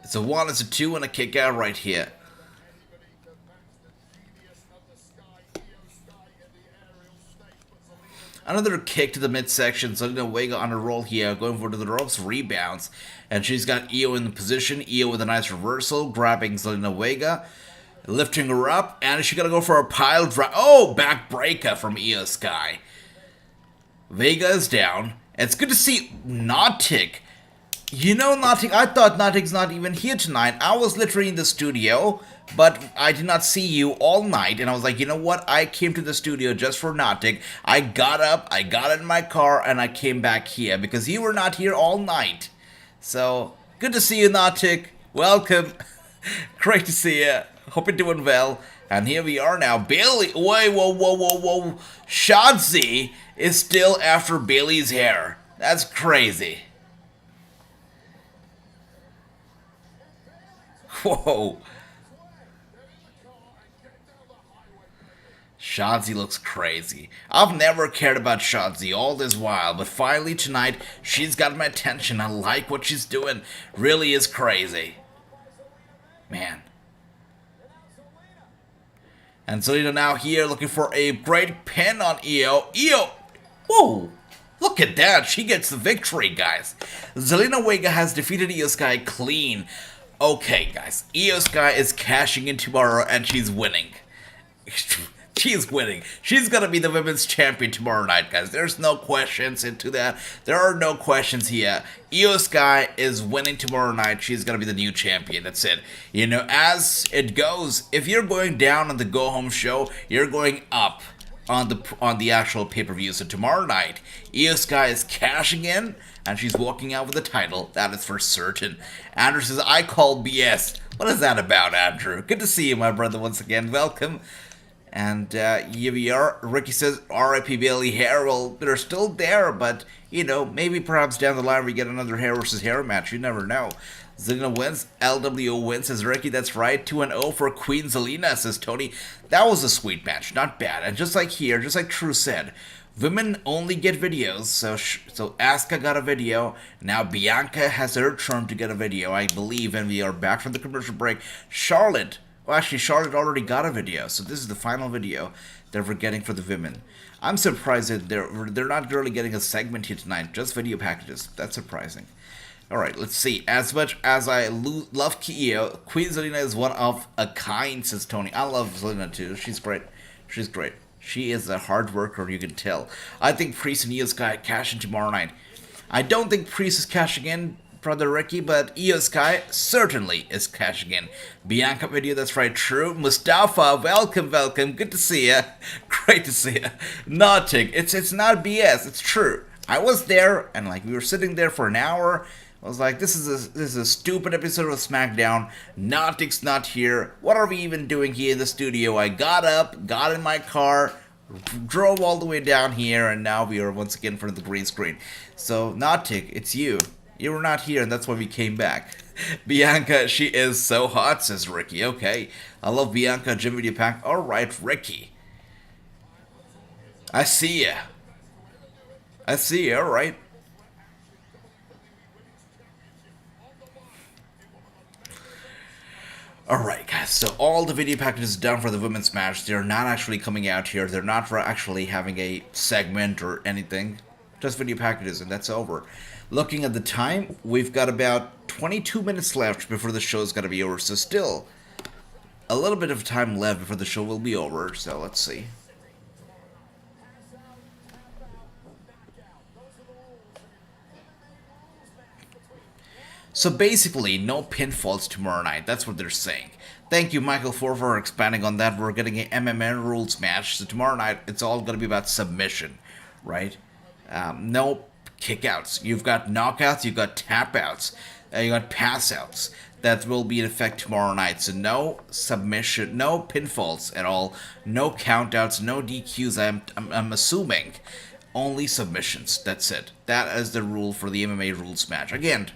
It's a 1, it's a 2, and a kick out right here. Another kick to the midsection. Zelina Vega on a roll here, going for the ropes, rebounds. And she's got Io in the position. Io with a nice reversal, grabbing Zelina Vega, lifting her up, and she's gonna go for a pile drive. Oh, back breaker from Io Sky. Vega is down. It's good to see Nautic. Nautic, I thought Nautic's not even here tonight. I was literally in the studio, but I did not see you all night, and I was like, you know what? I came to the studio just for Nautic. I got up, I got in my car, and I came back here, because you were not here all night. So, good to see you, Nautic. Welcome. Great to see you. Hope you're doing well. And here we are now. Bailey, whoa. Shotzi is still after Bailey's hair. That's crazy. Whoa. Shotzi looks crazy. I've never cared about Shotzi all this while, but finally tonight, she's got my attention. I like what she's doing. Really is crazy. Man. And Zelina now here looking for a great pin on Io. Io! Whoa! Look at that. She gets the victory, guys. Zelina Vega has defeated Io Sky clean. Okay, guys. Io Sky is cashing in tomorrow and she's winning. She's winning. She's gonna be the women's champion tomorrow night, guys. There's no questions into that. There are no questions here. Io Sky is winning tomorrow night. She's gonna be the new champion. That's it. You know, as it goes, if you're going down on the go-home show, you're going up on the actual pay-per-view. So tomorrow night, Io Sky is cashing in, and she's walking out with the title. That is for certain. Andrew says, I call BS. What is that about, Andrew? Good to see you, my brother, once again. Welcome. And here we are. Ricky says, R.I.P. Bailey hair. Well, they're still there, but, you know, maybe perhaps down the line we get another hair versus hair match. You never know. Zelina wins. LWO wins, says Ricky. That's right. 2-0 for Queen Zelina, says Tony. That was a sweet match. Not bad. And just like here, just like True said, women only get videos. So Asuka got a video. Now Bianca has her turn to get a video, I believe. And we are back from the commercial break. Charlotte. Well, actually, Charlotte already got a video, so this is the final video that we're getting for the women. I'm surprised that they're not really getting a segment here tonight, just video packages. That's surprising. All right, let's see. As much as I love Io, Queen Zelina is one of a kind, says Tony. I love Zelina too. She's great. She's great. She is a hard worker, you can tell. I think Priest and Io Sky cash in tomorrow night. I don't think Priest is cashing in, Brother Ricky, but Io Sky certainly is cashing in. Bianca video, that's right, true. Mustafa, welcome, welcome. Good to see ya. Great to see ya. Nautic, it's not BS, it's true. I was there, and like we were sitting there for an hour. I was like, this is a stupid episode of SmackDown. Nautic's not here. What are we even doing here in the studio? I got up, got in my car, drove all the way down here, and now we are once again in front of the green screen. So, Nautic, it's you. You were not here, and that's why we came back. Bianca, she is so hot, says Ricky. Okay. I love Bianca, Jim Video Pack. Alright, Ricky. I see ya. I see ya, alright. Alright, guys, so all the video packages done for the women's match. They're not actually coming out here. They're not actually having a segment or anything. Just video packages, and that's over. Looking at the time, we've got about 22 minutes left before the show is going to be over. So still, a little bit of time left before the show will be over. So let's see. So basically, no pinfalls tomorrow night. That's what they're saying. Thank you, Michael, for expanding on that. We're getting an MMA rules match. So tomorrow night, it's all going to be about submission, right? No kickouts. You've got knockouts, you've got tap-outs, you got pass-outs. That will be in effect tomorrow night. So no submission, no pinfalls at all, no countouts, no DQs. I'm assuming only submissions. That's it. That is the rule for the MMA rules match. Again,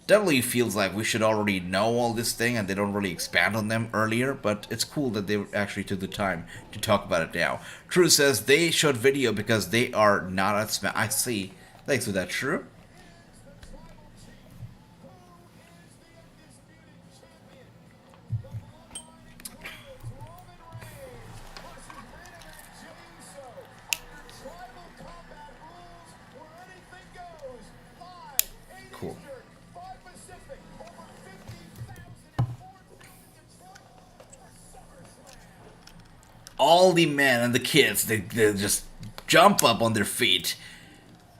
definitely feels like we should already know all this thing, and they don't really expand on them earlier, but it's cool that they actually took the time to talk about it now. True says they showed video because they are not at Smack. I see. Thanks for that, True. Cool. All the men and the kids, they just jump up on their feet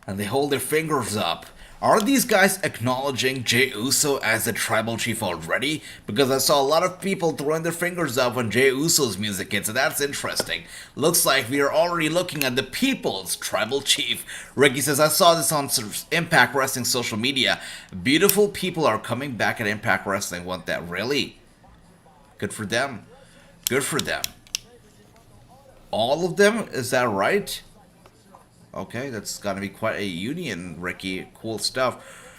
and they hold their fingers up. Are these guys acknowledging Jey Uso as the tribal chief already? Because I saw a lot of people throwing their fingers up when Jey Uso's music hit, so that's interesting. Looks like we are already looking at the people's tribal chief. Ricky says, I saw this on Impact Wrestling social media. Beautiful people are coming back at Impact Wrestling. Want that? Really? Good for them. Good for them. All of them? Is that right? Okay, that's gotta be quite a union, Ricky. Cool stuff.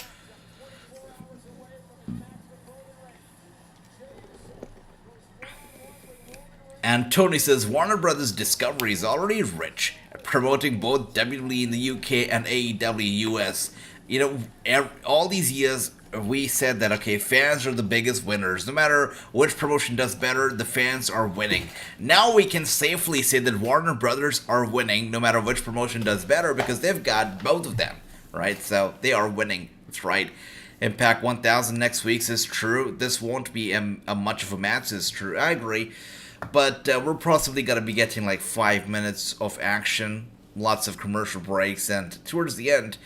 And Tony says Warner Brothers Discovery is already rich, promoting both WWE in the UK and AEW US. You know, all these years we said that, okay, fans are the biggest winners. No matter which promotion does better, the fans are winning. Now we can safely say that Warner Brothers are winning no matter which promotion does better because they've got both of them, right? So they are winning. That's right. Impact 1000 next week is true. This won't be a much of a match, is true. I agree. But we're possibly going to be getting like 5 minutes of action, lots of commercial breaks, and towards the end,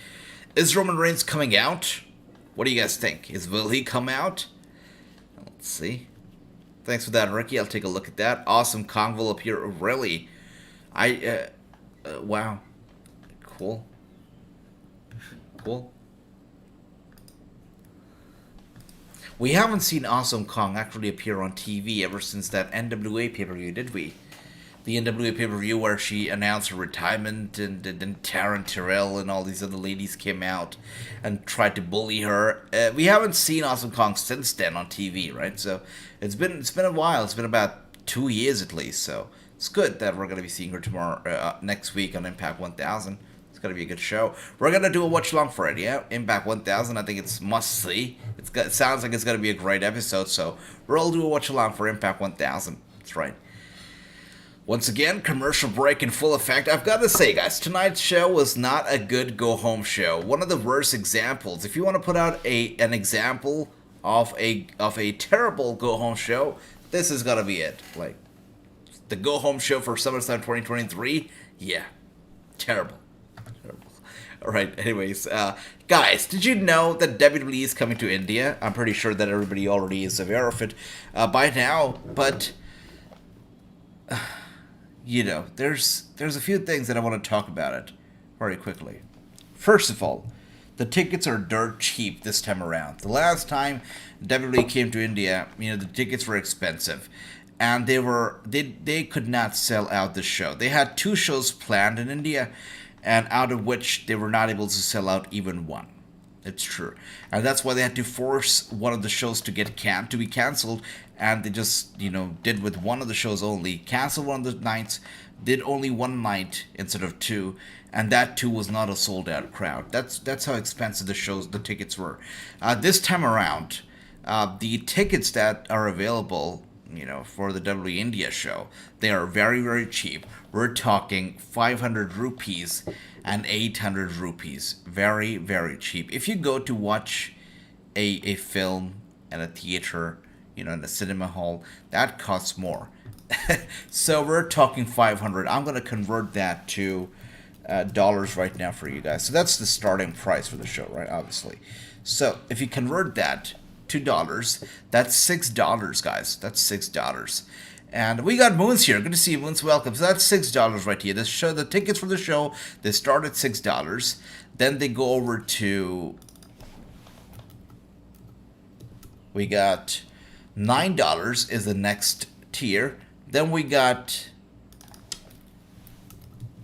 is Roman Reigns coming out? What do you guys think? Will he come out? Let's see. Thanks for that, Ricky. I'll take a look at that. Awesome Kong will appear. Really? Wow. Cool. Cool. We haven't seen Awesome Kong actually appear on TV ever since that NWA pay-per-view, did we? The NWA pay-per-view where she announced her retirement, and then Taryn Terrell and all these other ladies came out and tried to bully her. We haven't seen Awesome Kong since then on TV, right? So it's been a while. It's been about 2 years at least. So it's good that we're gonna be seeing her tomorrow, next week on Impact 1000. It's gonna be a good show. We're gonna do a watch along for it, yeah. Impact 1000. I think it's must see. It sounds like it's gonna be a great episode. So we'll do a watch along for Impact 1000. That's right. Once again, commercial break in full effect. I've got to say, guys, tonight's show was not a good go-home show. One of the worst examples. If you want to put out an example of a terrible go-home show, this is gonna be it. Like the go-home show for SummerSlam 2023. Yeah, terrible. All right. Anyways, guys, did you know that WWE is coming to India? I'm pretty sure that everybody already is aware of it by now, but. You know, there's a few things that I want to talk about it very quickly. First of all, the tickets are dirt cheap this time around. The last time WWE came to India, you know, the tickets were expensive, and they could not sell out the show. They had 2 shows planned in India, and out of which they were not able to sell out even one. It's true, and that's why they had to force one of the shows to be canceled. And they just, you know, did with one of the shows only. Canceled one of the nights, did only one night instead of 2, and that too was not a sold out crowd. That's how expensive the tickets were. This time around, the tickets that are available, you know, for the WWE India show, they are very, very cheap. We're talking 500 rupees and 800 rupees. Very, very cheap. If you go to watch a film at a theater, you know, in a cinema hall, that costs more. So we're talking 500. I'm going to convert that to dollars right now for you guys. So that's the starting price for the show, right? Obviously. So if you convert that to dollars, that's $6, guys. That's $6. And we got Moons here. Good to see you, Moons. Welcome. So that's $6 right here. The tickets for the show, they start at $6. Then they go over to... We got... $9 is the next tier. Then we got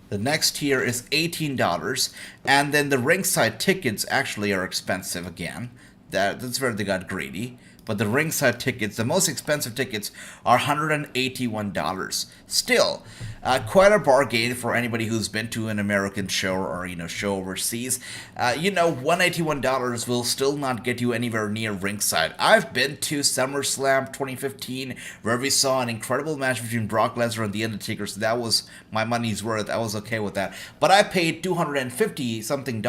the next tier is $18, and then the ringside tickets actually are expensive again. That's where they got greedy. But the ringside tickets, the most expensive tickets, are $181. Still, quite a bargain for anybody who's been to an American show or, you know, show overseas. You know, $181 will still not get you anywhere near ringside. I've been to SummerSlam 2015, where we saw an incredible match between Brock Lesnar and The Undertaker, so that was my money's worth. I was okay with that. But I paid $250-something,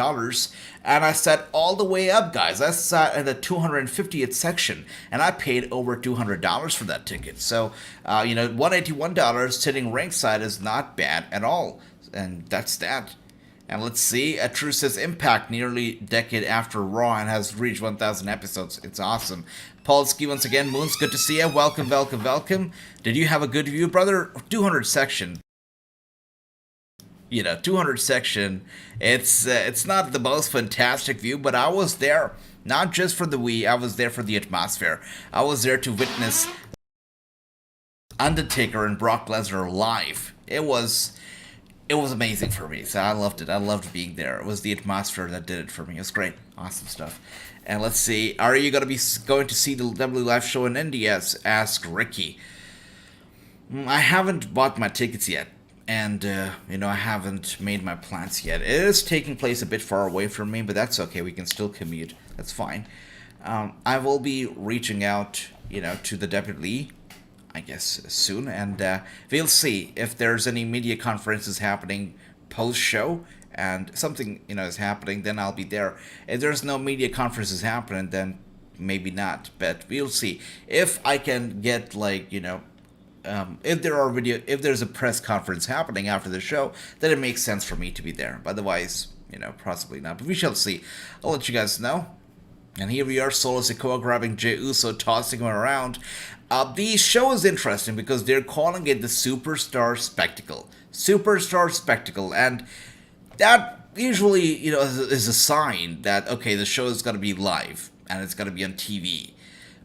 and I sat all the way up, guys. I sat in the 250th section, and I paid over $200 for that ticket. So, you know, $181 sitting ringside is not bad at all. And that's that. And let's see. True says Impact nearly decade after Raw and has reached 1,000 episodes. It's awesome. Polsky once again. Moons, good to see you. Welcome, welcome, welcome. Did you have a good view, brother? 200 section. You know, 200 section. It's not the most fantastic view, but I was there. Not just for the Wii, I was there for the atmosphere. I was there to witness Undertaker and Brock Lesnar live. It was amazing for me, so I loved it. I loved being there. It was the atmosphere that did it for me. It was great. Awesome stuff. And let's see, are you going to see the WWE Live show in India? Asked Ricky. I haven't bought my tickets yet, and I haven't made my plans yet. It is taking place a bit far away from me, but that's okay. We can still commute. That's fine. I will be reaching out, to the WWE, I guess, soon, and we'll see if there's any media conferences happening post-show, and something, is happening, then I'll be there. If there's no media conferences happening, then maybe not, but we'll see. If I can get, if there's a press conference happening after the show, then it makes sense for me to be there. But otherwise, possibly not. But we shall see. I'll let you guys know. And here we are, Solo Sikoa grabbing Jey Uso, tossing him around. The show is interesting because they're calling it the Superstar Spectacle. Superstar Spectacle. And that usually, is a sign that, okay, the show is going to be live and it's going to be on TV.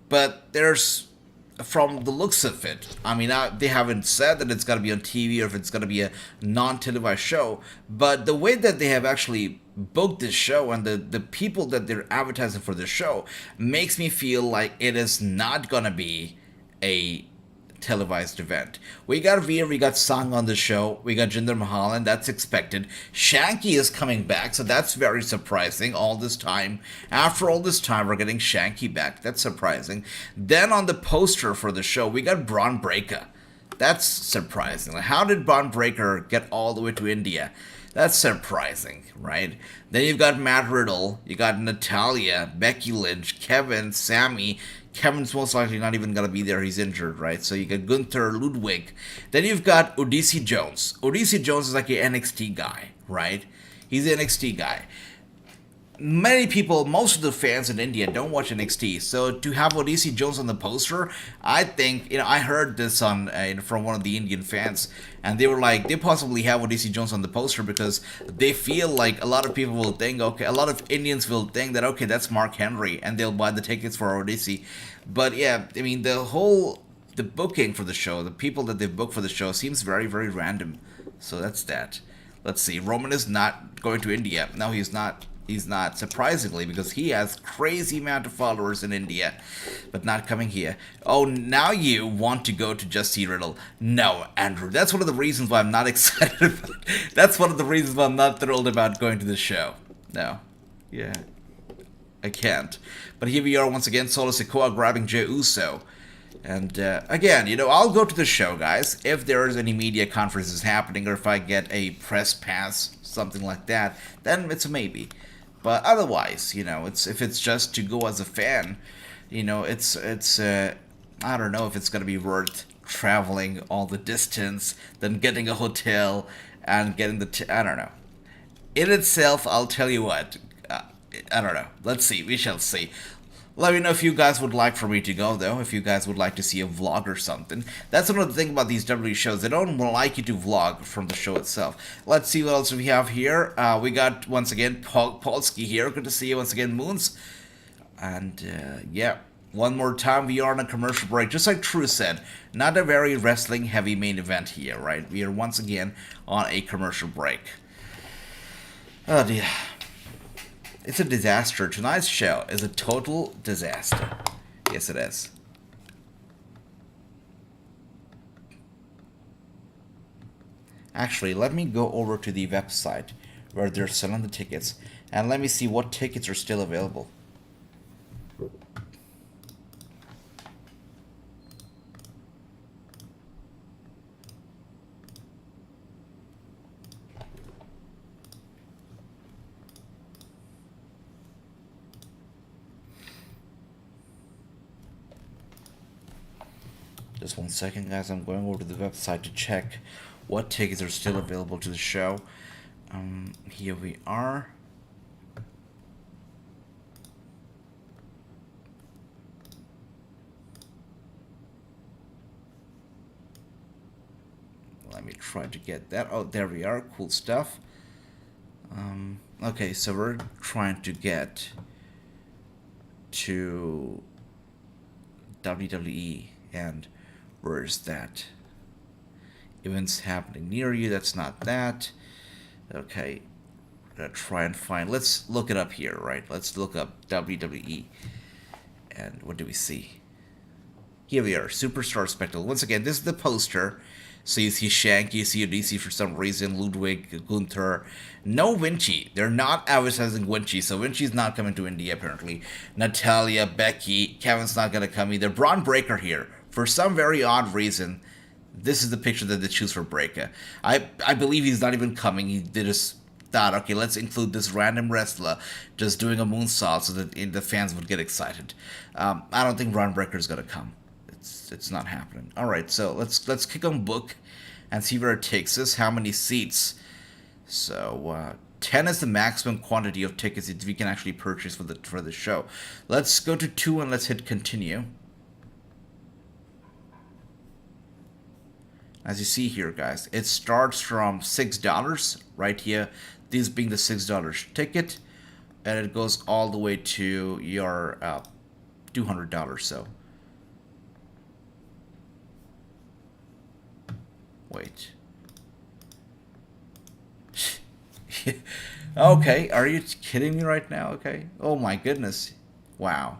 But there's, from the looks of it, they haven't said that it's going to be on TV or if it's going to be a non-televised show, but the way that they have actually booked this show and the people that they're advertising for the show makes me feel like it is not going to be a televised event. We got Veer, we got Sang on the show, we got Jinder Mahal, and that's expected. Shanky is coming back, so that's very surprising. All this time, after all this time, we're getting Shanky back. That's surprising. Then on the poster for the show, we got Bron Breakker. That's surprising. How did Bron Breakker get all the way to India? That's surprising, right? Then you've got Matt Riddle, you got Natalya, Becky Lynch, Kevin, Sammy. Kevin's most likely not even going to be there. He's injured, right? So you got Gunther, Ludwig. Then you've got Odyssey Jones. Odyssey Jones is like an NXT guy, right? He's an NXT guy. Many people, most of the fans in India don't watch NXT. So to have Odyssey Jones on the poster, I think, I heard this on from one of the Indian fans, and they were like, they possibly have Odyssey Jones on the poster because they feel like a lot of people will think, okay, a lot of Indians will think that, okay, that's Mark Henry, and they'll buy the tickets for Odyssey. But yeah, the booking for the show, the people that they've booked for the show seems very, very random. So that's that. Let's see. Roman is not going to India. No, he's not. He's not, surprisingly, because he has crazy amount of followers in India, but not coming here. Oh, now you want to go to just see Riddle. No, Andrew, that's one of the reasons why I'm not excited about it. That's one of the reasons why I'm not thrilled about going to the show. No. Yeah. I can't. But here we are once again, Solo Sikoa grabbing Jey Uso. And again, I'll go to the show, guys, if there is any media conferences happening or if I get a press pass, something like that, then it's a maybe. But otherwise, if it's just to go as a fan, it's I don't know if it's going to be worth traveling all the distance, then getting a hotel and getting I don't know. In itself, I'll tell you what, I don't know. Let's see. We shall see. Let me know if you guys would like for me to go, though. If you guys would like to see a vlog or something. That's another thing about these WWE shows. They don't like you to vlog from the show itself. Let's see what else we have here. We got, once again, Polsky here. Good to see you once again, Moons. And, yeah. One more time, we are on a commercial break. Just like True said, not a very wrestling-heavy main event here, right? We are once again on a commercial break. Oh, dear. It's a disaster. Tonight's show is a total disaster. Yes, it is. Actually, let me go over to the website where they're selling the tickets, and let me see what tickets are still available. Just 1 second, guys. I'm going over to the website to check what tickets are still available to the show. Here we are. Let me try to get that. Oh, there we are. Cool stuff. Okay, so we're trying to get to WWE, and where is that? Events happening near you. That's not that. Okay. Gonna try and find. Let's look it up here, right? Let's look up WWE. And what do we see? Here we are, Superstar Spectacle. Once again, this is the poster. So you see Shank, you see DC for some reason, Ludwig, Gunther. No Vinci. They're not advertising Vinci, so Vinci's not coming to India apparently. Natalia, Becky, Kevin's not going to come either. Bron Breakker here. For some very odd reason, this is the picture that they choose for Breakker. I believe he's not even coming. They just thought, okay, let's include this random wrestler just doing a moonsault so that the fans would get excited. I don't think Bron Breakker's going to come. It's not happening. All right, so let's click on book and see where it takes us. How many seats? So 10 is the maximum quantity of tickets that we can actually purchase for the show. Let's go to 2 and let's hit continue. As you see here, guys, it starts from $6 right here. This being the $6 ticket, and it goes all the way to your $200. So. Wait. Okay, are you kidding me right now? Okay. Oh my goodness. Wow.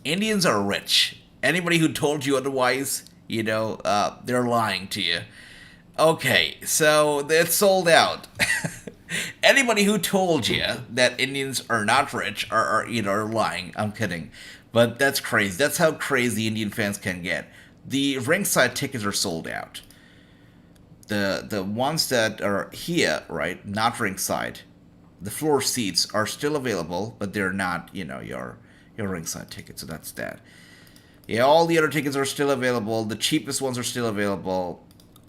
Indians are rich. Anybody who told you otherwise, you know, they're lying to you. Okay, so it's sold out. Anybody who told you that Indians are not rich are lying. I'm kidding. But that's crazy. That's how crazy Indian fans can get. The ringside tickets are sold out. The ones that are here, right, not ringside, the floor seats are still available, but they're not, your ringside tickets, so that's that. Yeah, all the other tickets are still available. The cheapest ones are still available.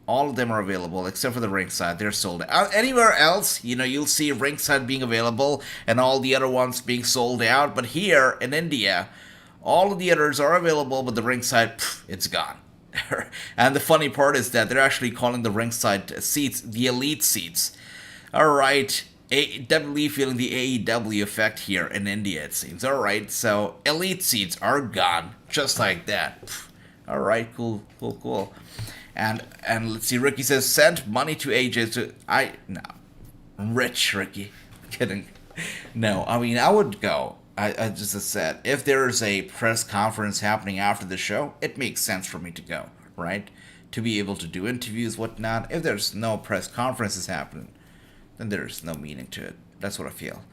All of them are available, except for the ringside. They're sold out. Anywhere else, you'll see ringside being available and all the other ones being sold out. But here in India, all of the others are available, but the ringside, it's gone. And the funny part is that they're actually calling the ringside seats the elite seats. Alright, WWE feeling the AEW effect here in India, it seems. Alright, so elite seats are gone, just like that. Alright, cool. And let's see, Ricky says, send money to AJ no. Rich Ricky. Kidding. No, I mean, I would go. I just said, if there's a press conference happening after the show, it makes sense for me to go, right? To be able to do interviews, whatnot. If there's no press conferences happening, then there's no meaning to it. That's what I feel.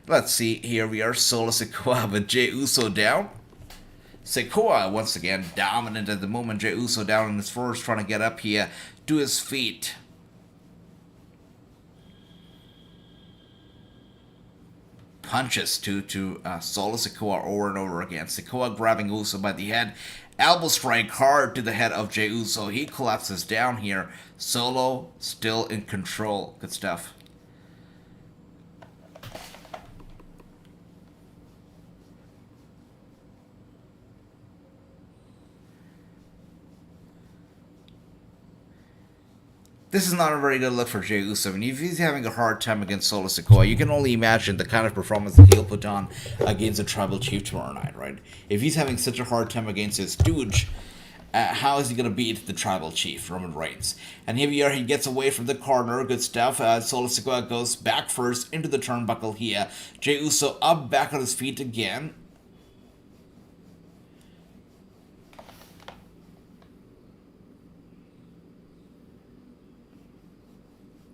Let's see, here we are, Solo Sikoa with Jey Uso down. Sikoa, once again, dominant at the moment. Jey Uso down on his first, trying to get up here to his feet. Punches to Solo Sikoa over and over again. Sikoa grabbing Uso by the head. Elbow strike hard to the head of Jey Uso. He collapses down here. Solo still in control. Good stuff. This is not a very good look for Jey Uso. I mean, if he's having a hard time against Solo Sikoa, you can only imagine the kind of performance that he'll put on against the Tribal Chief tomorrow night, right? If he's having such a hard time against his stooge, how is he going to beat the Tribal Chief, Roman Reigns? And here we are, he gets away from the corner, good stuff. Solo Sikoa goes back first into the turnbuckle here. Jey Uso up back on his feet again.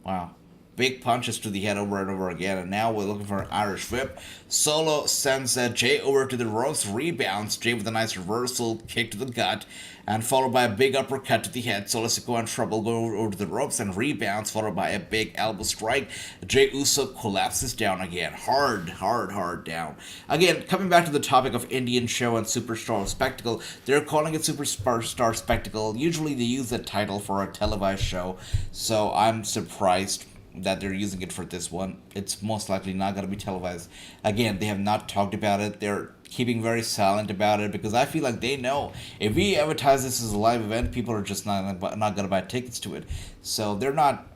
Wow. Big punches to the head over and over again, and now we're looking for an Irish whip. Solo sends Jey over to the ropes, rebounds. Jey with a nice reversal kick to the gut, and followed by a big uppercut to the head. Solo Sikoa in trouble, going over to the ropes and rebounds, followed by a big elbow strike. Jey Uso collapses down again. Hard down. Again, coming back to the topic of Indian show and Superstar Spectacle, they're calling it Superstar Spectacle. Usually they use that title for a televised show, so I'm surprised that they're using it for this one. It's most likely not going to be televised. Again, they have not talked about it. They're keeping very silent about it because I feel like they know if we advertise this as a live event, people are just not going to buy tickets to it. So they're not,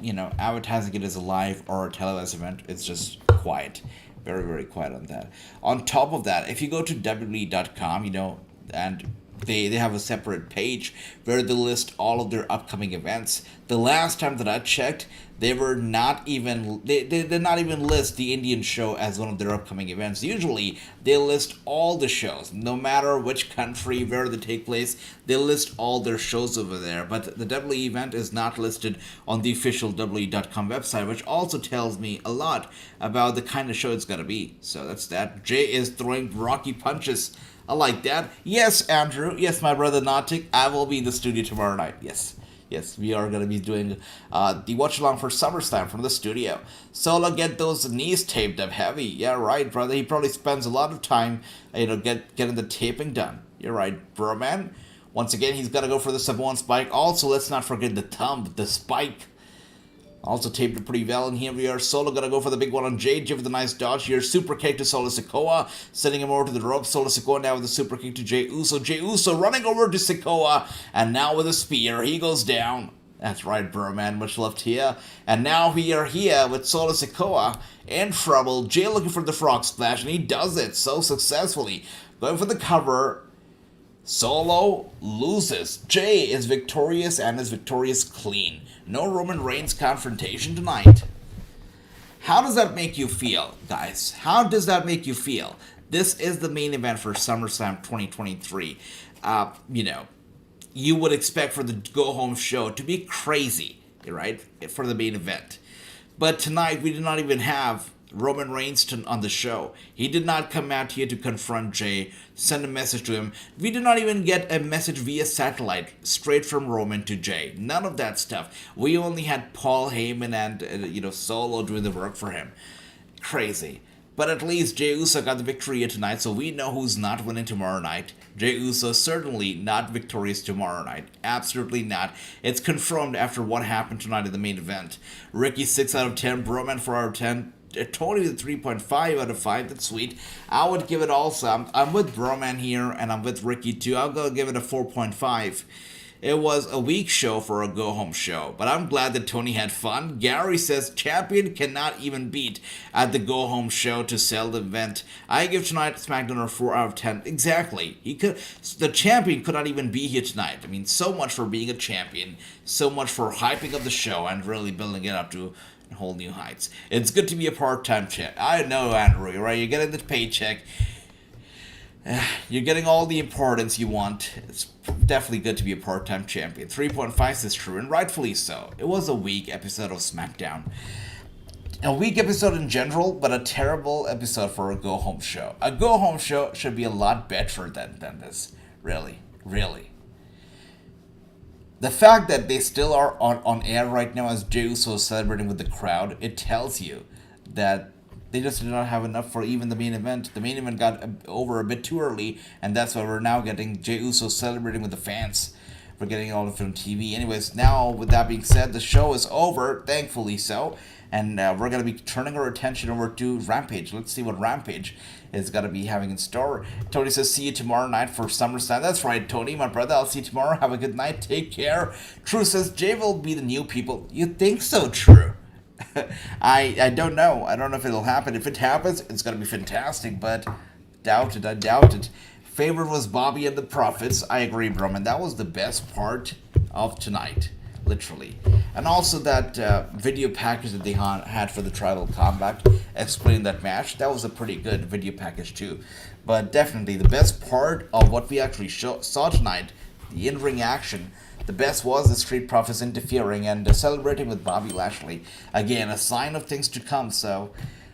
advertising it as a live or a televised event. It's just quiet. Very, very quiet on that. On top of that, if you go to WWE.com, and they have a separate page where they list all of their upcoming events. The last time that I checked, they were not even they did not even list the Indian show as one of their upcoming events. Usually they list all the shows, no matter which country, where they take place, they list all their shows over there. But the WWE event is not listed on the official WWE.com website, which also tells me a lot about the kind of show it's gonna be. So that's that. Jey is throwing rocky punches. I like that. Yes, Andrew. Yes, my brother Nautic. I will be in the studio tomorrow night. Yes, we are going to be doing the watch-along for SummerSlam from the studio. Solo, get those knees taped up heavy. Yeah, right, brother. He probably spends a lot of time, getting the taping done. You're right, bro, man. Once again, he's got to go for the Samoan spike. Also, let's not forget the thumb, the spike. Also taped it pretty well, and here we are. Solo gonna go for the big one on Jey. Jey with a nice dodge here. Super kick to Solo Sikoa, sending him over to the rope. Solo Sikoa now with a super kick to Jey Uso. Jey Uso running over to Sikoa, and now with a spear, he goes down. That's right, bro, man. Much left here. And now we are here with Solo Sikoa in trouble. Jey looking for the frog splash, and he does it so successfully. Going for the cover. Solo loses. Jey is victorious and is victorious clean. No Roman Reigns confrontation tonight. How does that make you feel, guys? How does that make you feel? This is the main event for SummerSlam 2023. You would expect for the go-home show to be crazy, right? For the main event. But tonight, we did not even have Roman Reigns on the show. He did not come out here to confront Jey, send a message to him. We did not even get a message via satellite straight from Roman to Jey. None of that stuff. We only had Paul Heyman and Solo doing the work for him. Crazy. But at least Jey Uso got the victory here tonight, so we know who's not winning tomorrow night. Jey Uso certainly not victorious tomorrow night. Absolutely not. It's confirmed after what happened tonight in the main event. Ricky 6 out of 10, Broman 4 out of 10. Tony with 3.5 out of 5. That's sweet. I would give it also. I'm with Broman here, and I'm with Ricky too. I'll go give it a 4.5. It was a weak show for a go-home show, but I'm glad that Tony had fun. Gary says champion cannot even beat at the go-home show to sell the event. I give tonight SmackDown a 4 out of 10. Exactly. The champion could not even be here tonight. I mean, so much for being a champion, so much for hyping up the show and really building it up to whole new heights. It's good to be a part-time champ. I know, Andrew, right? You're getting the paycheck. You're getting all the importance you want. It's definitely good to be a part-time champion. 3.5 is true, and rightfully so. It was a weak episode of SmackDown. A weak episode in general, but a terrible episode for a go-home show. A go-home show should be a lot better than this. Really. The fact that they still are on air right now as Jey Uso is celebrating with the crowd, it tells you that they just did not have enough for even the main event. The main event got over a bit too early, and that's why we're now getting Jey Uso celebrating with the fans. We're getting all of it on TV. Anyways, now with that being said, the show is over, thankfully so, and we're going to be turning our attention over to Rampage. Let's see what Rampage is going to be having in store. Tony says, see you tomorrow night for SummerSlam. That's right, Tony, my brother. I'll see you tomorrow. Have a good night. Take care. True says, Jey will be the new people. You think so, True? I don't know. I don't know if it'll happen. If it happens, it's going to be fantastic, but I doubt it. Favorite was Bobby and the Prophets. I agree, Broman. That was the best part of tonight. Literally. And also that video package that they had for the Tribal Combat explaining that match, that was a pretty good video package too. But definitely the best part of what we actually saw tonight, the in-ring action, the best was the Street Profits interfering and celebrating with Bobby Lashley. Again, a sign of things to come, so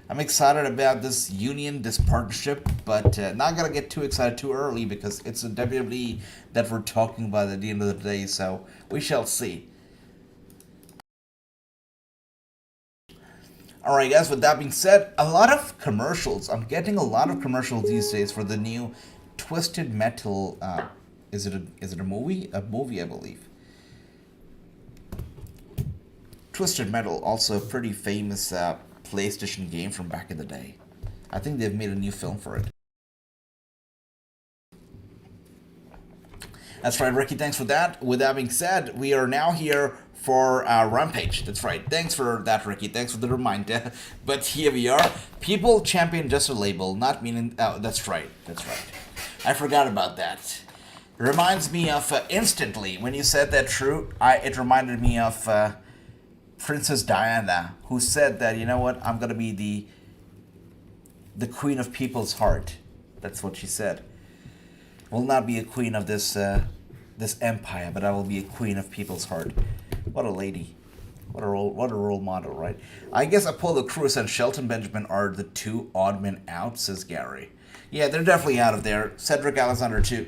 I'm excited about this union, this partnership, but not going to get too excited too early because it's a WWE that we're talking about at the end of the day, so we shall see. Alright guys, with that being said, a lot of commercials. I'm getting a lot of commercials these days for the new Twisted Metal, is it a movie? A movie, I believe. Twisted Metal, also a pretty famous PlayStation game from back in the day. I think they've made a new film for it. That's right, Ricky, thanks for that. With that being said, we are now here for Rampage. That's right. Thanks for that, Ricky. Thanks for the reminder. But here we are. People champion just a label, not meaning... Oh, that's right. I forgot about that. Reminds me of instantly when you said that, True. It reminded me of Princess Diana, who said that, you know what, I'm gonna be the queen of people's heart. That's what she said. Will not be a queen of this empire, but I will be a queen of people's heart. What a lady. What a role model, right? I guess Apollo Crews and Shelton Benjamin are the two odd men out, says Gary. Yeah, they're definitely out of there. Cedric Alexander too.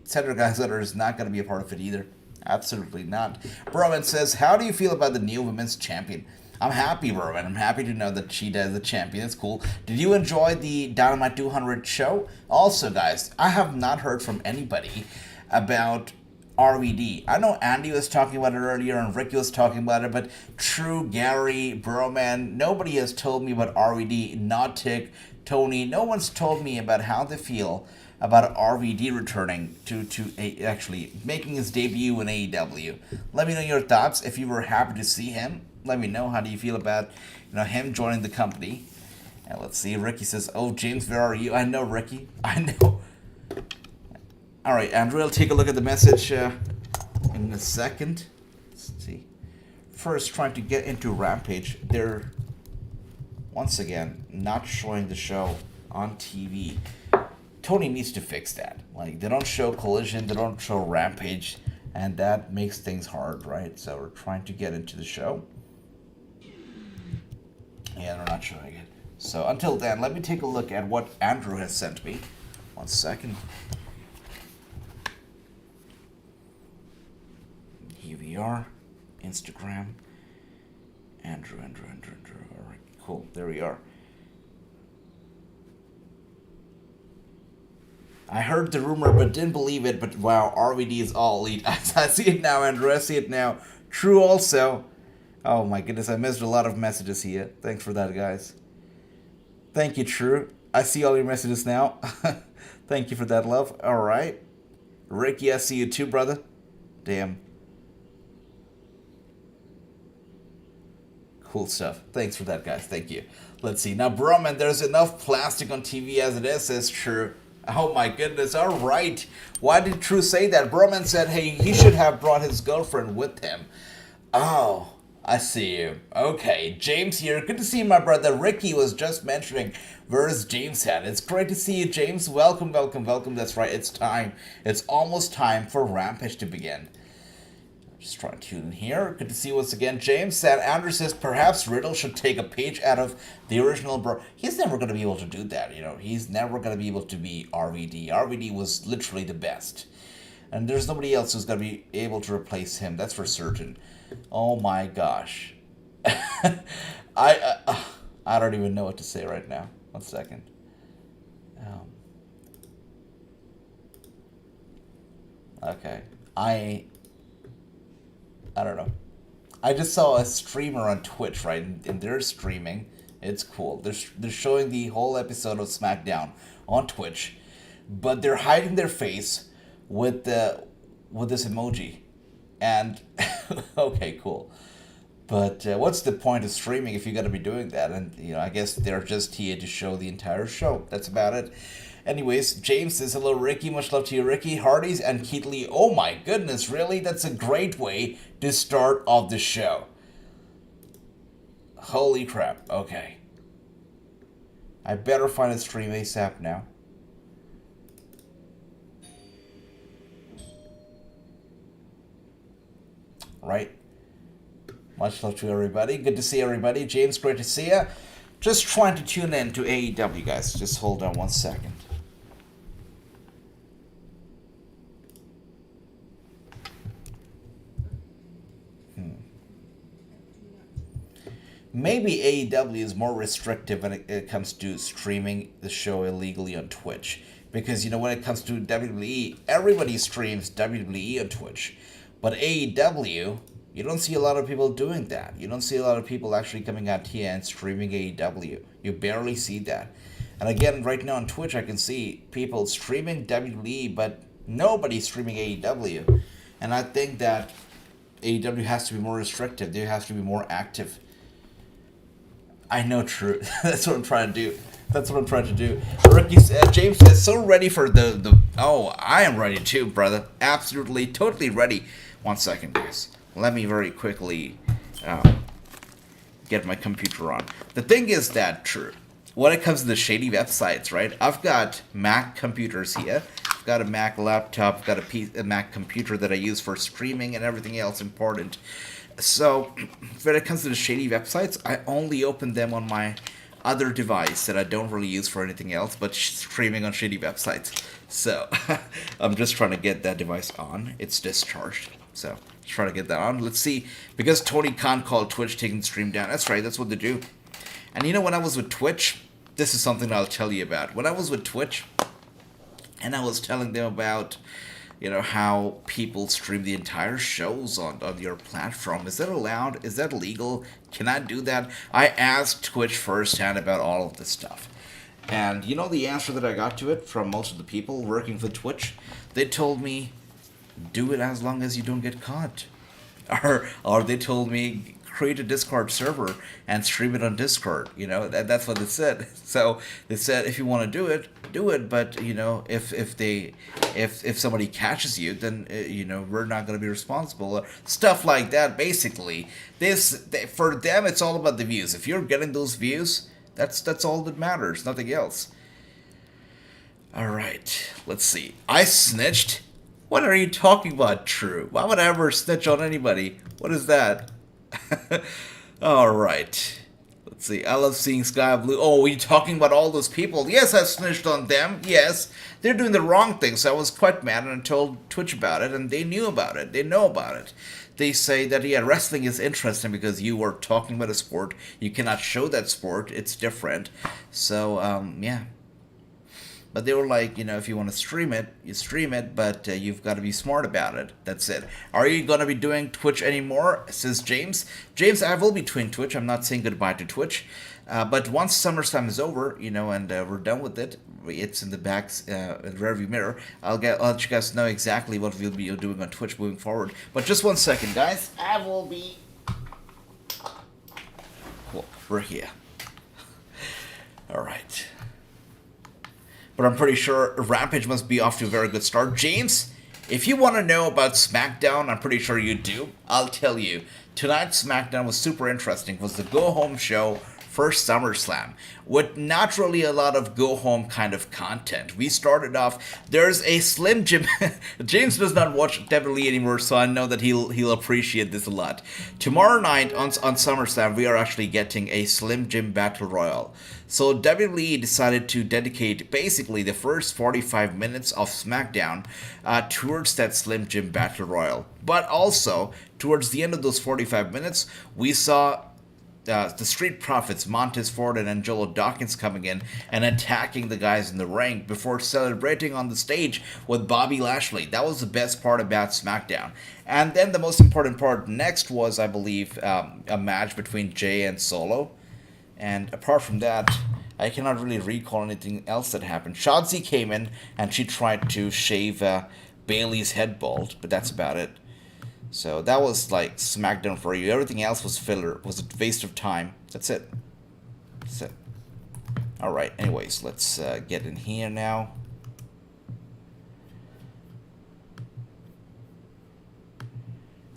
Cedric Alexander is not going to be a part of it either. Absolutely not. Broman says, how do you feel about the new women's champion? I'm happy, Broman. I'm happy to know that she does the champion. It's cool. Did you enjoy the Dynamite 200 show? Also, guys, I have not heard from anybody about RVD. I know Andy was talking about it earlier and Ricky was talking about it, but True, Gary, Broman, nobody has told me about RVD, not Tick, Tony. No one's told me about how they feel about RVD returning to actually making his debut in AEW. Let me know your thoughts. If you were happy to see him, let me know. How do you feel about him joining the company? And let's see. Ricky says, "Oh, James, where are you?" I know, Ricky. I know. All right, Andrew, I'll take a look at the message in a second. Let's see. First, trying to get into Rampage. They're, once again, not showing the show on TV. Tony needs to fix that. Like, they don't show Collision, they don't show Rampage, and that makes things hard, right? So we're trying to get into the show. Yeah, they're not showing it. So until then, let me take a look at what Andrew has sent me. One second. Here we are. Instagram. Andrew. All right, cool. There we are. I heard the rumor but didn't believe it, but wow, RVD is all elite. I see it now, Andrew. I see it now. True also. Oh my goodness, I missed a lot of messages here. Thanks for that, guys. Thank you, True. I see all your messages now. Thank you for that, love. All right. Ricky, I see you too, brother. Damn. Cool stuff. Thanks for that, guys. Thank you. Let's see. Now, Broman, there's enough plastic on TV as it is, says True. Oh my goodness. All right. Why did True say that? Broman said, hey, he should have brought his girlfriend with him. Oh, I see you. Okay. James here. Good to see you, my brother. Ricky was just mentioning where's James at. It's great to see you, James. Welcome. That's right. It's time. It's almost time for Rampage to begin. Just trying to tune in here. Good to see you once again. James said, Andrew says, perhaps Riddle should take a page out of the original bro. He's never going to be able to do that, He's never going to be able to be RVD. RVD was literally the best. And there's nobody else who's going to be able to replace him. That's for certain. Oh my gosh. I don't even know what to say right now. 1 second. Okay. I don't know. I just saw a streamer on Twitch, right? And they're streaming. It's cool. They're showing the whole episode of Smackdown on Twitch, but they're hiding their face with this emoji. And okay, cool. But what's the point of streaming if you're gonna be doing that? And I guess they're just here to show the entire show. That's about it. Anyways, James says, hello, Ricky. Much love to you, Ricky. Hardy's and Keith Lee. Oh, my goodness, really? That's a great way to start off the show. Holy crap. Okay. I better find a stream ASAP now. Right? Much love to everybody. Good to see everybody. James, great to see you. Just trying to tune in to AEW, guys. Just hold on 1 second. Maybe AEW is more restrictive when it comes to streaming the show illegally on Twitch. Because, when it comes to WWE, everybody streams WWE on Twitch. But AEW, you don't see a lot of people doing that. You don't see a lot of people actually coming out here and streaming AEW. You barely see that. And again, right now on Twitch, I can see people streaming WWE, but nobody streaming AEW. And I think that AEW has to be more restrictive. They have to be more active. I know, true. That's what I'm trying to do. That's what I'm trying to do. Ricky, James is so ready for the. Oh, I am ready too, brother. Absolutely, totally ready. 1 second, guys. Let me very quickly get my computer on. The thing is that, true. When it comes to the shady websites, right? I've got Mac computers here. I've got a Mac laptop. I've got a Mac computer that I use for streaming and everything else important. So, when it comes to the shady websites, I only open them on my other device that I don't really use for anything else but streaming on shady websites. So, I'm just trying to get that device on. It's discharged. So, trying to get that on. Let's see. Because Tony Khan called Twitch taking the stream down. That's right. That's what they do. And you know, when I was with Twitch, this is something I'll tell you about. When I was with Twitch, and I was telling them about, you know, how people stream the entire shows on your platform. Is that allowed? Is that legal? Can I do that? I asked Twitch firsthand about all of this stuff. And you know the answer that I got to it from most of the people working for Twitch? They told me, do it as long as you don't get caught. Or they told me, create a Discord server and stream it on Discord. You know, that's what they said. So they said, if you want to do it, but you know, if somebody catches you, then you know, we're not going to be responsible, or stuff like that. Basically, for them, it's all about the views. If you're getting those views, that's all that matters, nothing else. All right, let's see. I snitched. What are you talking about, True? Why would I ever snitch on anybody? What is that? Alright. Let's see. I love seeing Sky Blue. Oh, are you talking about all those people? Yes, I snitched on them. Yes. They're doing the wrong thing, so I was quite mad and I told Twitch about it, and they knew about it. They know about it. They say that, yeah, wrestling is interesting because you are talking about a sport. You cannot show that sport. It's different. So, yeah. But they were like, you know, if you want to stream it, you stream it, but you've got to be smart about it. That's it. Are you going to be doing Twitch anymore? Says James. James, I will be doing Twitch. I'm not saying goodbye to Twitch. But once SummerSlam is over, you know, and we're done with it, it's in the back rearview mirror, I'll let you guys know exactly what we'll be doing on Twitch moving forward. But just 1 second, guys. I will be... Cool. We're here. All right. But I'm pretty sure Rampage must be off to a very good start. James, if you want to know about SmackDown, I'm pretty sure you do. I'll tell you. Tonight's SmackDown was super interesting. It was the go-home show for SummerSlam, with not really a lot of go-home kind of content. We started off, there's a Slim Jim. James does not watch WWE anymore, so I know that he'll appreciate this a lot. Tomorrow night on SummerSlam, we are actually getting a Slim Jim Battle Royal. So WWE decided to dedicate basically the first 45 minutes of SmackDown towards that Slim Jim Battle Royal. But also, towards the end of those 45 minutes, we saw the Street Profits, Montez Ford and Angelo Dawkins coming in and attacking the guys in the ring before celebrating on the stage with Bobby Lashley. That was the best part about SmackDown. And then the most important part next was, I believe, a match between Jey and Solo. And apart from that, I cannot really recall anything else that happened. Shotzi came in and she tried to shave Bayley's head bald, but that's about it. So that was like SmackDown for you. Everything else was filler, was a waste of time. That's it. That's it. Alright, anyways, let's get in here now.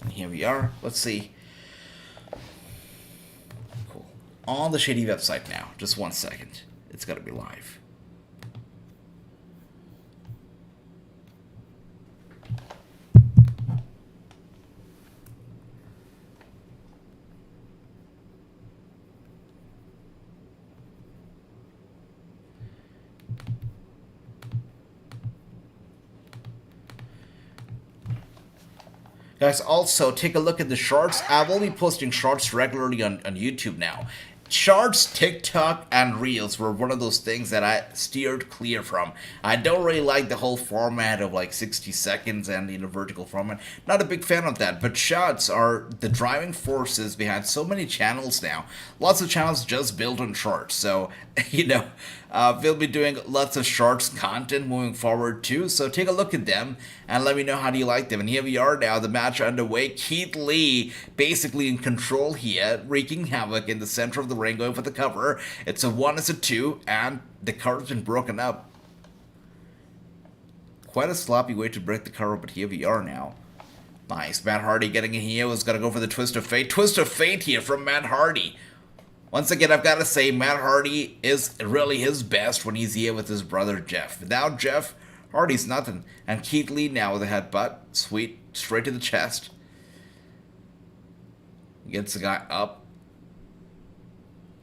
And here we are. Let's see. Cool. On the shady website now. Just 1 second. It's gotta be live. Guys, also take a look at the shorts. I will be posting shorts regularly on YouTube now. Shorts, TikTok, and Reels were one of those things that I steered clear from. I don't really like the whole format of like 60 seconds and, you know, vertical format. Not a big fan of that, but shorts are the driving forces behind so many channels now. Lots of channels just built on shorts, so, you know, we'll be doing lots of shorts content moving forward too, so take a look at them and let me know how do you like them. And here we are now, the match underway. Keith Lee basically in control here, wreaking havoc in the center of the ring. ring, going for the cover. It's a 1, it's a 2, and the cover's been broken up. Quite a sloppy way to break the cover, but here we are now. Nice. Matt Hardy getting in here. Was going to go for the Twist of Fate. Twist of Fate here from Matt Hardy. Once again, I've got to say, Matt Hardy is really his best when he's here with his brother Jeff. Without Jeff, Hardy's nothing. And Keith Lee now with a headbutt. Sweet. Straight to the chest. Gets the guy up.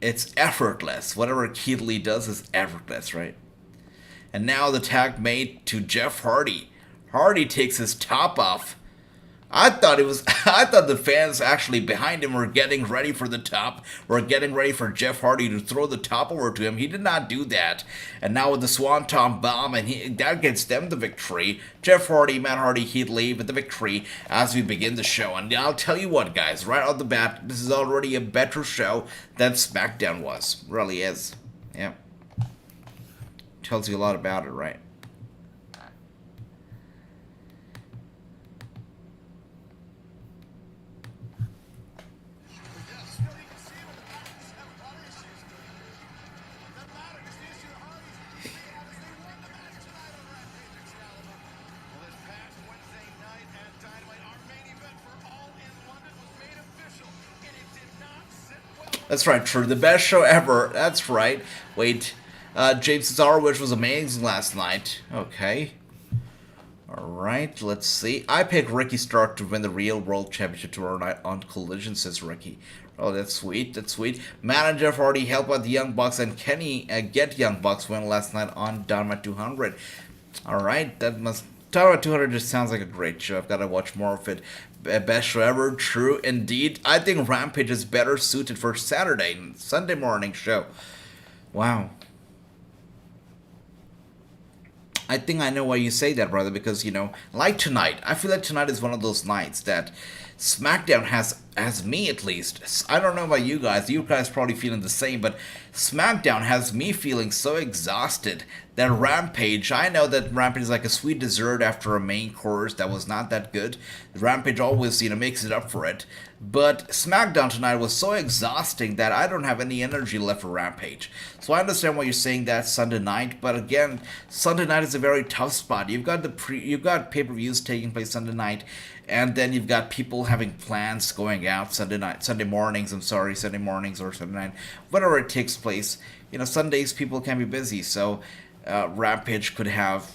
It's effortless. Whatever Keith Lee does is effortless, right? And now the tag made to Jeff Hardy. Hardy takes his top off. I thought the fans actually behind him were getting ready for the top. Were getting ready for Jeff Hardy to throw the top over to him. He did not do that. And now with the Swanton Bomb, and that gets them the victory. Jeff Hardy, Matt Hardy, Keith Lee with the victory as we begin the show. And I'll tell you what, guys, right off the bat, this is already a better show than SmackDown was. Really is. Yeah. Tells you a lot about it, right? That's right, true. The best show ever. That's right. Wait. James Cesaro, which was amazing last night. Okay. Alright, let's see. I picked Ricky Stark to win the Real World Championship tomorrow night on Collision, says Ricky. Oh, that's sweet. That's sweet. Matt and Jeff Hardy help out the Young Bucks, and Kenny get Young Bucks win last night on Dynamite 200. Alright, that must... Dynamite 200 just sounds like a great show. I've got to watch more of it. Best show ever, true indeed. I think Rampage is better suited for Sunday morning show. Wow. I think I know why you say that, brother, because, you know, like tonight, I feel like tonight is one of those nights that SmackDown has me at least. I don't know about you guys probably feeling the same, but SmackDown has me feeling so exhausted that Rampage, I know that Rampage is like a sweet dessert after a main course that was not that good. Rampage always, you know, makes it up for it. But SmackDown tonight was so exhausting that I don't have any energy left for Rampage. So I understand why you're saying that Sunday night, but again, Sunday night is a very tough spot. You've got pay-per-views taking place Sunday night, and then you've got people having plans going out Sunday mornings or Sunday night, whatever it takes place. You know, Sundays people can be busy, so Rampage could have,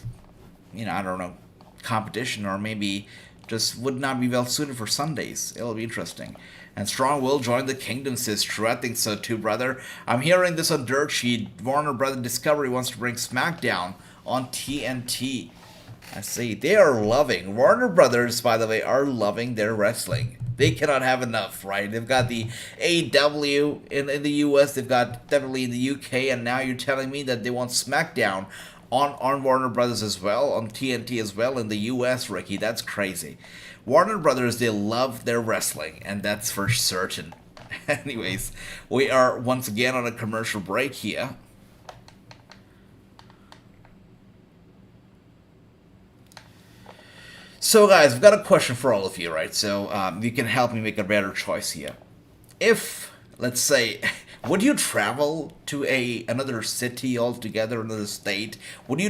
you know, I don't know, competition, or maybe just would not be well suited for Sundays. It'll be interesting. And Strong will join the Kingdom, says True. I think so too, brother. I'm hearing this on Dirt Sheet. Warner Brother Discovery wants to bring SmackDown on TNT. I see. They are loving. Warner Brothers, by the way, are loving their wrestling. They cannot have enough, right? They've got the AEW in the US, they've got WWE in the UK, and now you're telling me that they want SmackDown on Warner Brothers as well, on TNT as well in the US, Ricky. That's crazy. Warner Brothers, they love their wrestling, and that's for certain. Anyways, we are once again on a commercial break here. So guys, I've got a question for all of you, right? So you can help me make a better choice here. If, let's say, would you travel to another city altogether, another state? Would you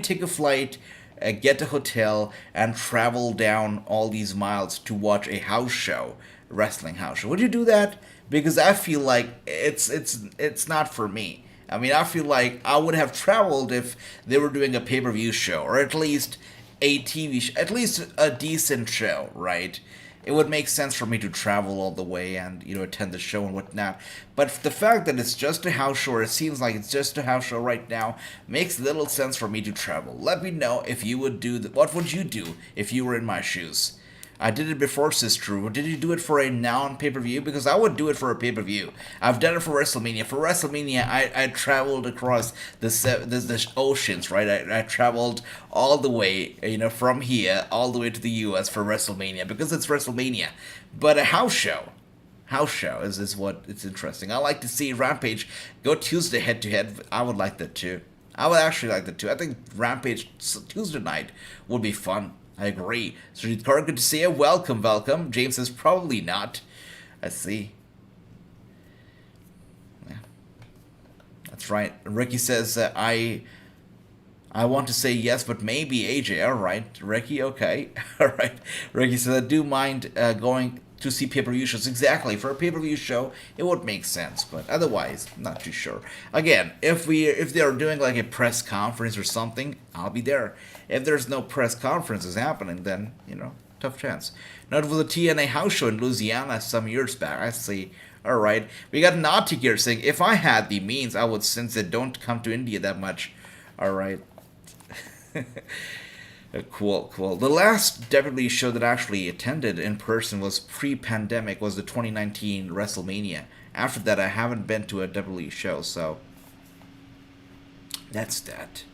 take a flight, get a hotel, and travel down all these miles to watch a house show, wrestling house show? Would you do that? Because I feel like it's not for me. I mean, I feel like I would have traveled if they were doing a pay-per-view show, or at least a TV show, at least a decent show, right? It would make sense for me to travel all the way and, you know, attend the show and whatnot. But the fact that it's just a house show, or it seems like it's just a house show right now, makes little sense for me to travel. Let me know if you would do what would you do if you were in my shoes? I did it before, Sister. Did you do it for a non-pay-per-view? Because I would do it for a pay-per-view. I've done it for WrestleMania. For WrestleMania, I traveled across the oceans, right? I traveled all the way, you know, from here all the way to the U.S. for WrestleMania, because it's WrestleMania. But a house show is what it's interesting. I like to see Rampage go Tuesday head-to-head. I would like that too. I would actually like that too. I think Rampage Tuesday night would be fun. I agree. Sujit Kaur, good to see you. Welcome. James says probably not. I see. That's right. Ricky says, I want to say yes, but maybe AJ. All right, Ricky. Okay, all right. Ricky says, I do mind going to see pay-per-view shows. Exactly, for a pay-per-view show, it would make sense, but otherwise, not too sure. Again, if they are doing like a press conference or something, I'll be there. If there's no press conferences happening, then tough chance. Now, it was a TNA house show in Louisiana some years back. I see. All right, we got Naughty here saying, if I had the means, I would, since they don't come to India that much. All right. Cool. The last WWE show that I actually attended in person was pre-pandemic, was the 2019 WrestleMania. After that, I haven't been to a WWE show, so that's that.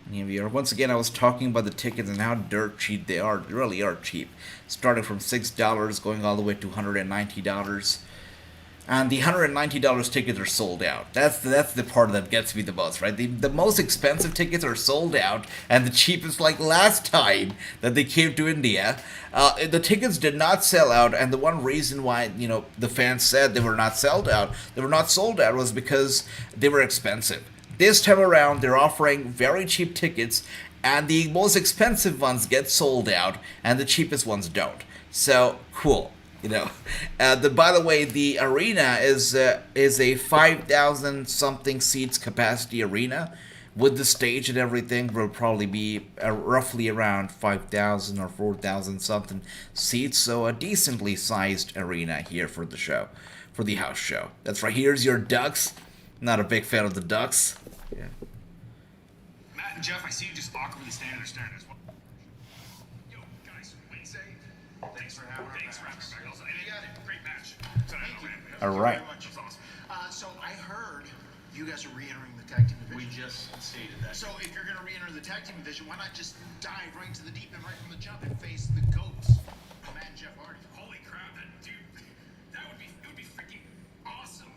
Once again, I was talking about the tickets and how dirt cheap they are. They really are cheap. Starting from $6, going all the way to $190. And the $190 tickets are sold out. That's the part that gets me the most, right? The most expensive tickets are sold out, and the cheapest, like last time that they came to India, the tickets did not sell out. And the one reason why the fans said they were not sold out, was because they were expensive. This time around, they're offering very cheap tickets, and the most expensive ones get sold out, and the cheapest ones don't. So cool. By the way, the arena is a 5,000 something seats capacity arena. With the stage and everything, will probably be roughly around 5,000 or 4,000 something seats. So a decently sized arena here for the show, for the house show. That's right. Here's your Ducks. Not a big fan of the Ducks. Yeah. Matt and Jeff, I see you just awkwardly standing there staring at us. Yo, guys, Wednesday. Thanks for having me. Thanks for having me. You got it. Great match. Thank you. All right. Very much. So I heard you guys are re-entering the tag team division. We just stated that. So if you're going to re-enter the tag team division, why not just dive right into the deep end right from the jump and face the GOATs, Matt and Jeff Hardy? Holy crap, it would be freaking awesome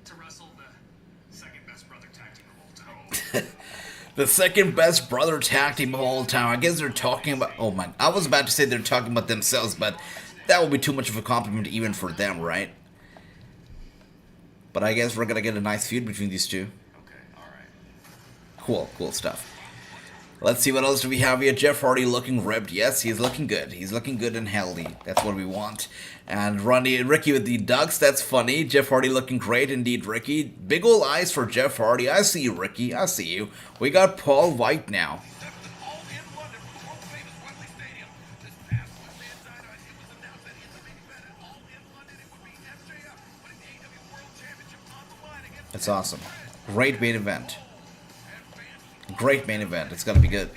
to wrestle the second best brother tag team of all time. The second best brother tag team of all time. I guess they're talking about... Oh, man. I was about to say they're talking about themselves, but that would be too much of a compliment even for them, right? But I guess we're going to get a nice feud between these two. Okay, Cool alright. stuff. Let's see what else do we have here. Jeff Hardy looking ripped. Yes, he's looking good. He's looking good and healthy. That's what we want. And Ricky with the Ducks. That's funny. Jeff Hardy looking great indeed, Ricky. Big ol' eyes for Jeff Hardy. I see you, Ricky. I see you. We got Paul White now. All in London from the world-famous Wembley Stadium. This past Wednesday at Dynamite, it was announced that in the main event at All in London, it would be MJF putting the AEW World Championship on the line against... That's awesome. Great main event. Great main event. It's gonna be good.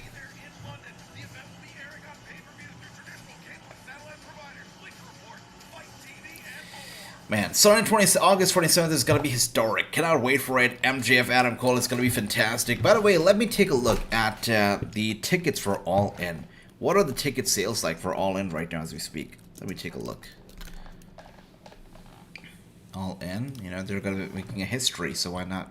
Man, August 27th is going to be historic. Cannot wait for it. MJF, Adam Cole, it's going to be fantastic. By the way, let me take a look at the tickets for All In. What are the ticket sales like for All In right now as we speak? Let me take a look. All In, they're going to be making a history, so why not?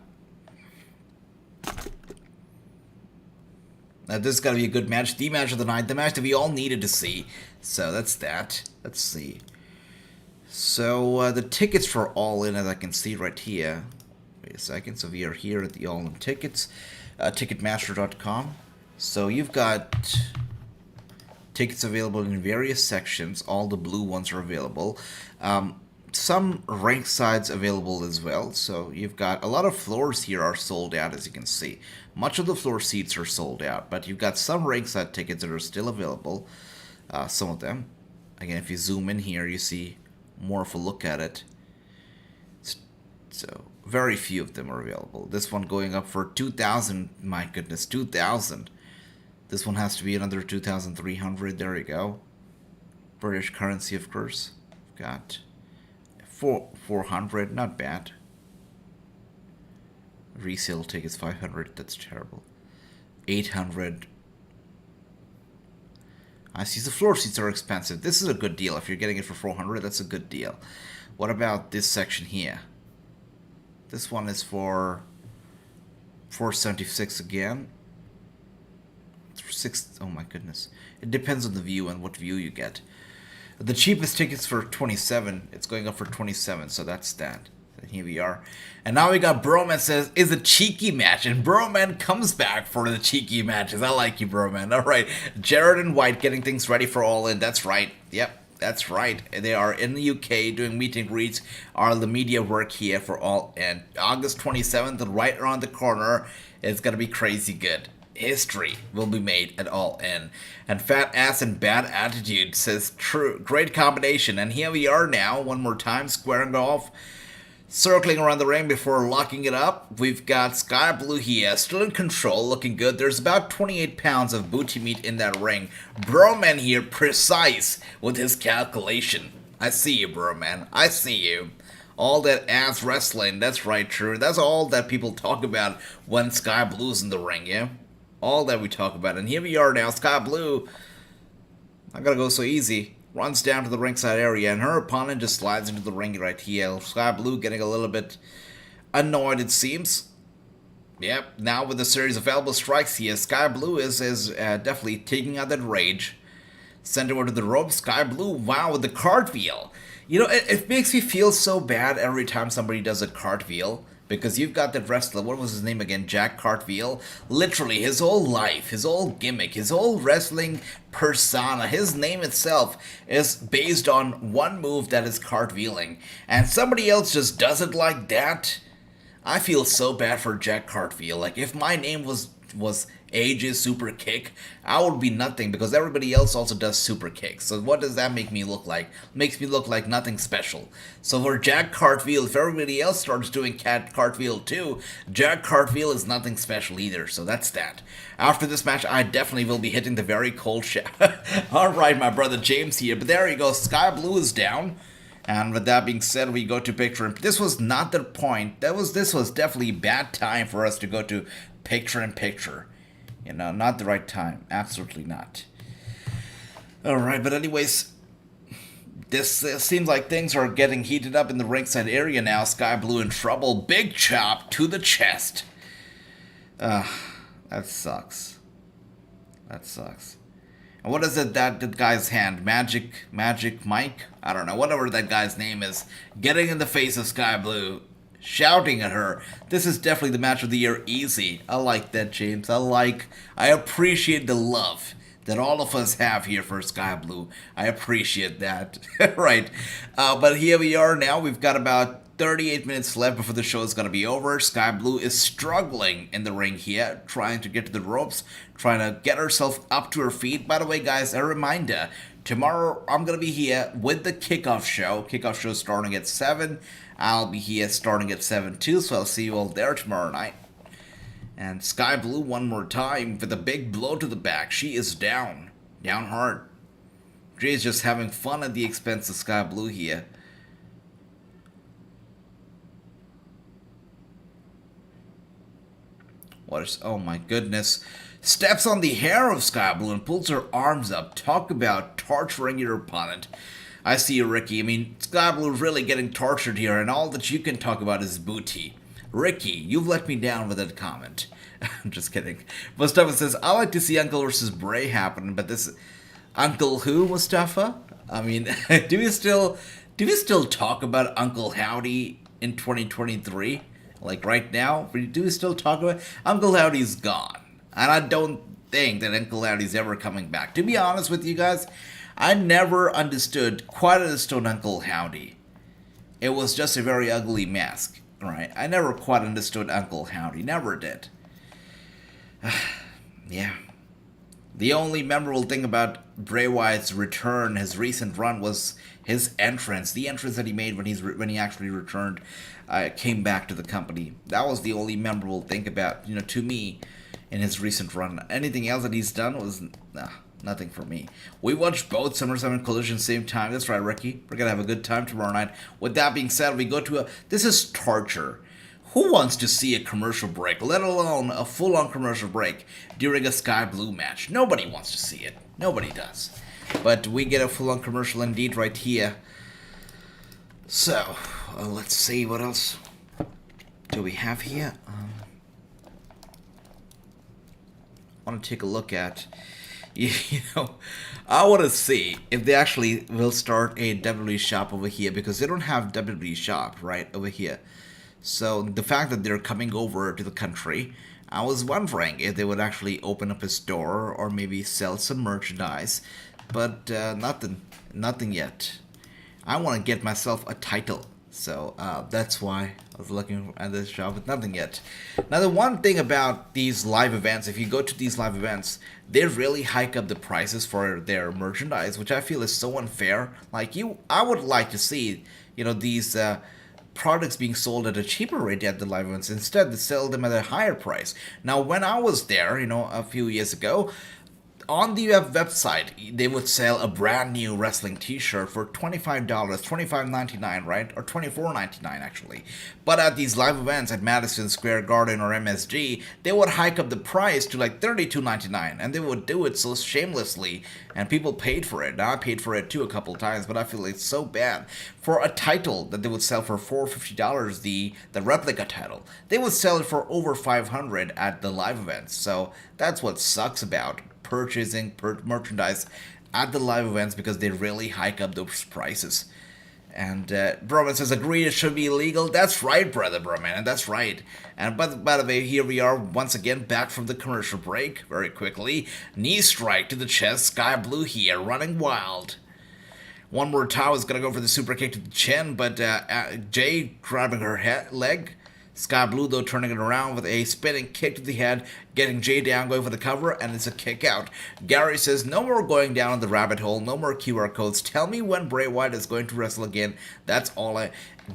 Now, this is going to be a good match. The match of the night. The match that we all needed to see. So, that's that. Let's see. So, the tickets for All In, as I can see right here. Wait a second. So, we are here at the All In tickets. Ticketmaster.com. So, you've got tickets available in various sections. All the blue ones are available. Some ringsides available as well. So, you've got a lot of floors here are sold out, as you can see. Much of the floor seats are sold out. But you've got some ringside tickets that are still available. Some of them. Again, if you zoom in here, you see more of a look at it. So very few of them are available. This one going up for 2,000. My goodness, 2,000. This one has to be another 2,300. There you go. British currency, of course. Got 400. Not bad. Resale tickets 500. That's terrible. 800. I see the floor seats are expensive. This is a good deal. If you're getting it for 400, that's a good deal. What about this section here? This one is for 476 again. Oh my goodness. It depends on the view and what view you get. The cheapest ticket's for 27. It's going up for 27, so that's that. Here we are. And now we got Broman says, is a cheeky match. And Broman comes back for the cheeky matches. I like you, Broman. All right. Jared and White getting things ready for All In. That's right. Yep. That's right. They are in the UK doing meet and greets. Are the media work here for All In. August 27th, right around the corner. It's going to be crazy good. History will be made at All In. And Fat Ass and Bad Attitude says, true, great combination. And here we are now, one more time, squaring off, circling around the ring before locking it up. We've got Sky Blue here, still in control, looking good. There's about 28 pounds of booty meat in that ring. Broman here, precise with his calculation. I see you, Broman. I see you. All that ass wrestling, that's right, true. That's all that people talk about when Sky Blue's in the ring, yeah? All that we talk about. And here we are now, Sky Blue. Not gonna go so easy. Runs down to the ringside area, and her opponent just slides into the ring right here. Sky Blue getting a little bit annoyed, it seems. Yep, now with a series of elbow strikes here, Sky Blue is definitely taking out that rage. Send her to the rope. Sky Blue, wow, with the cartwheel. You know, it makes me feel so bad every time somebody does a cartwheel. Because you've got that wrestler, what was his name again? Jack Cartwheel. Literally, his whole life, his whole gimmick, his whole wrestling persona, his name itself is based on one move that is cartwheeling. And somebody else just does it like that. I feel so bad for Jack Cartwheel. Like, if my name was AJ Super Kick, I would be nothing because everybody else also does super kicks. So what does that make me look like? Makes me look like nothing special. So for Jack Cartwheel, if everybody else starts doing cartwheel too, Jack Cartwheel is nothing special either. So that's that. After this match, I definitely will be hitting the very cold shower. Alright, my brother James here. But there you go, Sky Blue is down. And with that being said, we go to picture. This was not the point. This was definitely a bad time for us to go to picture-in-picture. You know, not the right time. Absolutely not. Alright, but anyways, this seems like things are getting heated up in the ringside area now. Sky Blue in trouble. Big chop to the chest. That sucks. That sucks. And what is it that guy's hand? Magic Mike? I don't know. Whatever that guy's name is. Getting in the face of Sky Blue. Shouting at her. This is definitely the match of the year easy. I like that, James. I appreciate the love that all of us have here for Sky Blue. I appreciate that. Right. But here we are now. We've got about 38 minutes left before the show is going to be over. Sky Blue is struggling in the ring here, trying to get to the ropes, trying to get herself up to her feet. By the way, guys, a reminder, tomorrow I'm going to be here with the kickoff show. Kickoff show starting at 7. I'll be here starting at 7 too, so I'll see you all there tomorrow night. And Sky Blue one more time with a big blow to the back. She is down. Down hard. Jey is just having fun at the expense of Sky Blue here. Oh my goodness. Steps on the hair of Sky Blue and pulls her arms up. Talk about torturing your opponent. I see you, Ricky. I mean, Sky Blue is really getting tortured here, and all that you can talk about is booty. Ricky, you've let me down with that comment. I'm just kidding. Mustafa says, I like to see Uncle versus Bray happen, but this... Uncle who, Mustafa? I mean, do we still talk about Uncle Howdy in 2023? Like right now? Do we still talk about... Uncle Howdy's gone. And I don't think that Uncle Howdy's ever coming back. To be honest with you guys, I never quite understood Uncle Howdy. It was just a very ugly mask, right? I never quite understood Uncle Howdy. Never did. Yeah. The only memorable thing about Bray Wyatt's return, his recent run, was his entrance. The entrance that he made when he actually returned, came back to the company. That was the only memorable thing about, to me, in his recent run. Anything else that he's done was nothing for me. We watched both SummerSlam and Collision same time. That's right, Ricky. We're gonna have a good time tomorrow night. With that being said, we go to this is torture. Who wants to see a commercial break, let alone a full-on commercial break during a Sky Blue match? Nobody wants to see it. Nobody does. But we get a full-on commercial indeed right here. So, let's see what else do we have here. I want to take a look at... You know, I want to see if they actually will start a WWE shop over here, because they don't have WWE shop right over here. So the fact that they're coming over to the country, I was wondering if they would actually open up a store or maybe sell some merchandise, but nothing yet. I want to get myself a title, so that's why I was looking at this shop, but nothing yet. Now, the one thing about these live events, if you go to these live events, they really hike up the prices for their merchandise, which I feel is so unfair. Like, I would like to see, you know, these products being sold at a cheaper rate at the live events. Instead, they sell them at a higher price. Now, when I was there, you know, a few years ago, on the website, they would sell a brand new wrestling t-shirt for $25, $25.99, right? Or $24.99 actually. But at these live events at Madison Square Garden or MSG, they would hike up the price to like $32.99, and they would do it so shamelessly, and people paid for it. Now, I paid for it too a couple times, but I feel it's so bad. For a title that they would sell for $450, the replica title, they would sell it for over $500 at the live events. So that's what sucks about purchasing merchandise at the live events, because they really hike up those prices. And Broman says, agreed, it should be illegal. That's right, brother Broman, and that's right. And by the way, here we are once again back from the commercial break. Very quickly, knee strike to the chest, Sky Blue here, running wild. One more time is going to go for the super kick to the chin, but Jey grabbing her leg. Sky Blue, though, turning it around with a spinning kick to the head, getting Jey down, going for the cover, and it's a kick out. Gary says, no more going down in the rabbit hole, no more QR codes. Tell me when Bray Wyatt is going to wrestle again. That's all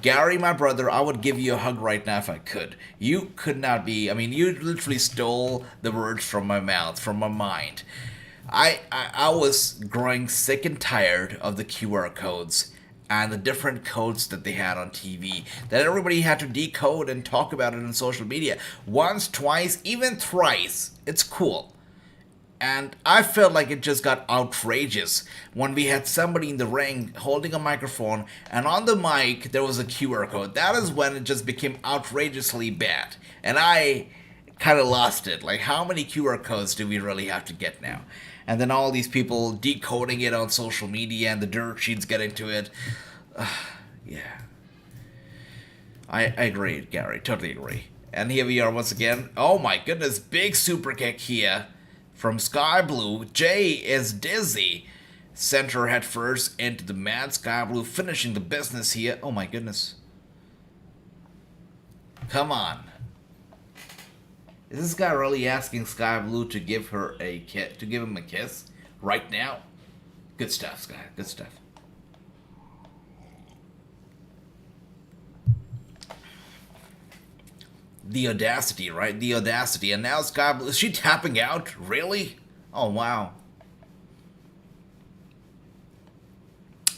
Gary, my brother, I would give you a hug right now if I could. You could not be, I mean, you literally stole the words from my mouth, from my mind. I was growing sick and tired of the QR codes and the different codes that they had on TV, that everybody had to decode and talk about it on social media. Once, twice, even thrice. It's cool. And I felt like it just got outrageous when we had somebody in the ring holding a microphone, and on the mic there was a QR code. That is when it just became outrageously bad. And I kind of lost it. Like, how many QR codes do we really have to get now? And then all these people decoding it on social media, and the dirt sheets getting to it. Yeah. I agree, Gary. Totally agree. And here we are once again. Oh my goodness, big super kick here from Sky Blue. Jey is dizzy. Center head first into the mat. Sky Blue finishing the business here. Oh my goodness. Come on. Is this guy really asking Sky Blue to give her a kiss, to give him a kiss right now? Good stuff, Sky. Good stuff. The audacity, right? The audacity. And now Sky Blue, is she tapping out? Really? Oh, wow.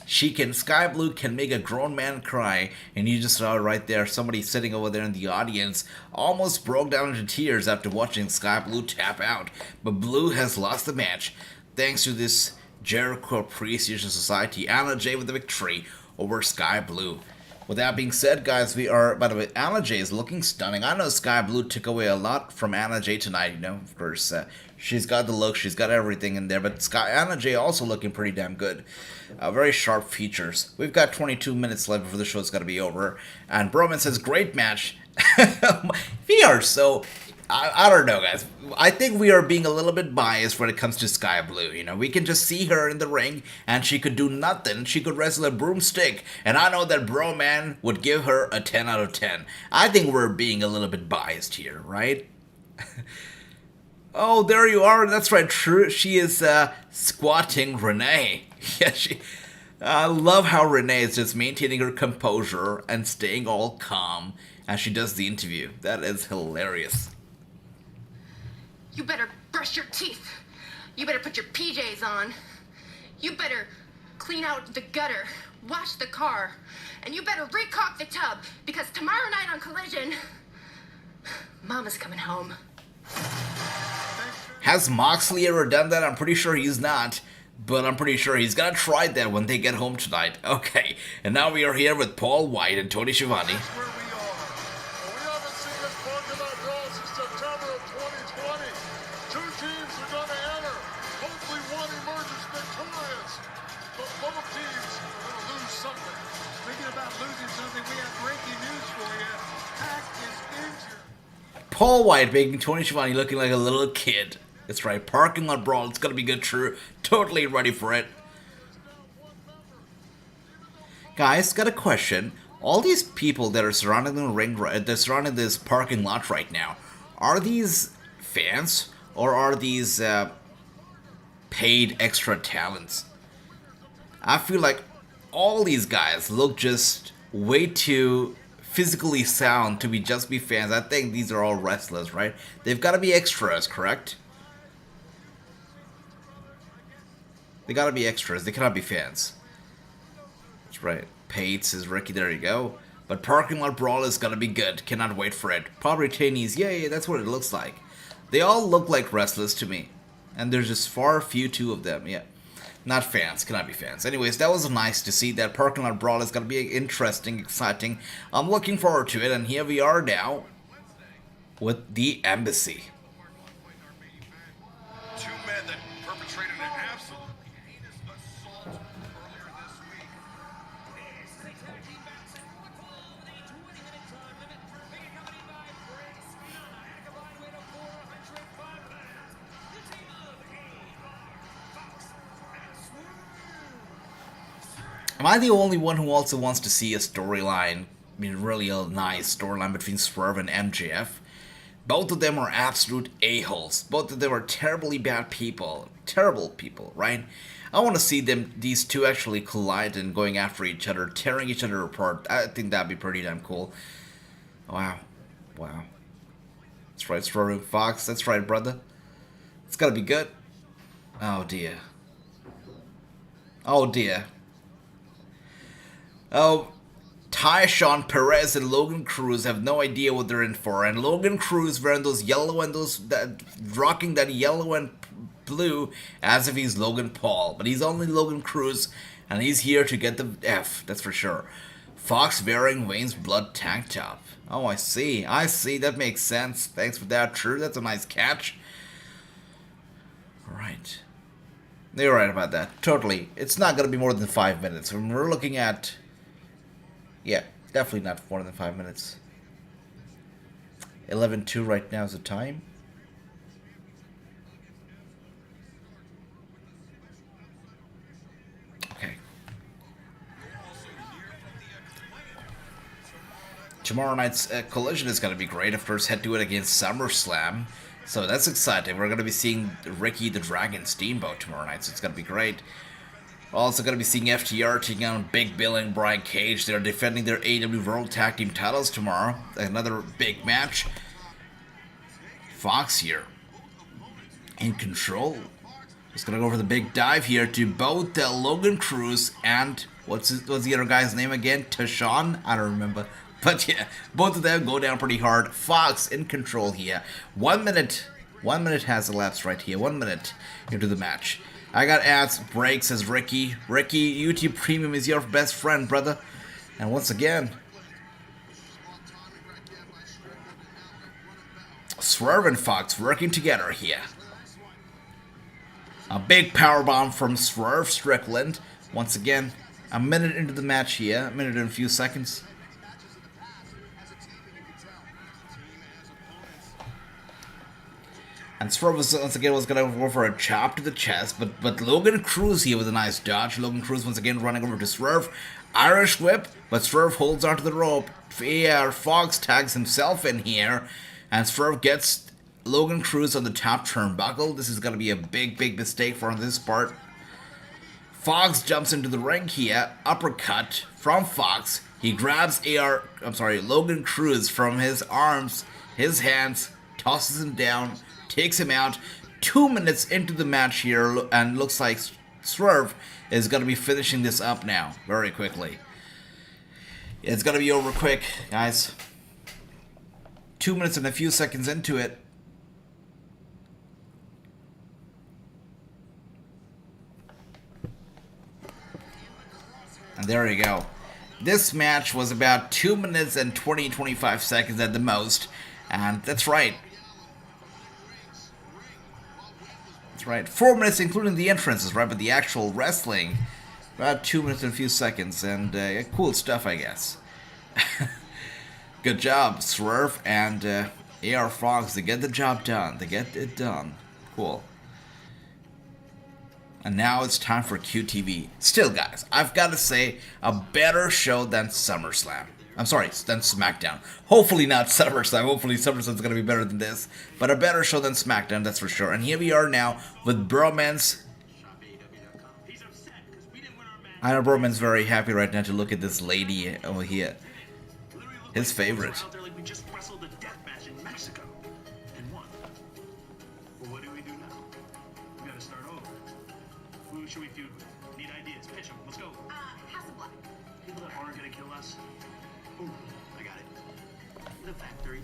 Sky Blue can make a grown man cry, and you just saw right there, somebody sitting over there in the audience almost broke down into tears after watching Sky Blue tap out. But Blue has lost the match thanks to this Jericho Appreciation Society. Anna Jey with the victory over Sky Blue. With that being said, guys, we are, by the way, Anna Jey is looking stunning. I know Sky Blue took away a lot from Anna Jey tonight, you know, of course. She's got the look, she's got everything in there, but Anna Jey also looking pretty damn good. Very sharp features. We've got 22 minutes left before the show's got to be over. And Broman says, great match. We are so... I don't know, guys. I think we are being a little bit biased when it comes to Sky Blue. You know, we can just see her in the ring, and she could do nothing. She could wrestle a broomstick, and I know that Broman would give her a 10 out of 10. I think we're being a little bit biased here, right? Oh, there you are. That's right. True. She is squatting Renee. Yeah, I love how Renee is just maintaining her composure and staying all calm as she does the interview. That is hilarious. You better brush your teeth. You better put your PJs on. You better clean out the gutter, wash the car, and you better re-caulk the tub, because tomorrow night on Collision, Mama's coming home. Has Moxley ever done that? I'm pretty sure he's not, but I'm pretty sure he's gonna try that when they get home tonight. Okay, and now we are here with Paul White and Tony Schiavone. September of 2020. Two teams are going to enter. Hopefully Paul White making Tony Schiavone looking like a little kid. That's right, parking lot brawl. It's gonna be good, true. Totally ready for it. Guys, got a question. All these people that are surrounding the ring, they're surrounding this parking lot right now. Are these fans or are these paid extra talents? I feel like all these guys look just way too physically sound to just be fans. I think these are all wrestlers, right? They've got to be extras, correct? They got to be extras. They cannot be fans. That's right. Paid, says Ricky. There you go. But parking lot brawl is gonna be good. Cannot wait for it. Probably trainees. Yeah, that's what it looks like. They all look like wrestlers to me. And there's just far few two of them. Yeah. Not fans. Cannot be fans. Anyways, that was nice to see. That parking lot brawl is gonna be interesting, exciting. I'm looking forward to it. And here we are now with the Embassy. Two men that perpetrated an absolutely heinous assault earlier this week. Am I the only one who also wants to see a storyline? I mean, really a nice storyline between Swerve and MJF. Both of them are absolute a-holes. Both of them are terribly bad people. Terrible people, right? I want to see these two actually collide and going after each other, tearing each other apart. I think that'd be pretty damn cool. Wow. Wow. That's right, Swerve and Fox. That's right, brother. It's gotta be good. Oh, dear. Oh, dear. Oh, Tyshawn Perez and Logan Cruz have no idea what they're in for, and Logan Cruz wearing those yellow and rocking that yellow and blue as if he's Logan Paul, but he's only Logan Cruz, and he's here to get the F, that's for sure. Fox wearing Wayne's blood tank top. Oh, I see, that makes sense. Thanks for that, True. That's a nice catch. All right. You're right about that. Totally. It's not going to be more than 5 minutes. We're looking at... Yeah, definitely not more than 5 minutes. 11:02 right now is the time. Okay. Tomorrow night's Collision is going to be great. Of course, head to it against SummerSlam. So that's exciting. We're going to be seeing Ricky the Dragon Steamboat tomorrow night, so it's going to be great. Also going to be seeing FTR taking on Big Bill and Brian Cage. They're defending their AEW World Tag Team titles tomorrow. Another big match. Fox here. In control. Just going to go for the big dive here to both Logan Cruz and... What's the other guy's name again? Tyshawn? I don't remember. But yeah, both of them go down pretty hard. Fox in control here. 1 minute. 1 minute has elapsed right here. 1 minute into the match. I got ads, break, says Ricky. Ricky, YouTube Premium is your best friend, brother. And once again, Swerve and Fox working together here. A big powerbomb from Swerve Strickland. Once again, a minute into the match here. A minute and a few seconds. And Swerve once again was going to go for a chop to the chest, but Logan Cruz here with a nice dodge. Logan Cruz once again running over to Swerve. Irish whip, but Swerve holds onto the rope. Fox tags himself in here, and Swerve gets Logan Cruz on the top turnbuckle. This is going to be a big mistake for this part. Fox jumps into the ring here. Uppercut from Fox. He grabs Logan Cruz from his arms, his hands, tosses him down, takes him out. 2 minutes into the match here, and looks like Swerve is going to be finishing this up now very quickly. It's going to be over quick, guys. 2 minutes and a few seconds into it. And there you go. This match was about 2 minutes and 25 seconds at the most. And that's right. Right, 4 minutes including the entrances, right? But the actual wrestling, about 2 minutes and a few seconds, and cool stuff, I guess. Good job, Swerve, and AR Fox, they get the job done. They get it done. Cool. And now it's time for QTV. Still, guys, I've got to say, a better show than SummerSlam. I'm sorry, than SmackDown. Hopefully not SummerSlam. Hopefully SummerSlam's going to be better than this. But a better show than SmackDown, that's for sure. And here we are now with Bromance. I know Bromance very happy right now to look at this lady over here. His favorite. We just wrestled a death match in Mexico and won. Well, what do we do now? We gotta start over. Who should we feud with? Need ideas. Pitch them. Let's go. Hasselblad. People that aren't gonna kill us. Ooh, I got it. The factory.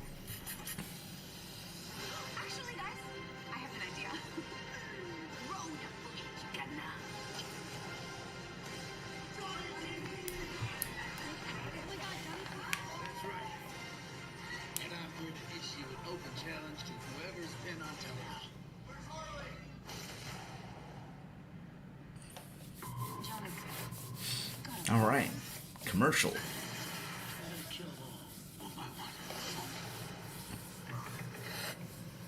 Actually, guys, I have an idea. Road Chicken. That's right. And I'm here to issue an open challenge to whoever's been on television. All right. Commercial. Kill them all, one by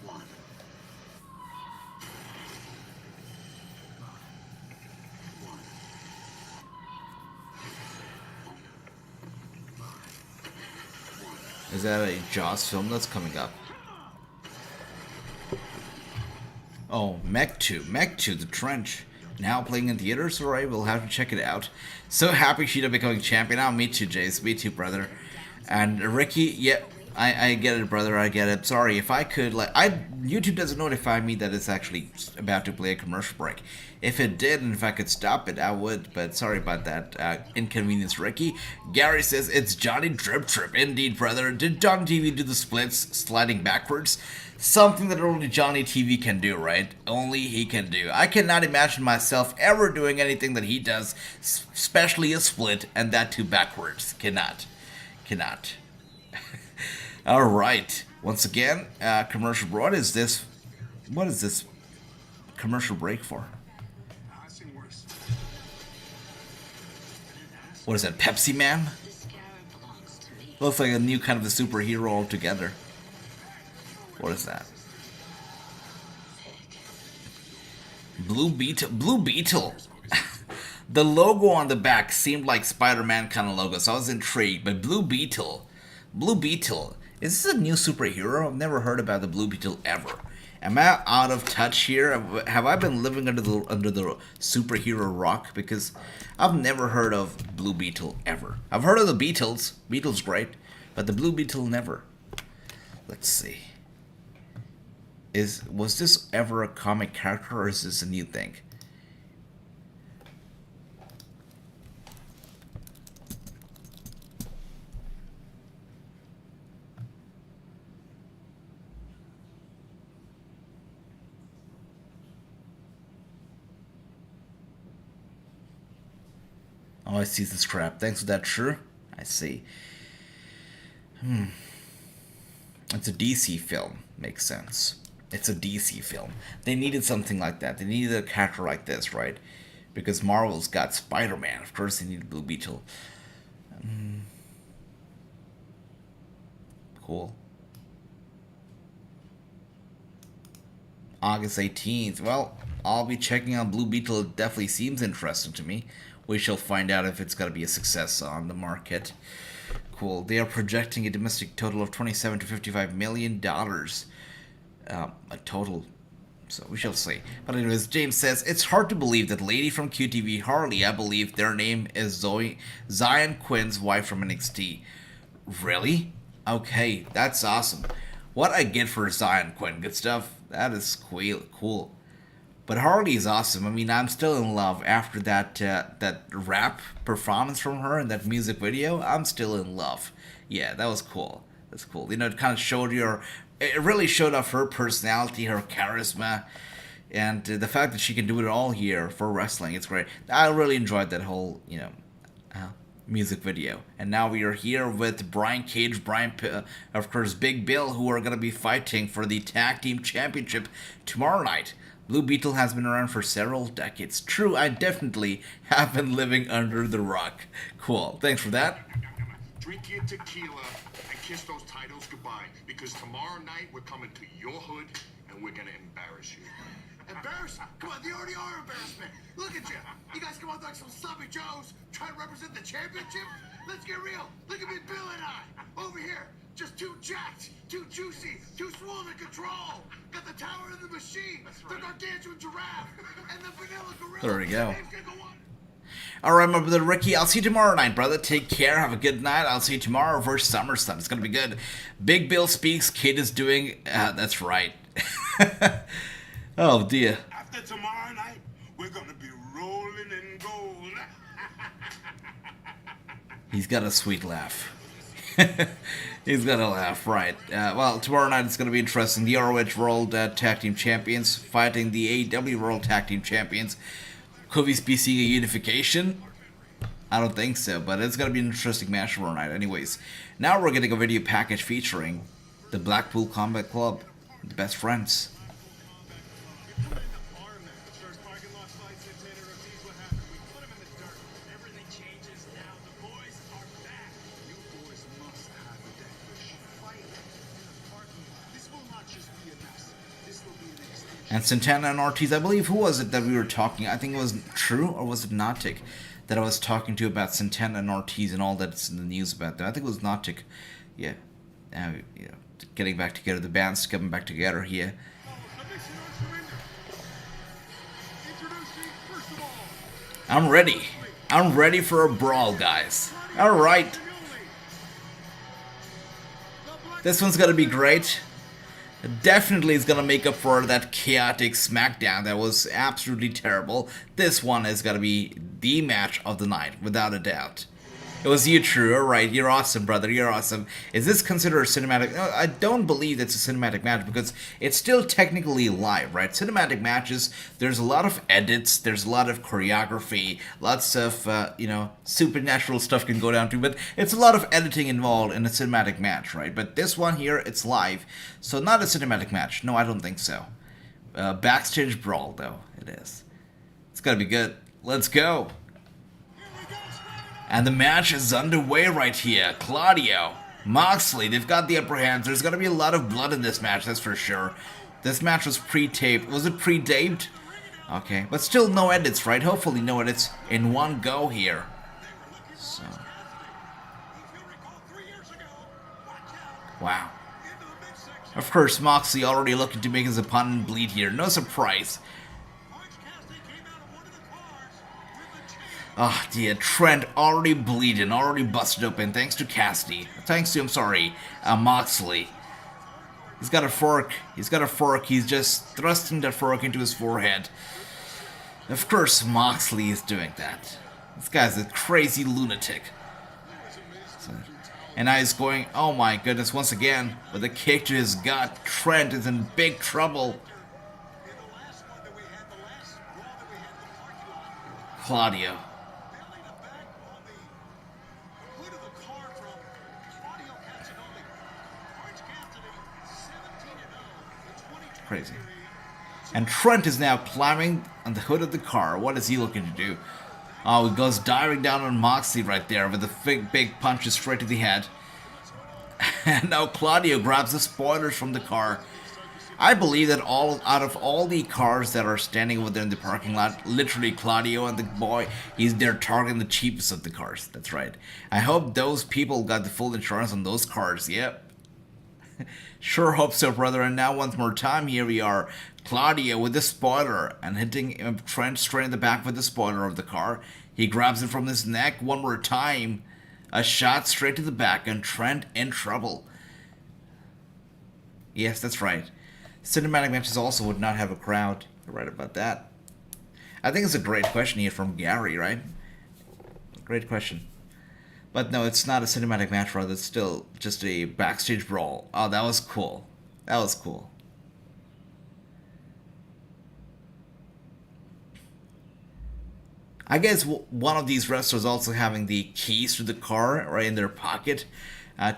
one. One. Is that a Jaws film that's coming up? Oh, Mech 2, The Trench. Now playing in theaters, alright, we'll have to check it out. So happy Sheeta becoming champion. Oh, me too, Jace. Me too, brother. And Ricky, yeah, I get it, brother. I get it. Sorry, if I could, YouTube doesn't notify me that it's actually about to play a commercial break. If it did, and if I could stop it, I would. But sorry about that inconvenience, Ricky. Gary says, it's Johnny Drip Trip. Indeed, brother. Did Johnny TV do the splits, sliding backwards? Something that only Johnny TV can do, right? Only he can do. I cannot imagine myself ever doing anything that he does, especially a split, and that too backwards. Cannot. All right. Once again, commercial break. What is this? What is this commercial break for? I've seen worse. What is that, Pepsi Man? Looks like a new kind of a superhero altogether. What is that? Blue Beetle. The logo on the back seemed like Spider-Man kind of logo, so I was intrigued. But Blue Beetle. Is this a new superhero? I've never heard about the Blue Beetle ever. Am I out of touch here? Have I been living under the superhero rock? Because I've never heard of Blue Beetle ever. I've heard of the Beatles. Beatles great, but the Blue Beetle never. Let's see. Was this ever a comic character, or is this a new thing? Oh, I see this crap. Thanks for that, sure. I see. It's a DC film. Makes sense. It's a DC film. They needed something like that. They needed a character like this, right? Because Marvel's got Spider-Man. Of course they needed Blue Beetle. Cool. August 18th. Well, I'll be checking out Blue Beetle. It definitely seems interesting to me. We shall find out if it's going to be a success on the market. Cool. They are projecting a domestic total of $27 to $55 million. A total. So we shall see. But anyways, James says, it's hard to believe that lady from QTV, Harley, I believe their name is Zion Quinn's wife from NXT. Really? Okay, that's awesome. What I get for Zion Quinn. Good stuff. That is cool. But Harley is awesome. I mean, I'm still in love after that rap performance from her in that music video. I'm still in love. Yeah, that was cool. That's cool. You know, it kind of showed it really showed off her personality, her charisma, and the fact that she can do it all here for wrestling. It's great. I really enjoyed that whole, music video. And now we are here with Brian Cage, of course, Big Bill, who are going to be fighting for the Tag Team Championship tomorrow night. Blue Beetle has been around for several decades. True, I definitely have been living under the rock. Cool. Thanks for that. drink your tequila, and kiss those titles goodbye. Because tomorrow night we're coming to your hood and we're gonna embarrass you. Embarrass? Come on, they already are embarrassment. Look at you. You guys come out like some sloppy joes trying to represent the championship? Let's get real. Look at me, Bill and I. Over here. Just too jacked, too juicy, too swollen to control. Got the tower of the machine, the gargantuan giraffe, and the vanilla gorilla. There we go. Name's gonna go on. Alright, my brother Ricky, I'll see you tomorrow night, brother. Take care, have a good night. I'll see you tomorrow for SummerSlam. It's gonna be good. Big Bill speaks, Kid is doing... that's right. Oh, dear. After tomorrow night, we're gonna be rolling in gold. He's got a sweet laugh. He's got a laugh, right. Well, tomorrow night it's going to be interesting. The ROH World Tag Team Champions fighting the AEW World Tag Team Champions. Could we be seeing a unification? I don't think so, but it's going to be an interesting match tomorrow night. Anyways, now we're getting a video package featuring the Blackpool Combat Club, the best friends. And Santana and Ortiz, I believe, who was it that we were talking? I think it was True, or was it Nautic that I was talking to about Santana and Ortiz and all that's in the news about them. I think it was Nautic. Yeah. You know, getting back together, the band's coming back together here. I'm ready. I'm ready for a brawl, guys. Alright. This one's gonna be great. Definitely is gonna make up for that chaotic SmackDown that was absolutely terrible. This one is gonna be the match of the night, without a doubt. It was you, True. Alright, you're awesome, brother. You're awesome. Is this considered a cinematic? No, I don't believe it's a cinematic match because it's still technically live, right? Cinematic matches, there's a lot of edits, there's a lot of choreography, lots of, you know, supernatural stuff can go down to, but it's a lot of editing involved in a cinematic match, right? But this one here, it's live, so not a cinematic match. No, I don't think so. Backstage brawl, though, it is. It's gonna be good. Let's go. And the match is underway right here. Claudio, Moxley, they've got the upper hand. There's going to be a lot of blood in this match, that's for sure. This match was pre-taped. Was it pre-taped? Okay, but still no edits, right? Hopefully no edits in one go here. So. Wow. Of course, Moxley already looking to make his opponent bleed here. No surprise. Oh dear, Trent already bleeding, already busted open, thanks to Cassidy. Thanks to, I'm sorry, Moxley. He's got a fork, he's just thrusting that fork into his forehead. Of course Moxley is doing that. This guy's a crazy lunatic. And now he's going, oh my goodness, once again, with a kick to his gut. Trent is in big trouble. Claudio. Crazy. And Trent is now climbing on the hood of the car. What is he looking to do? Oh, he goes diving down on Moxley right there with the big punches straight to the head. And now Claudio grabs the spoilers from the car. I believe that out of all the cars that are standing over there in the parking lot, literally Claudio and the boy, they're targeting the cheapest of the cars. That's right. I hope those people got the full insurance on those cars. Yep. Sure hope so, brother. And now once more time, here we are. Claudio with the spoiler and hitting Trent straight in the back with the spoiler of the car. He grabs it from his neck one more time. A shot straight to the back and Trent in trouble. Yes, that's right. Cinematic matches also would not have a crowd. You're right about that. I think it's a great question here from Gary, right? Great question. But no, it's not a cinematic match, rather it's still just a backstage brawl. Oh, that was cool. That was cool. I guess one of these wrestlers also having the keys to the car right in their pocket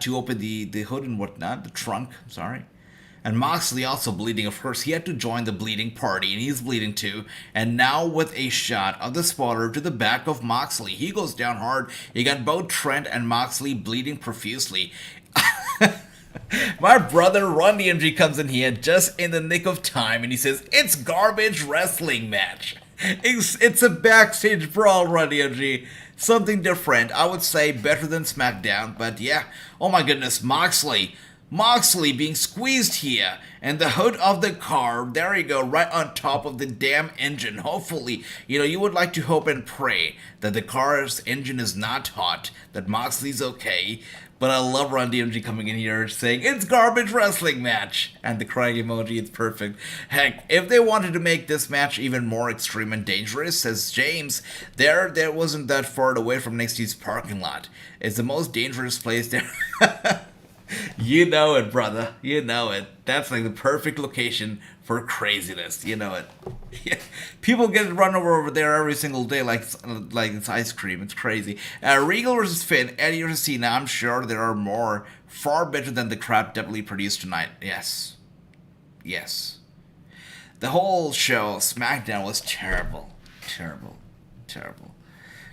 to open the hood and whatnot, the trunk, I'm sorry. And Moxley also bleeding. Of course, he had to join the bleeding party, and he's bleeding too. And now with a shot of the spotter to the back of Moxley. He goes down hard. You got both Trent and Moxley bleeding profusely. My brother Ron DMG comes in here just in the nick of time, and he says, it's garbage wrestling match. It's a backstage brawl, Ron DMG. Something different. I would say better than SmackDown, but yeah. Oh my goodness, Moxley being squeezed here, and the hood of the car, there you go, right on top of the damn engine. Hopefully, you would like to hope and pray that the car's engine is not hot, that Moxley's okay. But I love Ron DMG coming in here saying, it's garbage wrestling match. And the crying emoji, it's perfect. Heck, if they wanted to make this match even more extreme and dangerous, says James, there wasn't that far away from NXT's parking lot. It's the most dangerous place there. You know it, brother. You know it. That's like the perfect location for craziness. You know it. Yeah. People get run over there every single day like it's ice cream. It's crazy. Regal versus Finn, Eddie versus Cena. I'm sure there are more far better than the crap WWE produced tonight. Yes. Yes. The whole show, SmackDown, was terrible. Terrible. Terrible.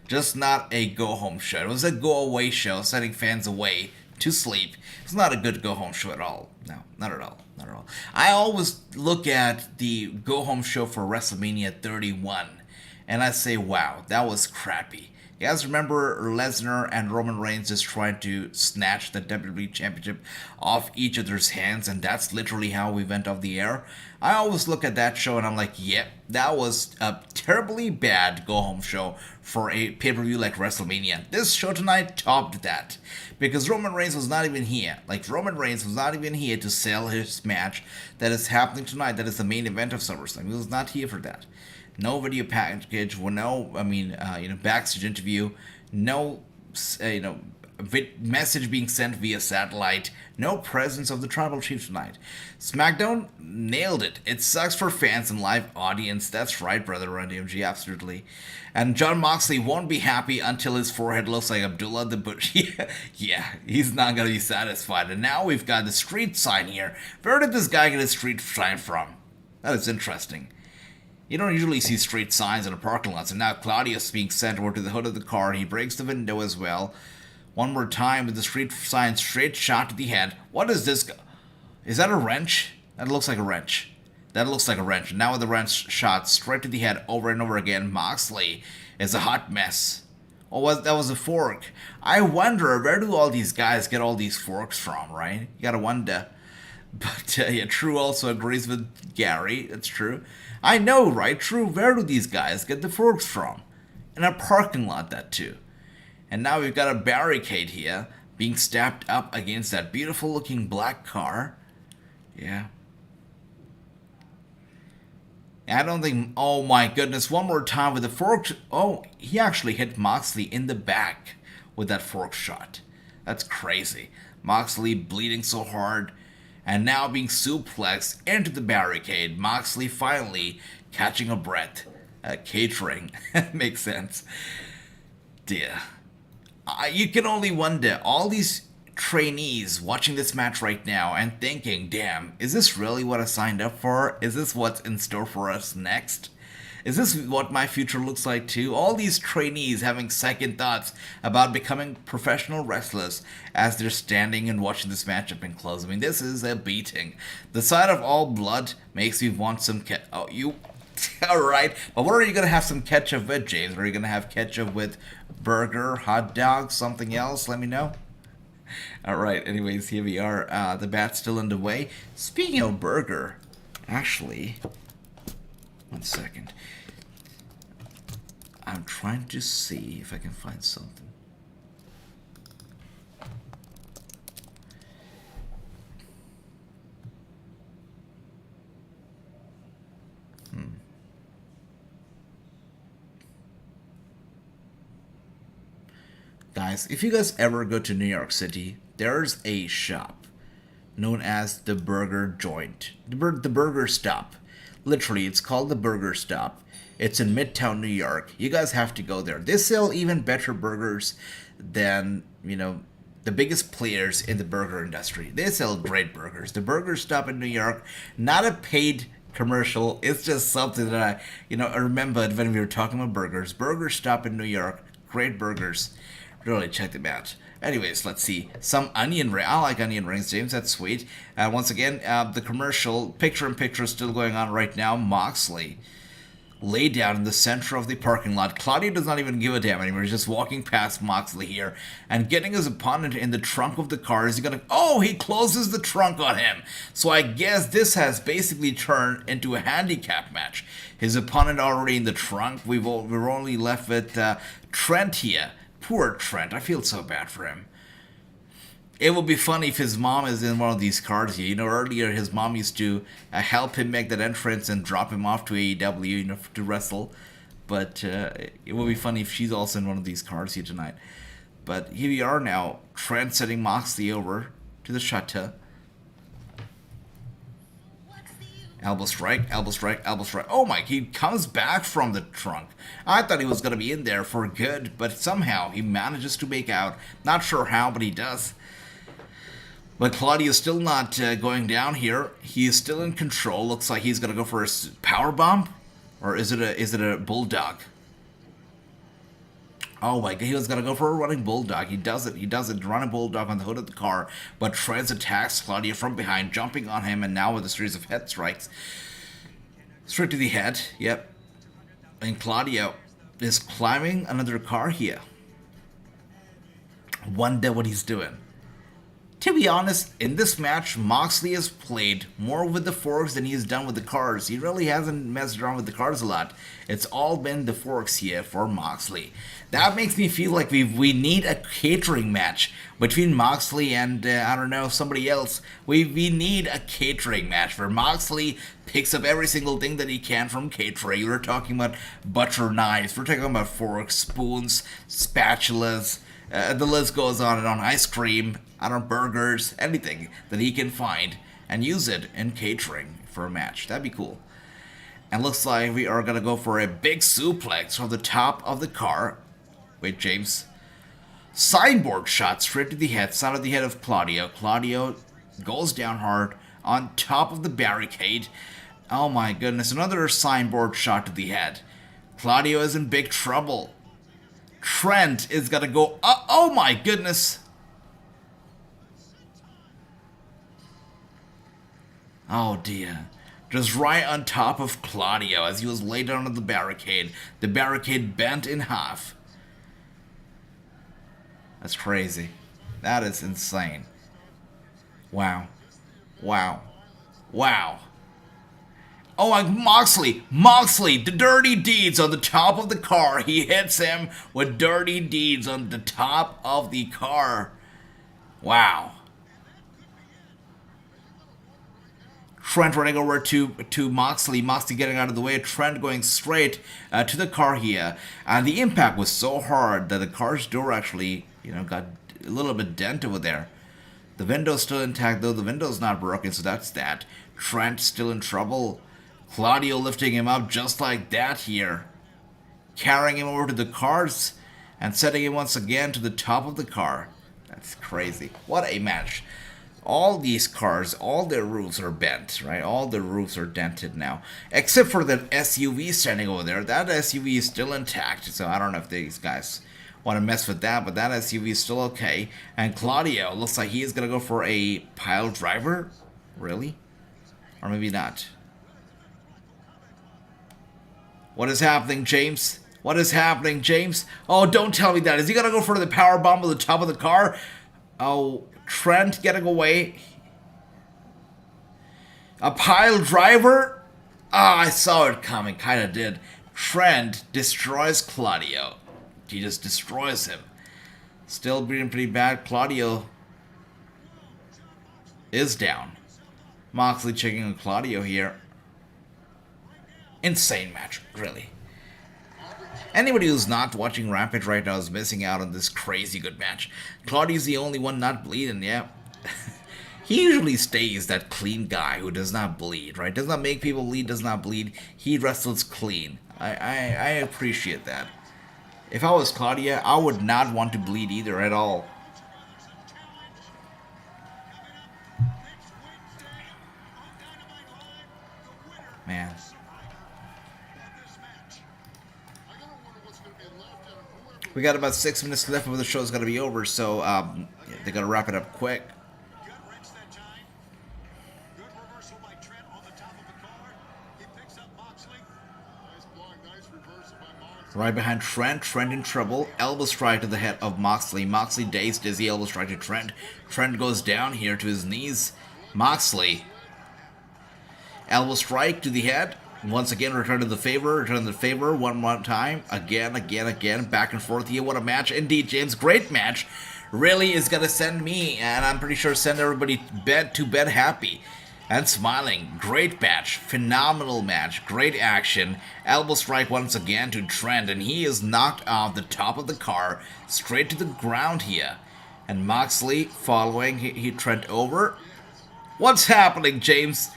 Just not a go-home show. It was a go-away show, sending fans away to sleep. It's not a good go-home show at all. No, not at all. Not at all. I always look at the go-home show for WrestleMania 31, and I say, wow, that was crappy. You guys remember Lesnar and Roman Reigns just trying to snatch the WWE Championship off each other's hands, and that's literally how we went off the air? I always look at that show and I'm like, yep, that was a terribly bad go-home show for a pay-per-view like WrestleMania. This show tonight topped that, because Roman Reigns was not even here. Roman Reigns was not even here to sell his match that is happening tonight, that is the main event of SummerSlam. He was not here for that. No video package, backstage interview, no, message being sent via satellite, no presence of the Tribal Chief tonight. SmackDown nailed it. It sucks for fans and live audience. That's right, brother Ron DMG, absolutely. And Jon Moxley won't be happy until his forehead looks like Abdullah the Butcher. Yeah, he's not gonna be satisfied. And now we've got the street sign here. Where did this guy get his street sign from? That is interesting. You don't usually see street signs in a parking lot, and now Claudius being sent over to the hood of the car. He breaks the window as well. One more time with the street sign, straight shot to the head. What is this? Is that a wrench? That looks like a wrench. That looks like a wrench. Now with the wrench shot straight to the head over and over again. Moxley is a hot mess. Oh, that was a fork. I wonder, where do all these guys get all these forks from, right? You gotta wonder. But yeah, True also agrees with Gary. That's true. I know, right? True, where do these guys get the forks from? In a parking lot, that too. And now we've got a barricade here being stabbed up against that beautiful looking black car. Yeah. I don't think... Oh my goodness, one more time with the fork... Oh, he actually hit Moxley in the back with that fork shot. That's crazy. Moxley bleeding so hard, and now being suplexed into the barricade. Moxley finally catching a breath. Catering. Makes sense. Dear. You can only wonder, all these trainees watching this match right now and thinking, damn, is this really what I signed up for? Is this what's in store for us next? Is this what my future looks like too? All these trainees having second thoughts about becoming professional wrestlers as they're standing and watching this matchup in close. I mean, this is a beating. The sight of all blood makes me want some Alright, but what are you going to have some ketchup with, James? Are you going to have ketchup with burger, hot dog, something else? Let me know. Alright, anyways, here we are. The bat's still underway. Speaking of burger, actually, one second. I'm trying to see if I can find something. Guys, if you guys ever go to New York City, there's a shop known as the Burger Joint. The Burger Stop. Literally, it's called the Burger Stop. It's in Midtown, New York. You guys have to go there. They sell even better burgers than, the biggest players in the burger industry. They sell great burgers. The burger stop in New York, not a paid commercial. It's just something that I remembered when we were talking about burgers. Burger stop in New York, great burgers. Really check them out. Anyways, let's see. Some onion ring. I like onion rings, James. That's sweet. Once again, the commercial picture-in-picture is still going on right now. Moxley laid down in the center of the parking lot. Claudio does not even give a damn anymore. He's just walking past Moxley here and getting his opponent in the trunk of the car. Is he gonna... Oh, he closes the trunk on him. So I guess this has basically turned into a handicap match. His opponent already in the trunk. We're only left with Trent here. Poor Trent. I feel so bad for him. It would be funny if his mom is in one of these cars here. Earlier his mom used to help him make that entrance and drop him off to AEW, to wrestle. But it would be funny if she's also in one of these cars here tonight. But here we are now. Trent sending Moxley over to the shutter. Elbow strike, elbow strike, elbow strike. Oh my, he comes back from the trunk. I thought he was going to be in there for good, but somehow he manages to make out. Not sure how, but he does. But Claudio's still not going down here. He is still in control. Looks like he's going to go for a power bomb. Or is it a bulldog? Oh my god, he was going to go for a running bulldog. He does it. Running bulldog on the hood of the car. But Trent attacks Claudio from behind, jumping on him, and now with a series of head strikes. Straight to the head, yep. And Claudio is climbing another car here. Wonder what he's doing. To be honest, in this match, Moxley has played more with the forks than he's done with the cars. He really hasn't messed around with the cars a lot. It's all been the forks here for Moxley. That makes me feel like we need a catering match between Moxley and, somebody else. We need a catering match where Moxley picks up every single thing that he can from catering. We're talking about butcher knives. We're talking about forks, spoons, spatulas. The list goes on and on. Ice cream, burgers, anything that he can find and use it in catering for a match. That'd be cool. And looks like we are going to go for a big suplex from the top of the car. Wait, James. Sideboard shot straight to the head, side of the head of Claudio. Claudio goes down hard on top of the barricade. Oh my goodness, another sideboard shot to the head. Claudio is in big trouble. Trent is gonna go... oh my goodness. Oh dear. Just right on top of Claudio as he was laid down on the barricade. The barricade bent in half. That's crazy. That is insane. Wow. Wow. Wow. Oh, Moxley, the dirty deeds on the top of the car. He hits him with dirty deeds on the top of the car. Wow. Trent running over to Moxley. Moxley getting out of the way. Trent going straight to the car here. And the impact was so hard that the car's door actually, got a little bit dent over there. The window's still intact, though. The window's not broken, so that's that. Trent still in trouble. Claudio lifting him up just like that here. Carrying him over to the cars and setting him once again to the top of the car. That's crazy. What a match. All these cars, all their roofs are bent, right? All the roofs are dented now. Except for that SUV standing over there. That SUV is still intact, so I don't know if these guys want to mess with that, but that SUV is still okay. And Claudio looks like he is going to go for a pile driver. Really? Or maybe not. What is happening, James? What is happening, James? Oh, don't tell me that. Is he going to go for the power bomb at the top of the car? Oh, Trent getting away. A pile driver? Ah, I saw it coming. Kind of did. Trent destroys Claudio. He just destroys him. Still being pretty bad. Claudio is down. Moxley checking on Claudio here. Insane match, really. Anybody who's not watching Rampage right now is missing out on this crazy good match. Claudio's the only one not bleeding, yeah. He usually stays that clean guy who does not bleed, right? Does not make people bleed, does not bleed. He wrestles clean. I appreciate that. If I was Claudia, I would not want to bleed either at all. We got about 6 minutes left before the show's gonna be over, so they gotta wrap it up quick. Good wrench that time. Good reversal by Trent on the top of the car. He picks up Moxley. Nice block, nice reversal by Moxley. Right behind Trent. Trent in trouble. Elbow strike to the head of Moxley. Moxley dazed, dizzy, elbow strike to Trent. Trent goes down here to his knees. Moxley. Elbow strike to the head. Once again, return to the favor, one more time. Again, back and forth here. What a match. Indeed, James, great match. Really is going to send me, and I'm pretty sure send everybody to bed happy and smiling. Great match. Phenomenal match. Great action. Elbow strike once again to Trent, and he is knocked off the top of the car, straight to the ground here. And Moxley following, he Trent over. What's happening, James?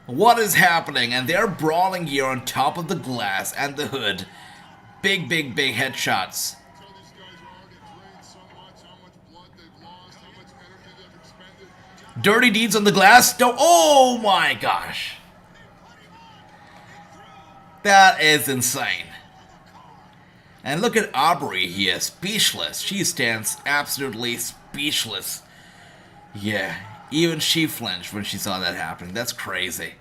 What is happening? And they're brawling here on top of the glass and the hood. Big headshots. So these guys are already drained so much, how much blood they've lost, how much energy they've expended. Dirty deeds on the glass. No, oh my gosh. That is insane. And look at Aubrey here, speechless. She stands absolutely speechless. Yeah. Even she flinched when she saw that happening. That's crazy.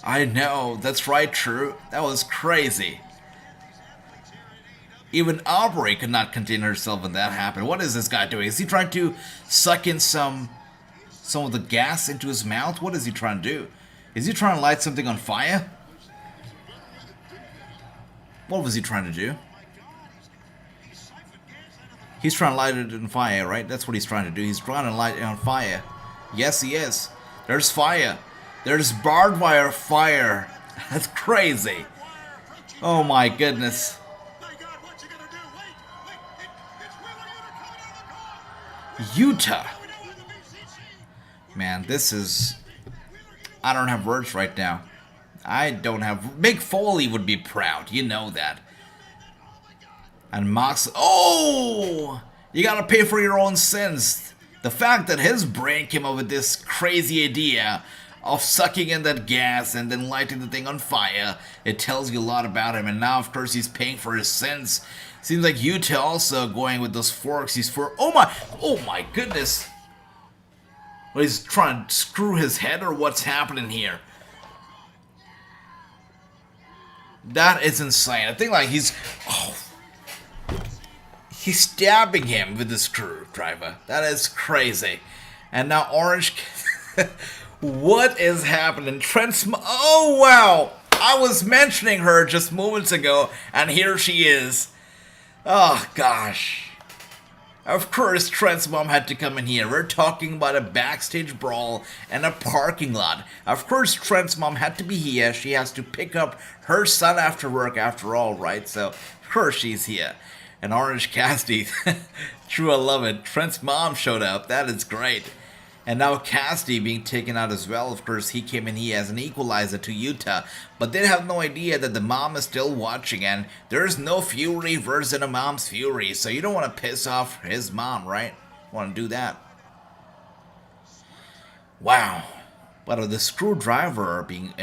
I know. That's right, True. That was crazy. Even Aubrey could not contain herself when that happened. What is this guy doing? Is he trying to suck in some of the gas into his mouth? What is he trying to do? Is he trying to light something on fire? What was he trying to do? He's trying to light it on fire, right? That's what he's trying to do. He's trying to light it on fire. Yes, he is. There's fire. There's barbed wire fire. That's crazy. Oh my goodness. My God, what you gonna do? Wait, it's Wheeler Yuta coming out of the car. Utah. We know where the BCC. Man, this is... I don't have words right now. I don't have... Mick Foley would be proud. You know that. And Mox... Oh! You gotta pay for your own sins. The fact that his brain came up with this crazy idea of sucking in that gas and then lighting the thing on fire, it tells you a lot about him. And now, of course, he's paying for his sins. Seems like Utah also going with those forks. He's for... Oh my goodness. Well, he's trying to screw his head, or what's happening here? That is insane. I think like he's... Oh. He's stabbing him with the screwdriver. That is crazy. And now Orange... What is happening? Oh, wow. I was mentioning her just moments ago, and here she is. Oh, gosh. Of course, Trent's mom had to come in here. We're talking about a backstage brawl and a parking lot. Of course, Trent's mom had to be here. She has to pick up her son after work, after all, right? So, of course, she's here. And Orange Cassidy, true, I love it. Trent's mom showed up. That is great. And now Cassidy being taken out as well. Of course, he came in here as an equalizer to Utah. But they have no idea that the mom is still watching. And there's no fury versus a mom's fury. So you don't want to piss off his mom, right? Want to do that. Wow. But the screwdriver being,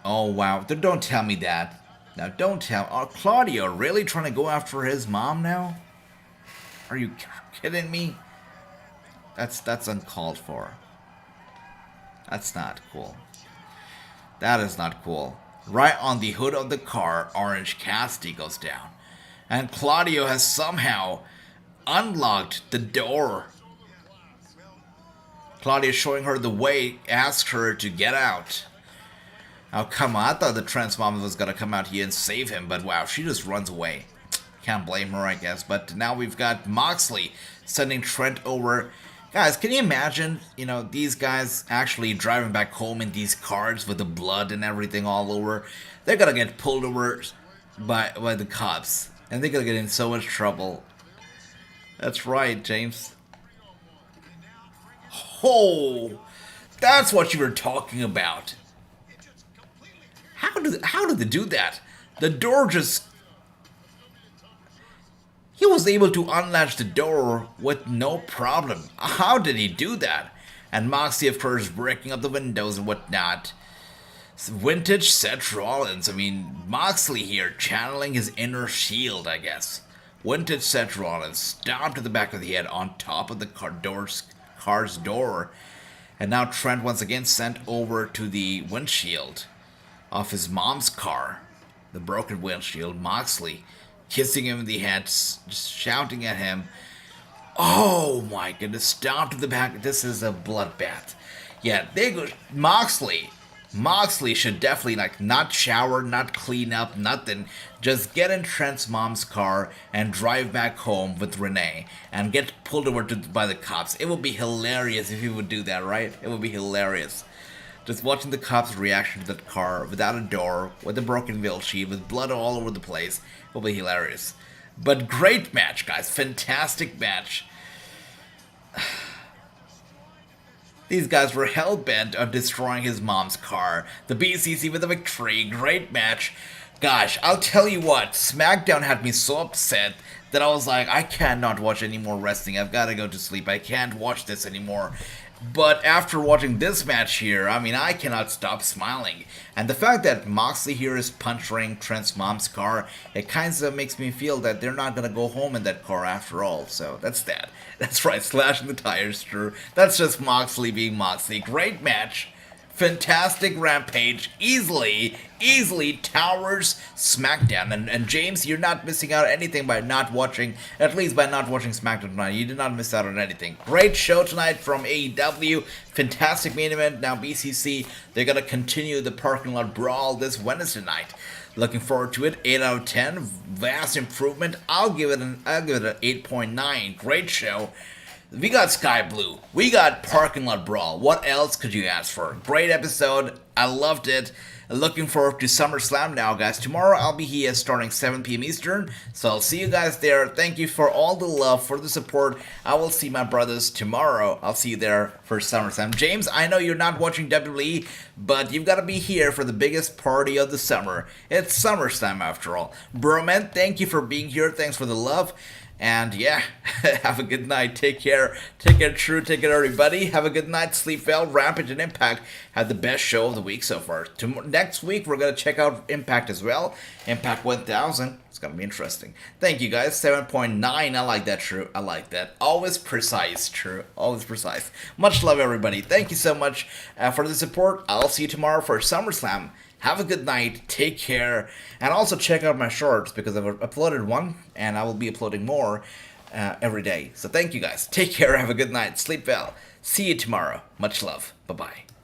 oh, wow. Don't tell me that. Now, don't tell. Claudio really trying to go after his mom now? Are you kidding me? That's uncalled for. That's not cool. That is not cool. Right on the hood of the car, Orange Cassidy goes down. And Claudio has somehow unlocked the door. Claudio showing her the way, asks her to get out. Oh, come on. I thought the Trent's mom was going to come out here and save him, but wow, she just runs away. Can't blame her, I guess. But now we've got Moxley sending Trent over. Guys, can you imagine, these guys actually driving back home in these cars with the blood and everything all over? They're going to get pulled over by the cops. And they're going to get in so much trouble. That's right, James. Oh, that's what you were talking about. How did they do that? The door just... He was able to unlatch the door with no problem. How did he do that? And Moxley, of course, breaking up the windows and whatnot. Vintage Seth Rollins. I mean, Moxley here channeling his inner Shield, I guess. went at Seth Rollins, stomped to the back of the head on top of the car's door. And now Trent once again sent over to the windshield of his mom's car. The broken windshield. Moxley kissing him in the head, just shouting at him. Oh my goodness, stomp to the back. This is a bloodbath. Yeah, they go. Moxley should definitely not shower, not clean up, nothing. Just get in Trent's mom's car and drive back home with Renee and get pulled over by the cops. It would be hilarious if he would do that, right? It would be hilarious. Just watching the cops' reaction to that car without a door, with a broken windshield, with blood all over the place, will be hilarious. But great match, guys. Fantastic match. These guys were hell-bent on destroying his mom's car. The BCC with a victory. Great match. Gosh, I'll tell you what. SmackDown had me so upset that I was like, I cannot watch any more wrestling. I've got to go to sleep. I can't watch this anymore. But after watching this match here, I mean, I cannot stop smiling. And the fact that Moxley here is puncturing Trent's mom's car, it kind of makes me feel that they're not going to go home in that car after all. So that's that. That's right, slashing the tires through. That's just Moxley being Moxley. Great match. Fantastic Rampage. Easily towers SmackDown. And James, you're not missing out on anything by not watching, at least by not watching SmackDown tonight. You did not miss out on anything. Great show tonight from AEW. Fantastic main event. Now BCC, they're going to continue the parking lot brawl this Wednesday night. Looking forward to it. 8 out of 10. Vast improvement. I'll give it an 8.9. Great show. We got Sky Blue. We got Parking Lot Brawl. What else could you ask for? Great episode. I loved it. Looking forward to SummerSlam now, guys. Tomorrow I'll be here starting 7 p.m. Eastern. So I'll see you guys there. Thank you for all the love, for the support. I will see my brothers tomorrow. I'll see you there for SummerSlam. James, I know you're not watching WWE, but you've got to be here for the biggest party of the summer. It's SummerSlam after all. Broman, thank you for being here. Thanks for the love. And yeah, have a good night. Take care. Take care, True. Take care, everybody. Have a good night. Sleep well. Rampage and Impact had the best show of the week so far. Next week, we're going to check out Impact as well. Impact 1000. It's going to be interesting. Thank you, guys. 7.9. I like that, True. I like that. Always precise, True. Always precise. Much love, everybody. Thank you so much for the support. I'll see you tomorrow for SummerSlam. Have a good night, take care, and also check out my shorts because I've uploaded one and I will be uploading more every day. So thank you guys. Take care, have a good night, sleep well. See you tomorrow. Much love. Bye-bye.